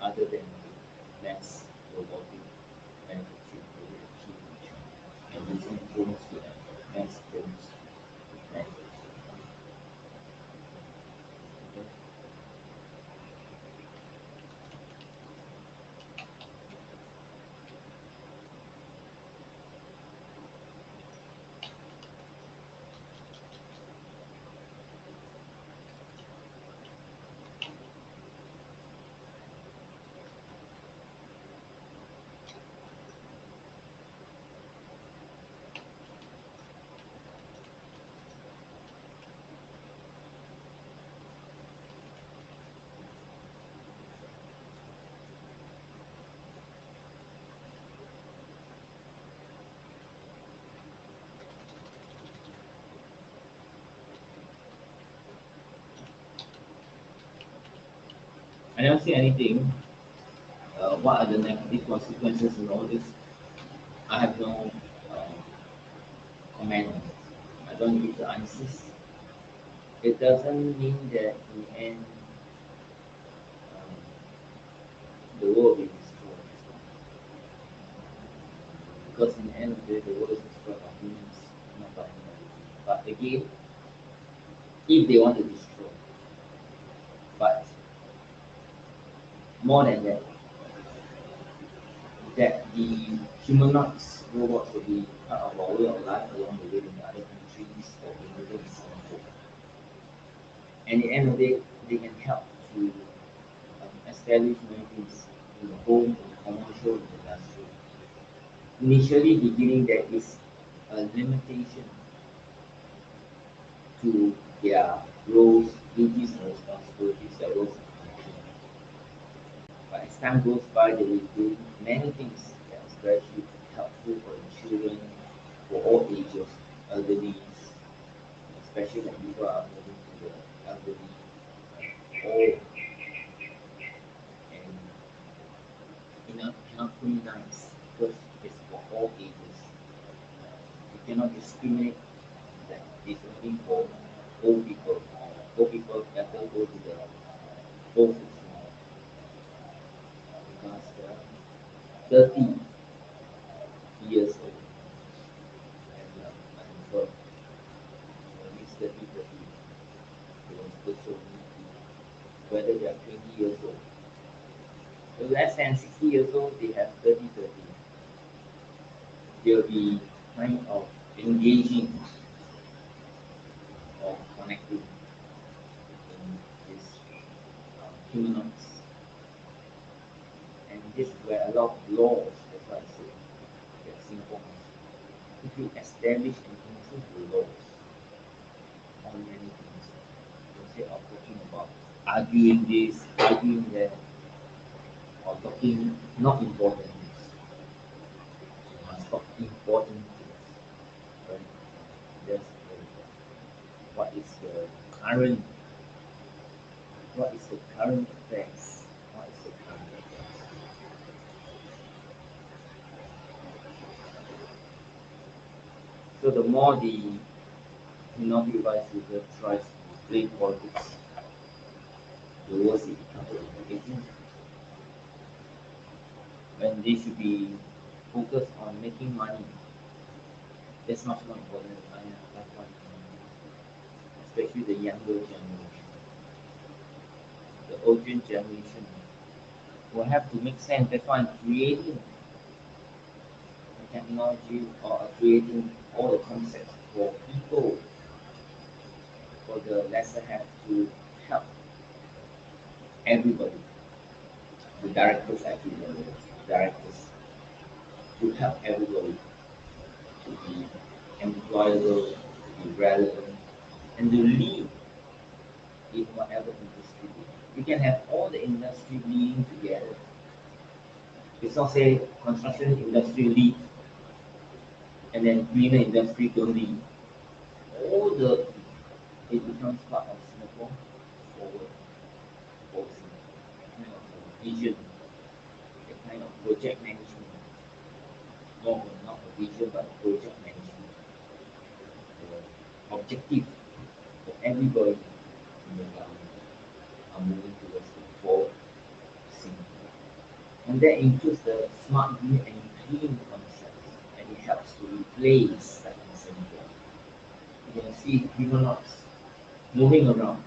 Other than mass robotic manufacturing will be achieved in China and using drones to mass drones manufacturing. Okay. I never see anything. What are the negative consequences in all this? I have no comment on it. I don't give the answers. It doesn't mean that in the end um, the world will be destroyed. Because in the end of the day, the world is destroyed by humans, not by anybody. But again, if they want to destroy, but more than that, that the humanoids robots will be part of our way of life along the way in other countries or even in Singapore. And at the end of the day, they can help to establish many things in the home, in the commercial, in the industry. Initially beginning there is a limitation to their roles, duties and responsibilities, their roles and functions. But as time goes by, they will do many things that are especially helpful for the children, for all ages, elderly, especially when people are moving to the elderly, old, and cannot put it nice because it's for all ages. You cannot discriminate that it's only for old people. Old people better go to the old folks home because 30 years old and above, at least 30, 30, they will still show whether they are 20 years old. So less than 60 years old, they have 30, 30. They'll be kind of engaging or connecting in this humanoids. And this is where a lot of laws, that's why I say that Singapore must, if you establish and improve the laws on many things, instead of talking about arguing this, arguing that, or talking not important things. You must talk important things. Right? That's what is the current affairs? What is the current affairs? So the more the minority rights user tries to play politics, the worse it becomes for the agents. When they should be focused on making money, that's much more important than money, especially the younger generation. The older generation will have to make sense. That's why I'm creating the technology or creating all the concepts for people, for the lesser have to help everybody. The directors actually, the directors to help everybody to be employable, to be relevant, and to lead in whatever industry. You can have all the industry leading together. It's not say construction industry lead and then cleaner industry don't lead. All the it becomes part of Singapore forward for Singapore. Kind of vision, a kind of project management. No, not a vision but a project management. The objective for everybody in the government are moving towards the forward Singapore. And that includes the smart green and clean concepts, and it helps to replace that in Singapore. You can see humanoids moving around,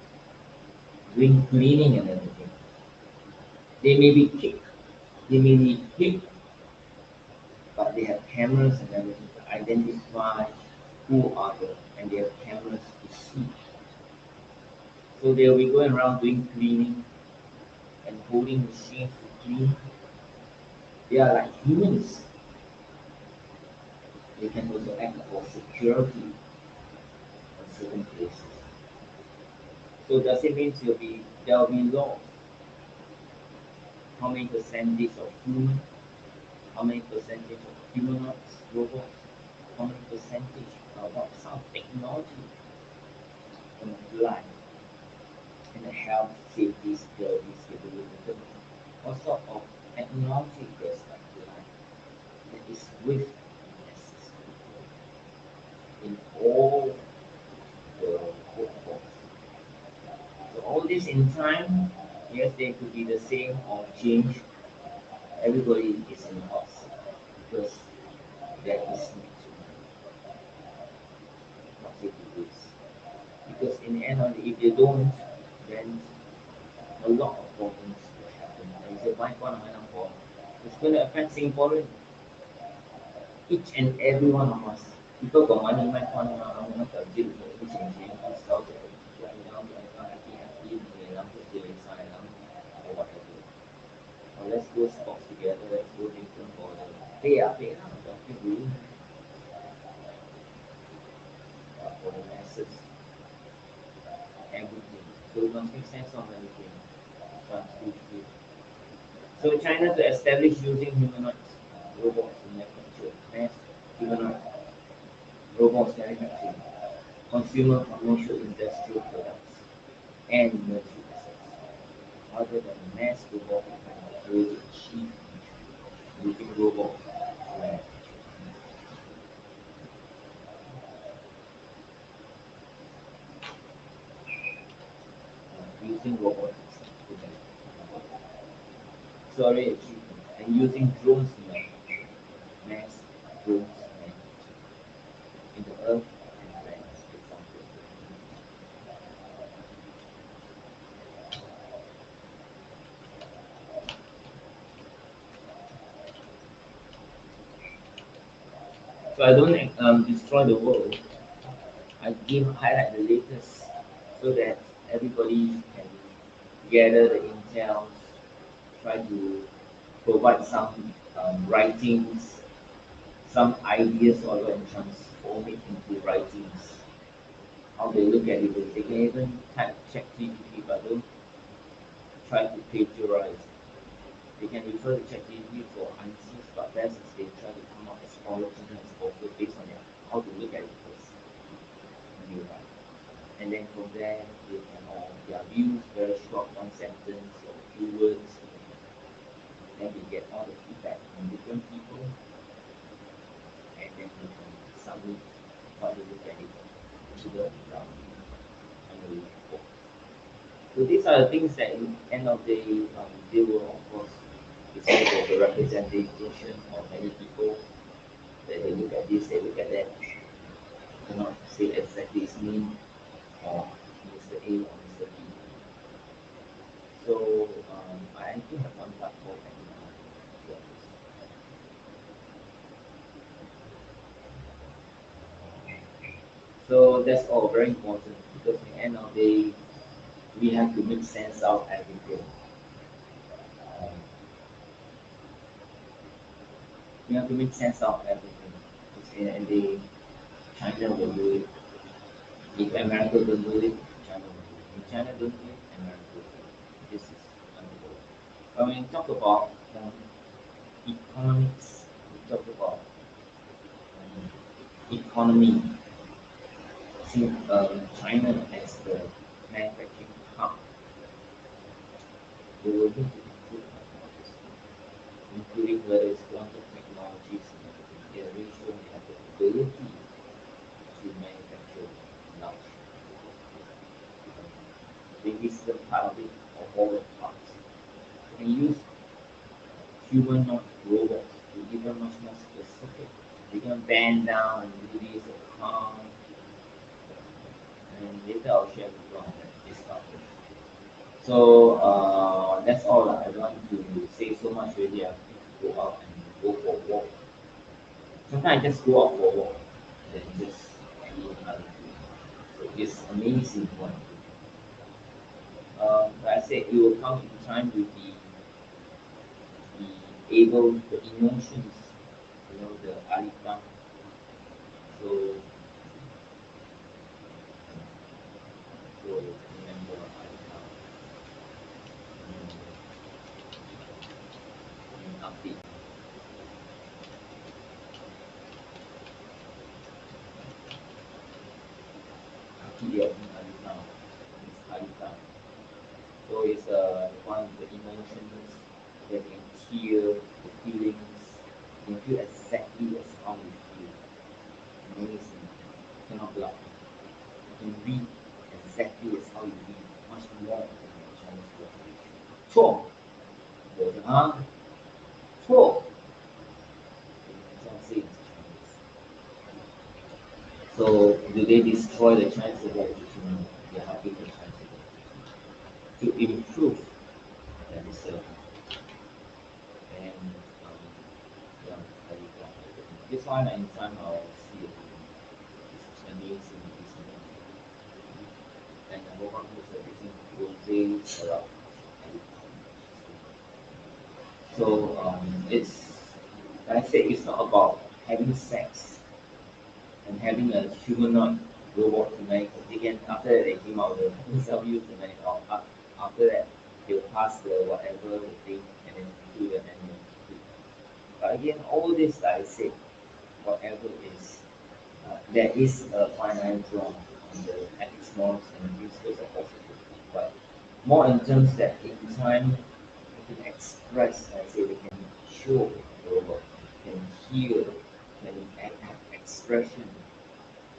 doing cleaning and everything. They may be kicked, they may be hit, but they have cameras and everything to identify who are the, and they have cameras to see. So they'll be going around doing cleaning and holding machines to clean. They are like humans. They can also act for security in certain places. So does it mean there will be laws? How many percentage of human? How many percentage of humanoids, robots? How many percentage of some technology can apply in the health, safety, security, stability? What sort of technology does apply that is with necessary in all the workforce? So all this in time, yes, they could be the same or change. Everybody is in loss because there is need to not say to this. Because in the end of the if they don't, then a lot of problems will happen. And you say, why It's going to affect Singaporeans. Each and every one of us. People got money, my fund, I'm not going to deal with everything. So, or whatever. Or let's go sports together, let's go different for the pay up, don't feel rude. For the masses, everything. So we must make sense of everything. So China to establish using humanoids, robots in manufacture, mass humanoid robots manufacturing, consumer, commercial, industrial products, and military assets, other than mass robotic manufacturing cheap using robots to manufacture. Using robotics to manufacture. Sorry, achievement, and using drones to manufacture, mass drones manufacturing in the earth and planets, for example. So I don't destroy the world. I highlight the latest so that everybody can gather the intel, try to provide some writings, some ideas, or and transform it into writings. How they look at it, they can even type check GPT, but don't try to plagiarize. They can refer to ChatGPT for answers, but best is they try to come up as original as possible based on how to look at it first. And then from there, they can all their views, very short, one sentence or few words. Then we get all the feedback from different people, and then we can submit how to look at it to the annual report. So these are the things that, in the end of the day, they will, of course, because of the representation of many people, that they look at this, they look at that, cannot say exactly it's me or Mr. A or Mr. B. So I actually have one platform right now. So that's all very important because in the end of the day, we have to make sense out of everything. We have to make sense out of everything. Because in the end of the day, China will do it. If America don't do it, China will do it. If China don't do it, America will do it. This is unavoidable. When we talk about economics, we talk about economy. See, China as the manufacturing hub, they will need to improve technologies, including whether it's quantum technologies and everything. They are really sure they have the ability to manufacture large. Maybe this is a part of it, or all the parts. They can use humanoid robots to even much more specific. They can bend down and do this or calm. And later I'll share with you on this topic. So that's all. I don't want to say so much really. I think to go out and go for a walk. Sometimes I just go out for a walk and then just do another thing. So it's amazing what like I said, it will come in time to be able, the emotions, the alita. So remember alita. Api. Api dia alita. It's alita. So it's one of the emotions that you can feel, the feelings, you can feel exactly as how you feel. Amazing. Cannot bluff. You can read exactly as how you read, much more than your Chinese population. 错，我的啊，错。You can say it in Chinese. So do they destroy the Chinese civilization? No, they are helping the Chinese civilization to improve that is and time and time I'll see it. It's amazing, and number one who's everything will around. So it's, like I said, it's not about having sex and having a humanoid robot tonight. Again, after that they came out with the interview tonight, or after that they'll pass the whatever the thing and then do the animal. But again, all this, like I said, whatever is, there is a fine line drawn on the ethics, norms, and principles of positive. But more in terms that in time they can express, I say they can show the robot, can hear, can have expression,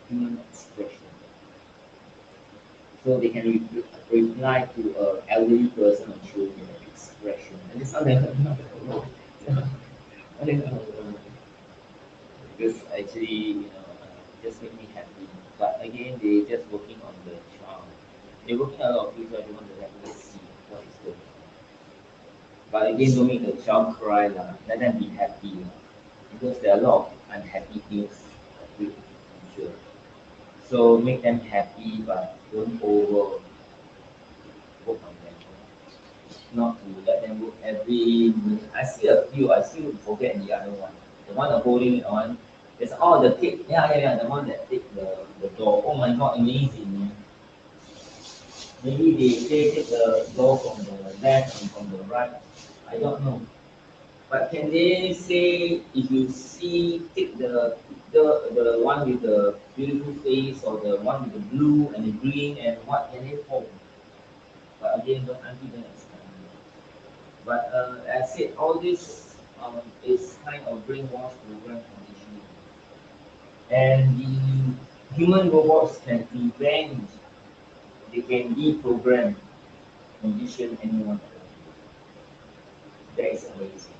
human expression. So they can reply to an elderly person and show him expression. And it's not because actually, just make me happy. But again, they just working on the child. They're working a lot of things, so they want to let me see what is going on. But again, don't make the child cry, lah. Let them be happy, lah. Because there are a lot of unhappy things with the future. So make them happy, but don't over work on them. Not to let them work every minute. I see a few, I still forget the other one. The one holding it on. It's all the tape. Yeah, the one that take the door. Oh my god, amazing. Maybe they say take the door from the left and from the right. I don't know. But can they say if you see take the one with the beautiful face or the one with the blue and the green and what can they hold? But again, don't explain. But as I said, all this is kind of brainwash program conditioning. And the human robots can prevent, they can deprogram, condition anyone. That is amazing.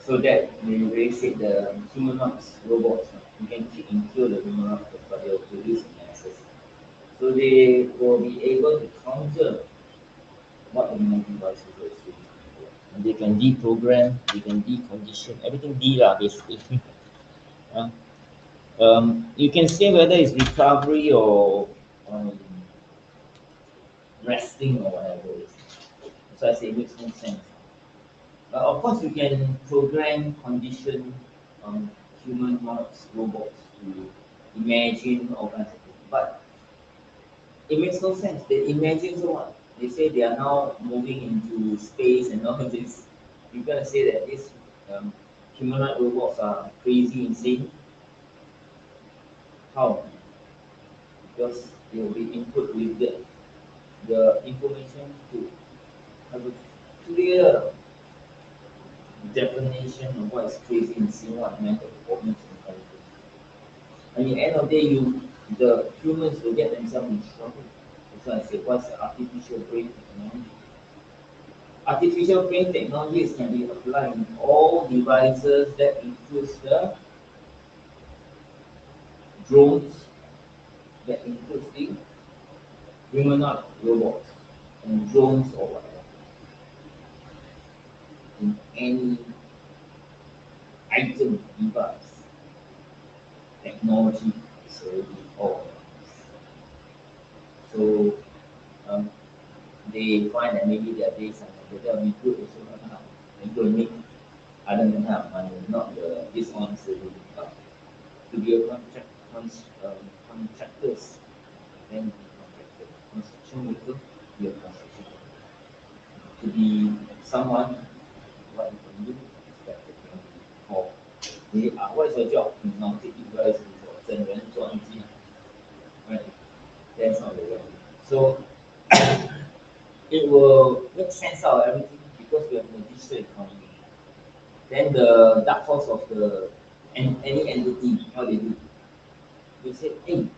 So that they said the humanoids robots, you can kill the humanoids, but they will produce masses. So they will be able to counter what the human devices will do. And they can deprogram, they can decondition, everything D lah basically. You can say whether it's recovery or resting or whatever it is. So I say it makes no sense. But of course, you can program, condition humanoids, robots to imagine all kinds of things. But it makes no sense. They imagine so what? They say they are now moving into space and all this. You're gonna say that these humanoid robots are crazy, insane? How? Because they will be input with the information to have a clear definition of what is crazy and seeing what mental performance and everything. And at the end of the day, the humans will get themselves in trouble. That's why I say, what's the artificial brain technology? Artificial brain technologies can be applied in all devices that includes the drones, that includes the humanoid robots and drones or whatever. In any item, device, technology is already all. So they find that maybe their days are that will be good also. They go make other than that money, not the dishonest but to be a contractors, then construction worker, be a construction worker. To be someone, what you can do is that they can be called. What is your job? Now take you guys to 真人做案件. Right? That's not the way. So it will make sense out of everything because we have a digital economy. Then the dark force of any entity, how they do? They say, hey,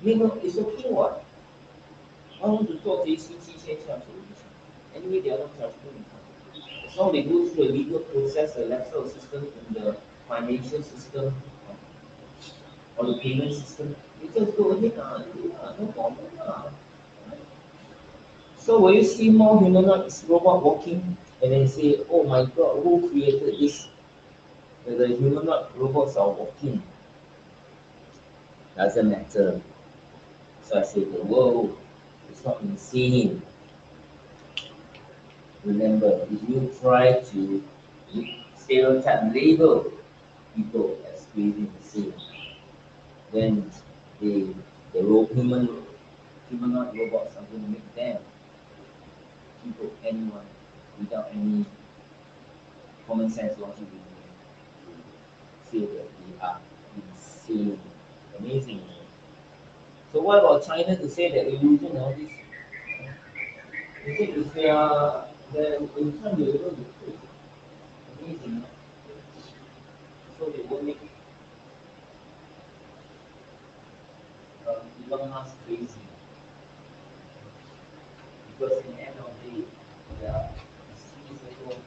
it's okay what? I want to talk to Anyway, they are not chargeable income. As long as they go through a legal process, the electoral system, and the financial system, or the payment system, you just go ahead no problem. So will you see more humanoid robot walking and then say, oh my god, who created this whether humanoid robots are walking, doesn't matter. So I say the world is not insane. Remember, if you try to stereotype label people as crazy insane, then the humanoid robots are going to make them people, anyone, without any common sense logic to say that they are insane, amazing. So what about China to say that illusion and all this? You think if they are in China they will be crazy, amazing, no? So they won't make Elon Musk crazy because in the end of the day, there are series also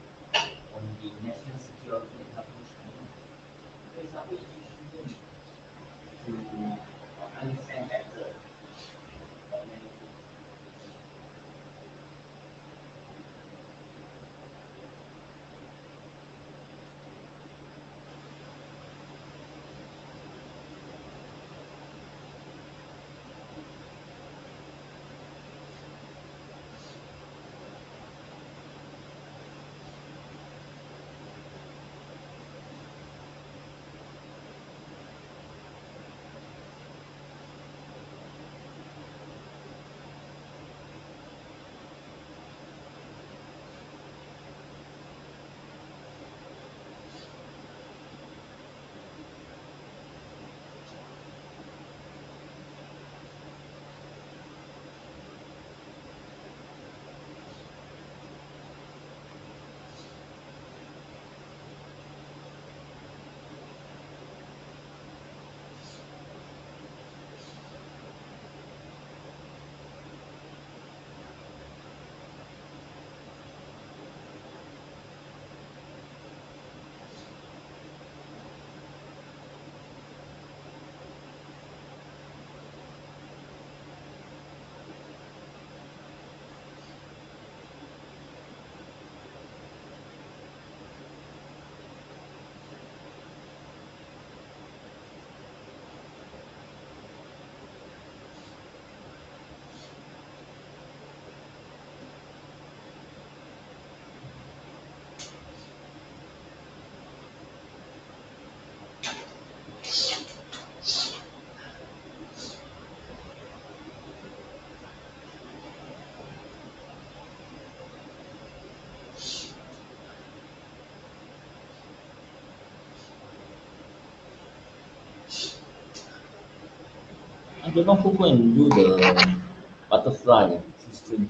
on the national security and government China. For example, if you choose to understand better about many things. I don't know who go and do the butterfly. It's strange.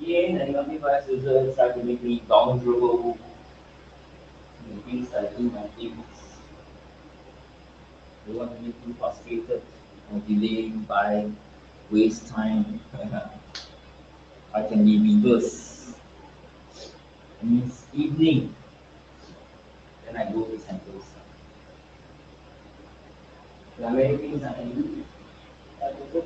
VPN and every vice user try to make me downloadable the things I do my things. They want to make me frustrated or delay by waste time. I can be reverse. It means evening. Then I go to Sentosa. There are many things I can do. I can go.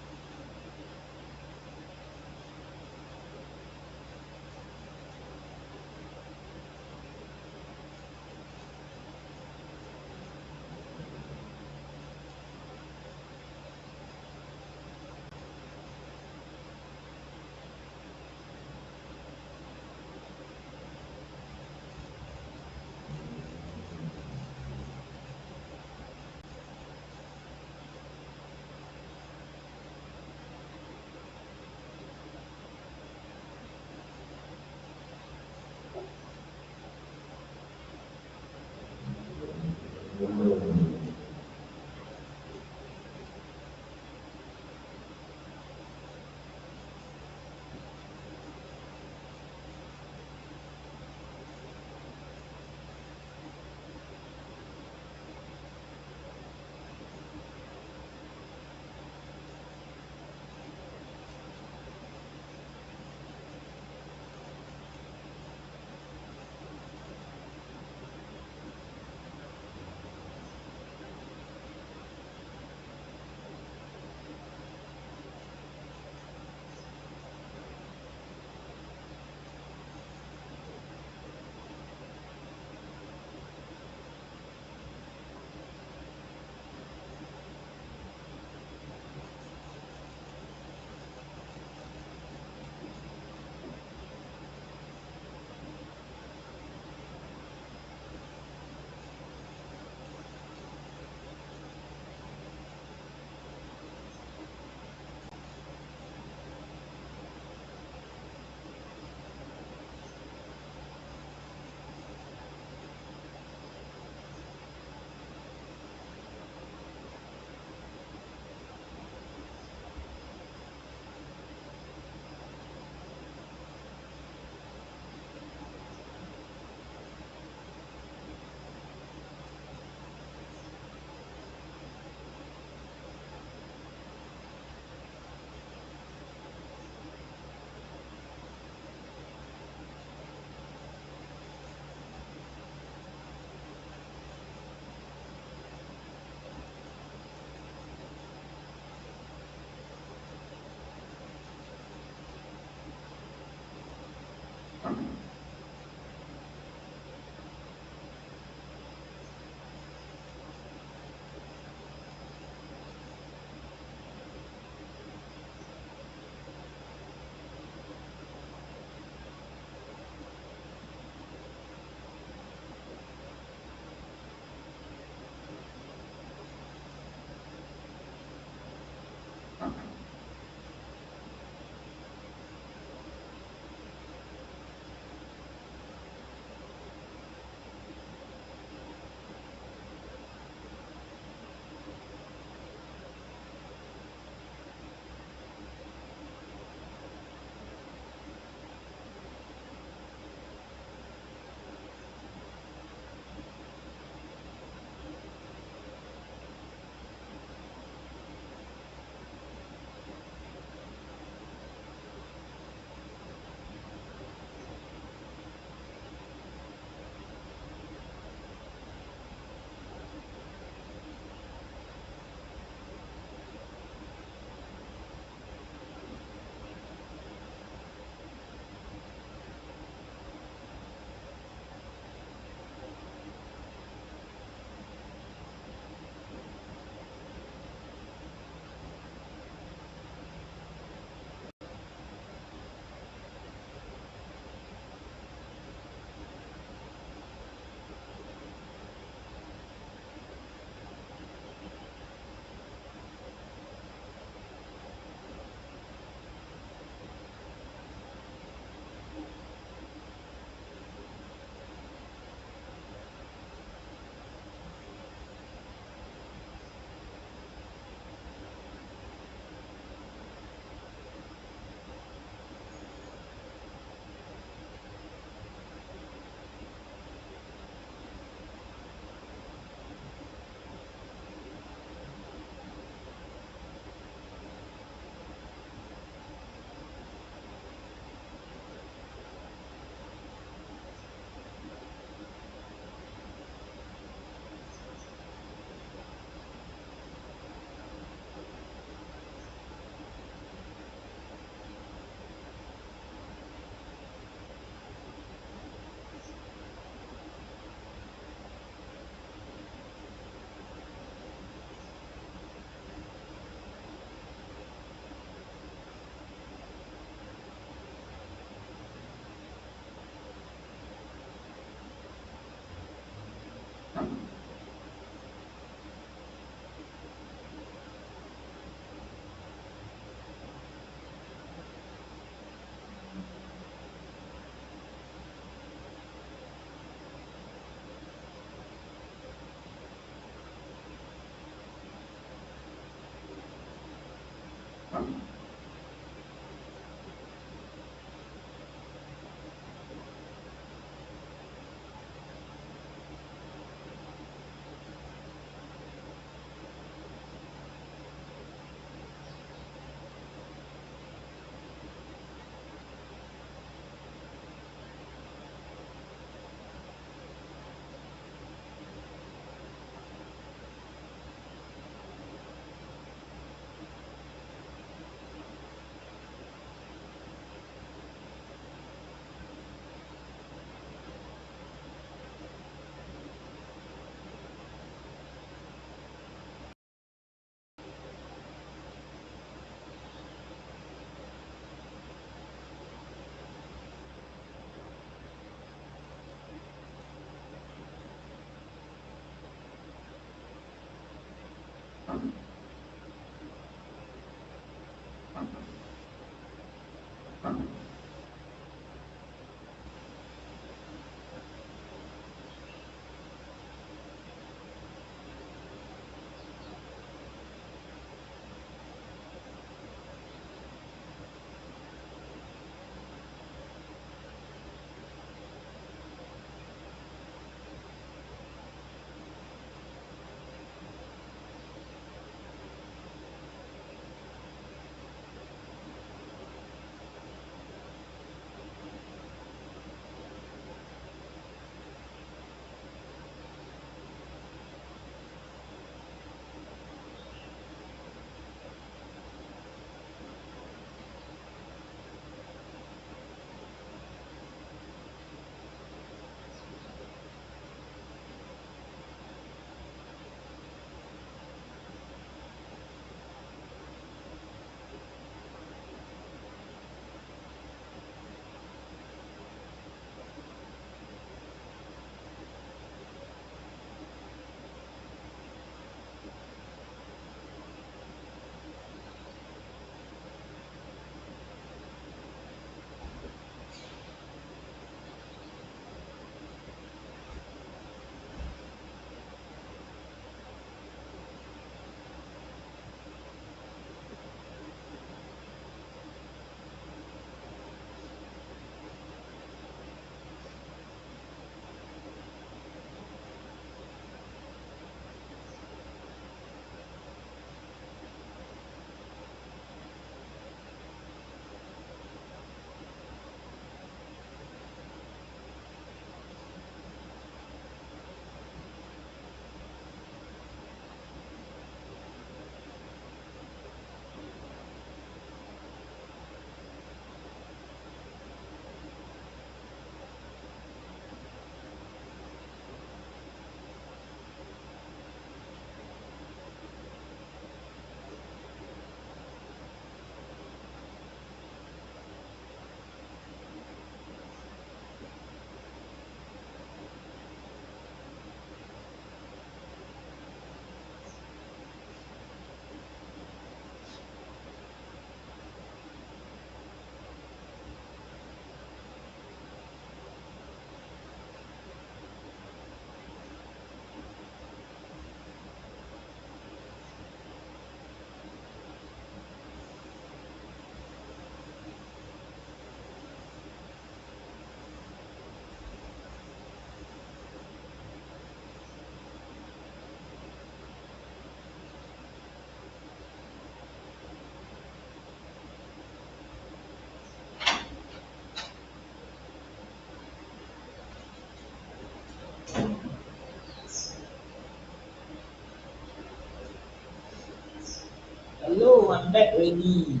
I'm back already.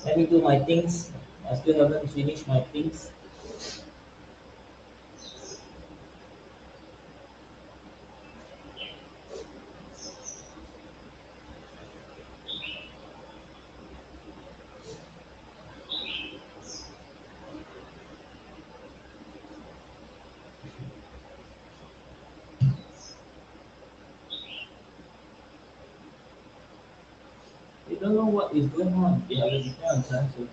Let me do my things. I still haven't finished my things. They don't know what is going on. They have a different sense of issue.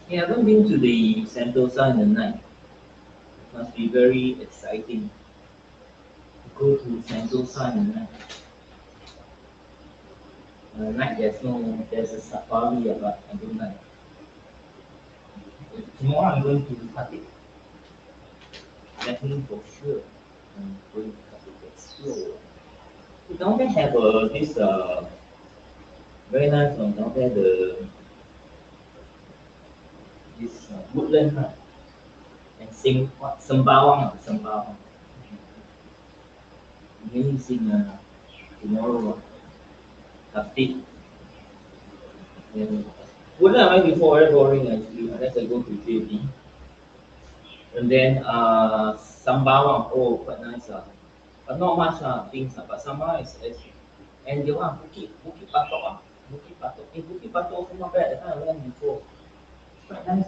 You haven't been to the Sentosa in the night. It must be very exciting to go to Sentosa in the night. In the night there's a safari, but I don't like. Tomorrow I'm going to Khatib. Definitely for sure. I'm going to Khatib to explore. Down there have this very nice one. Down there this woodland, right? And sing what Sembawang, Sembawang. Amazing tomorrow. Khatib. Woodland I went before, very boring actually, unless I go to JB. And then Sembawang, oh quite nice. But not much things, but Sembawang is and the one Bukit Batok, Bukit Batok. Bukit Batok also not bad. That time I went before. Quite nice.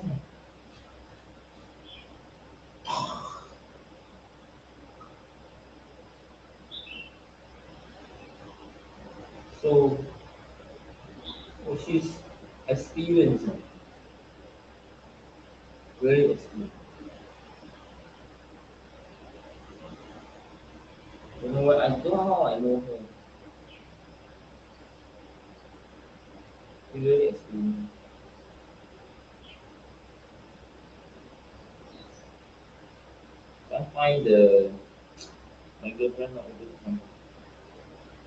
So, she's experienced, very experienced. You know what? I don't know how I know her. She's very experienced. Can't find my girlfriend not able to come.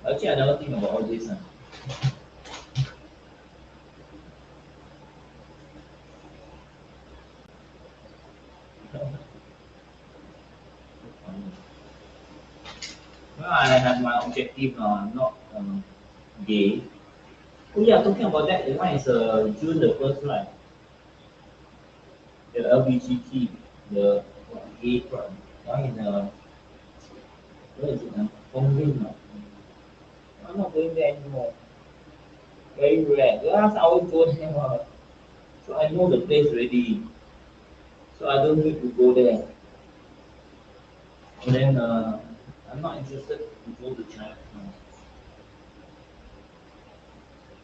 Actually, I never think about all this. Well, I have my objective now. I'm not gay. Oh yeah, talking about that, the one is June the 1st, right? The LBGT, the gay pride. One in where is it now? Hongkong now. I'm not going there anymore. Very rare. Last I always go there, so I know the place already. So I don't need to go there. And then I'm not interested to go to China now.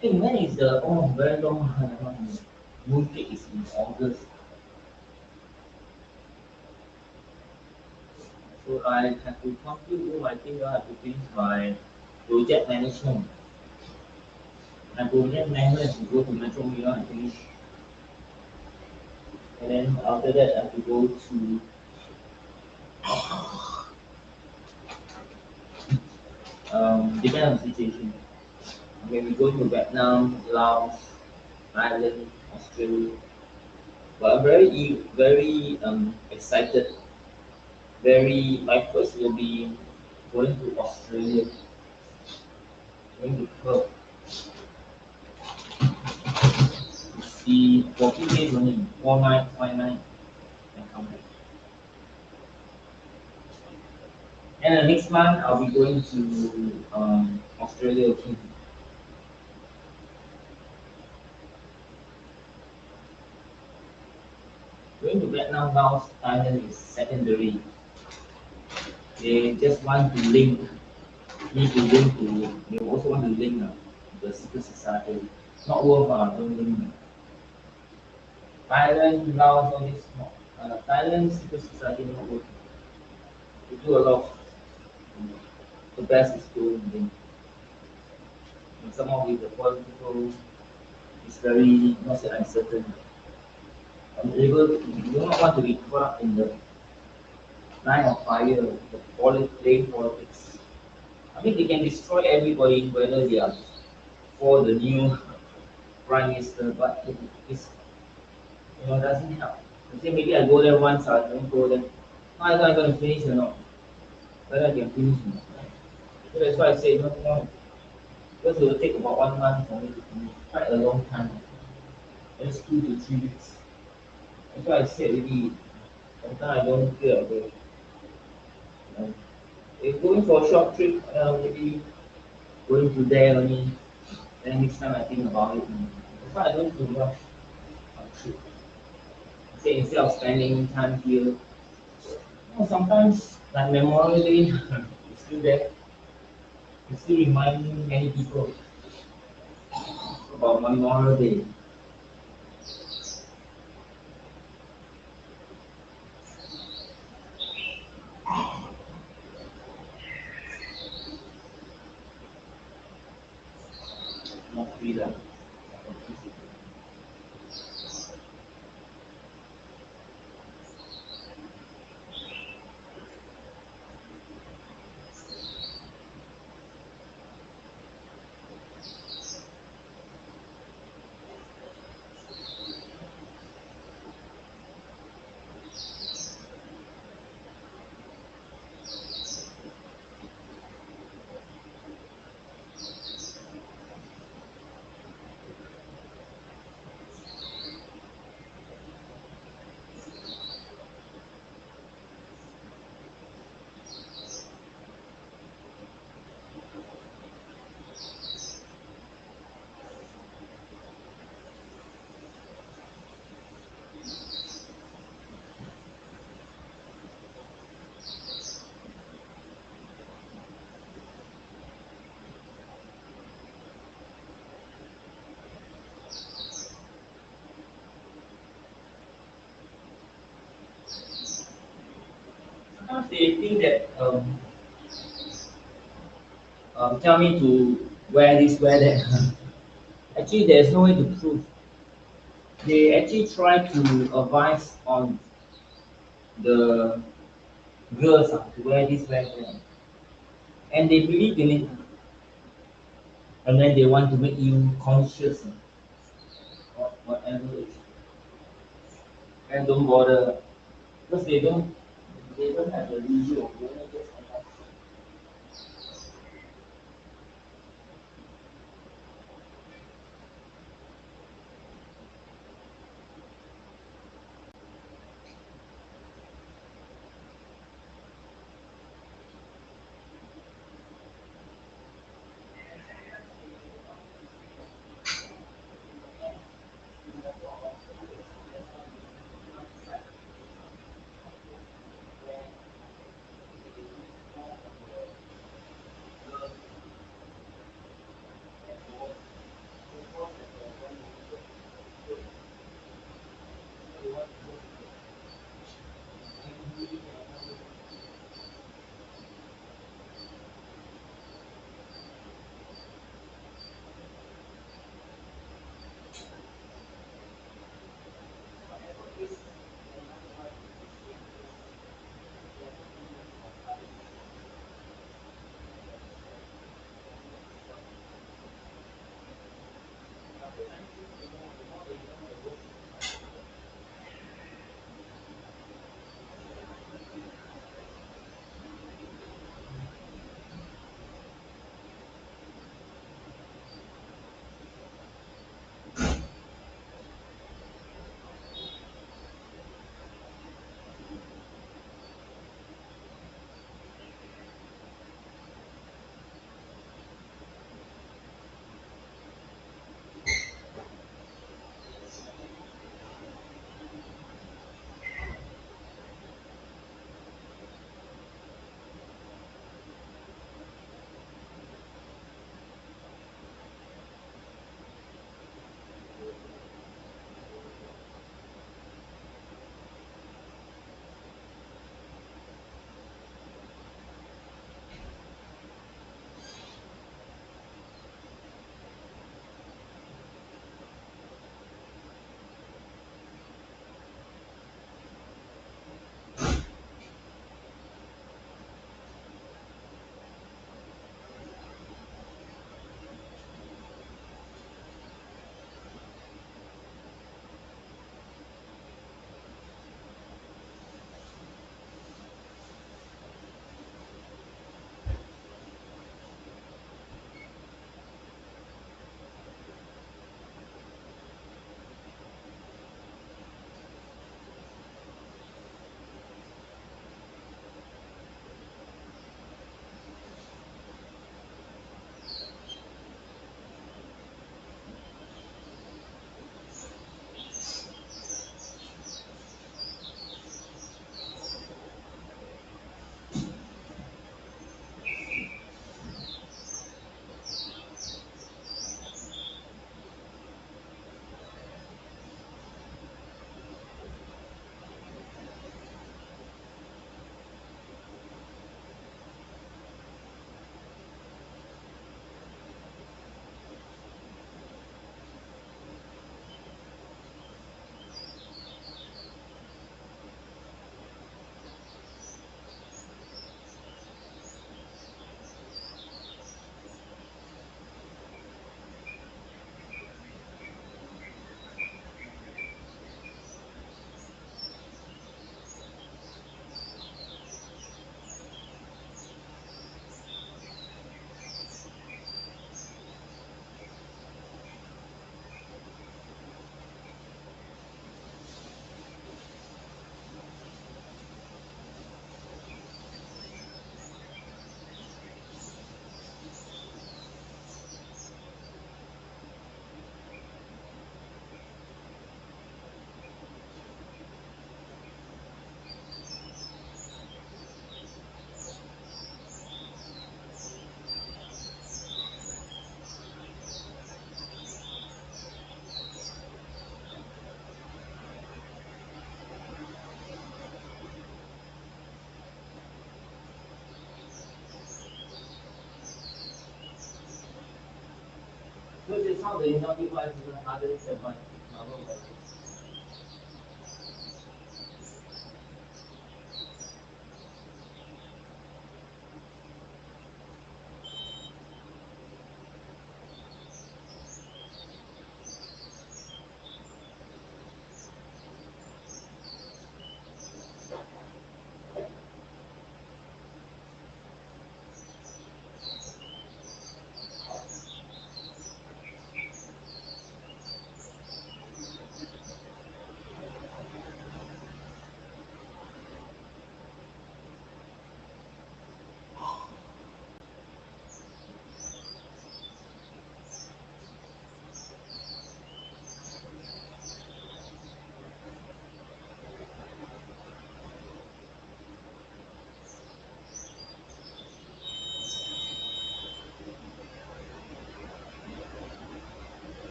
Hey, when is the very long mooncake is in August. So I have to complete, I think I have to finish my project management. My project management to go to Metro Milan and finish. And then after that I have to go to depend on the situation. Okay, we go to Vietnam, Laos, Thailand, Australia. But I'm very excited. My first will be going to Australia, going to Perth. See 14 days only, 4 nights, 5 nights, and come back. And the next month I'll be going to Australia again. Going to Vietnam, Laos, Thailand is secondary. They just want to link, they also want to link the secret society. Not worth, don't link. Thailand, Laos, all this, Thailand secret society not worth. They do a lot of, the best is doing link. And somehow with the political, it's very, not say uncertain. You do not want to be caught up in the line of fire, the politics. I mean, they can destroy everybody, whether they are for the new prime minister, but it's, doesn't help. You say maybe I go there once, I don't go there. No, I'm not going to finish or not. Whether I can finish or not. So that's why I say no. Because it will take about 1 month for me to finish. Quite a long time. Just 2 to 3 weeks. That's why I said maybe sometimes I don't feel like it. If going for a short trip, maybe going to there only, then next time I think about it. That's why I don't do rush on trip. Say instead of spending time here, sometimes like Memorial Day, it's still there. It still remind many people about Memorial Day. Not freedom. Sometimes they think that tell me to wear this, wear that. Actually, there's no way to prove. They actually try to advise on the girls to wear this, wear that, and they believe in it, and then they want to make you conscious of whatever it is, and don't bother because they don't have the visual. They only just enough. some of the innovative ones, even others have one novel like this.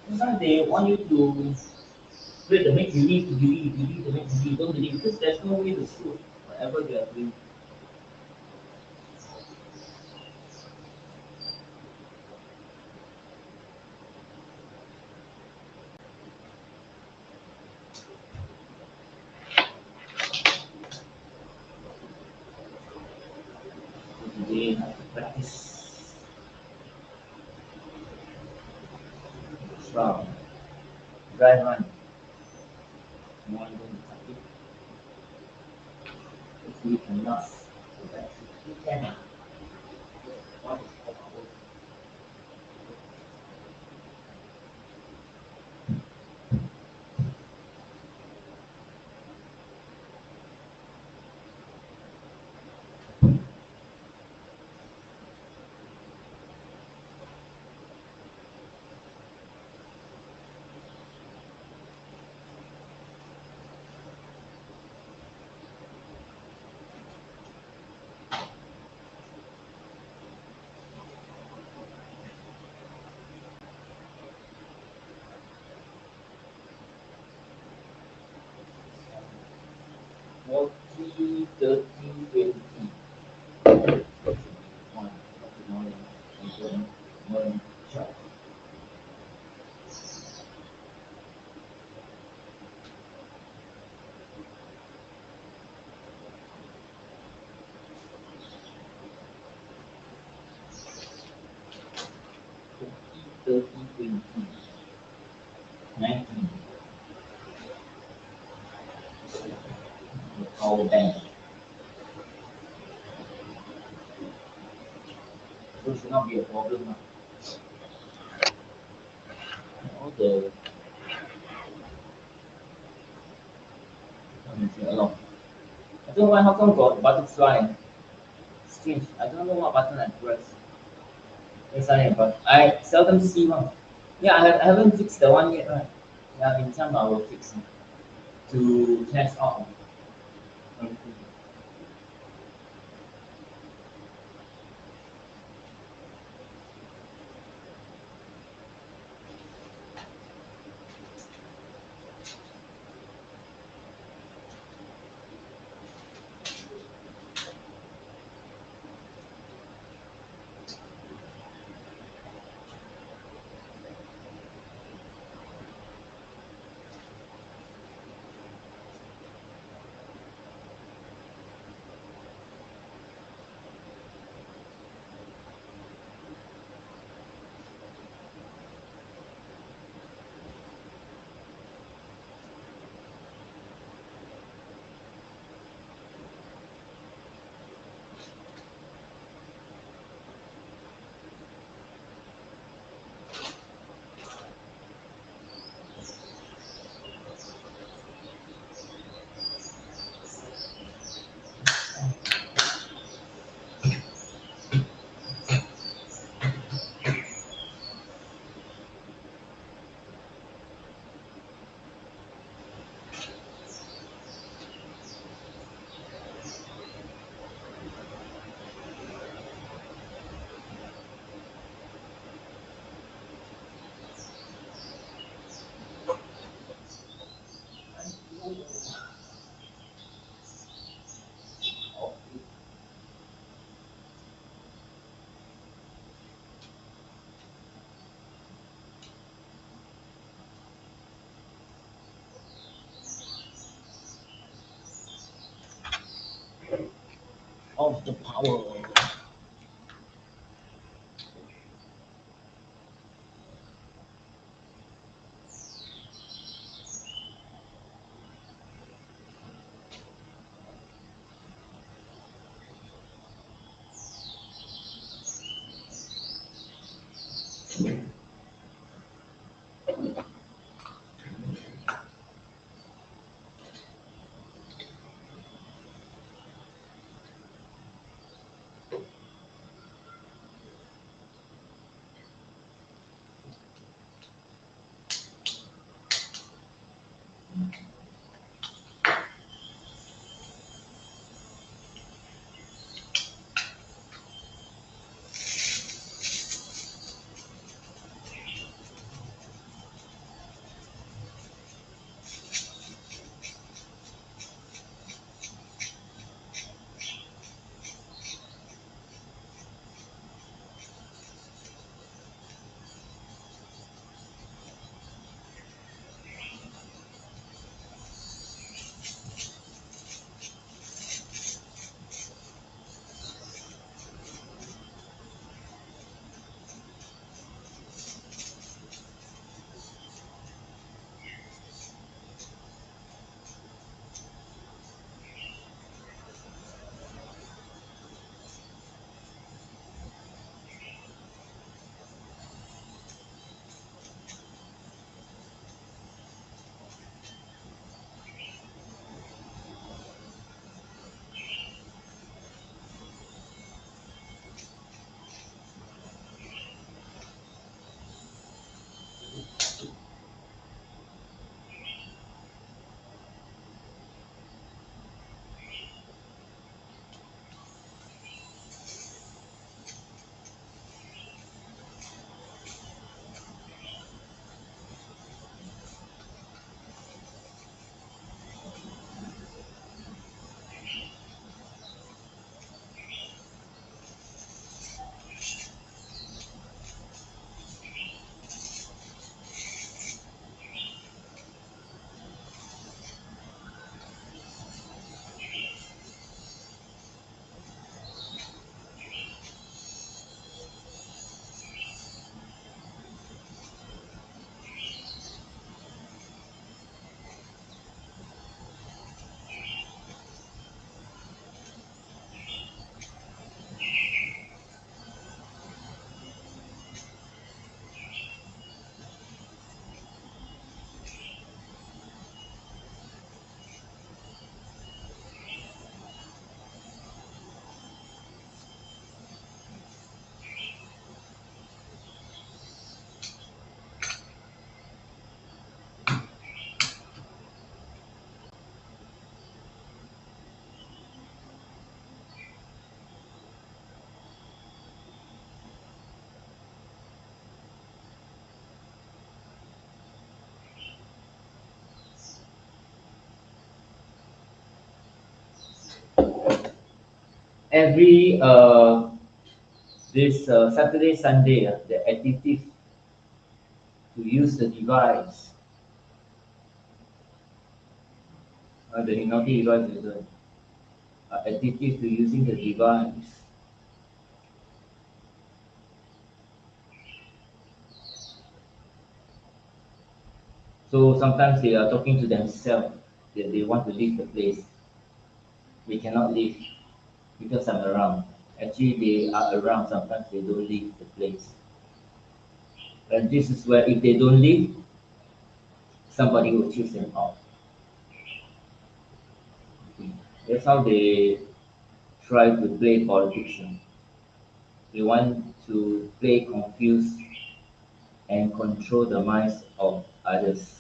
Sometimes they want you to create the make believe to believe, believe to make believe, don't believe, because there's no way to prove whatever they are doing. They have to practice from dry run. You want to go to Turkey? If we cannot, we can. What is called our 40, 30, 20. One, one, shot. 30, 20, 19. Power bank. So should not be a problem. All the a lot. I don't know why how come got butterfly. Strange. I don't know what button I press. Yes, but I seldom see one. Yeah, I haven't fixed the one yet, right? Yeah, in time I will fix it to test out. Okay. of the power. Every this Saturday, Sunday, the activities to use the device, the naughty device is addictive to using the device. So sometimes they are talking to themselves that they want to leave the place. They cannot leave because I'm around. Actually, they are around. Sometimes they don't leave the place. And this is where if they don't leave, somebody will choose them out. That's how they try to play politics. They want to play confused and control the minds of others.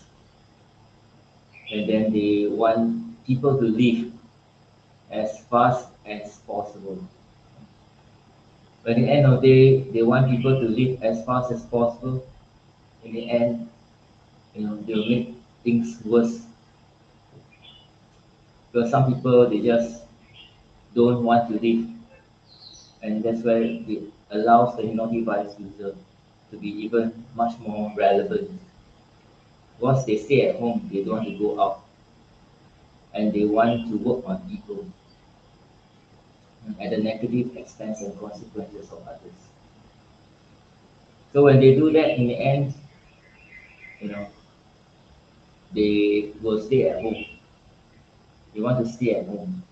And then they want people to leave as fast as possible. But in the end of the day, they want people to leave as fast as possible. In the end, they'll make things worse. Because some people they just don't want to leave, and that's where it allows the device user to be even much more relevant. Once they stay at home, they don't want to go out, and they want to work on ego. at the negative expense and consequences of others. So when they do that, in the end, you know, they will stay at home. They want to stay at home.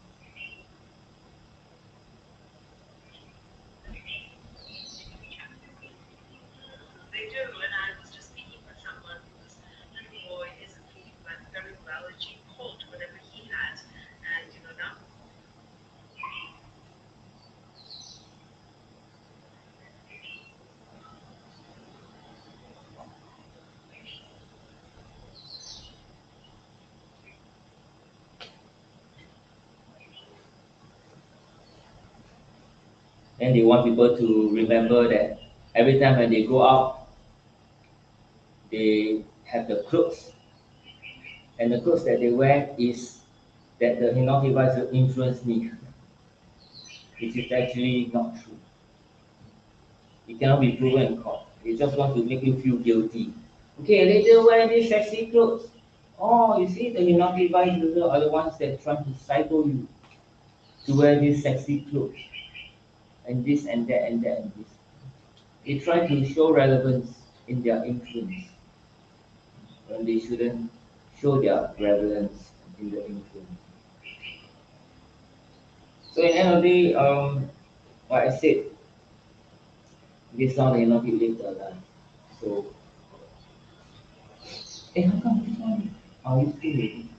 They do, and I was just speaking with someone whose little boy isn't feeding very well, and she pulled whatever he has, and now. Then they want people to remember that every time when they go out, they have the clothes. And the clothes that they wear is that the hypnotic device will influence me. Which is actually not true. It cannot be proven in court. They just want to make you feel guilty. Okay, later wear these sexy clothes. Oh, you see, the hypnotic device are the ones that try to psycho you to wear these sexy clothes. And this and that and that and this. They try to show relevance in their influence when they shouldn't show their relevance in the influence. So in the end of the day, like I said, this one may not be later life. So, how come this one? Are you still ready?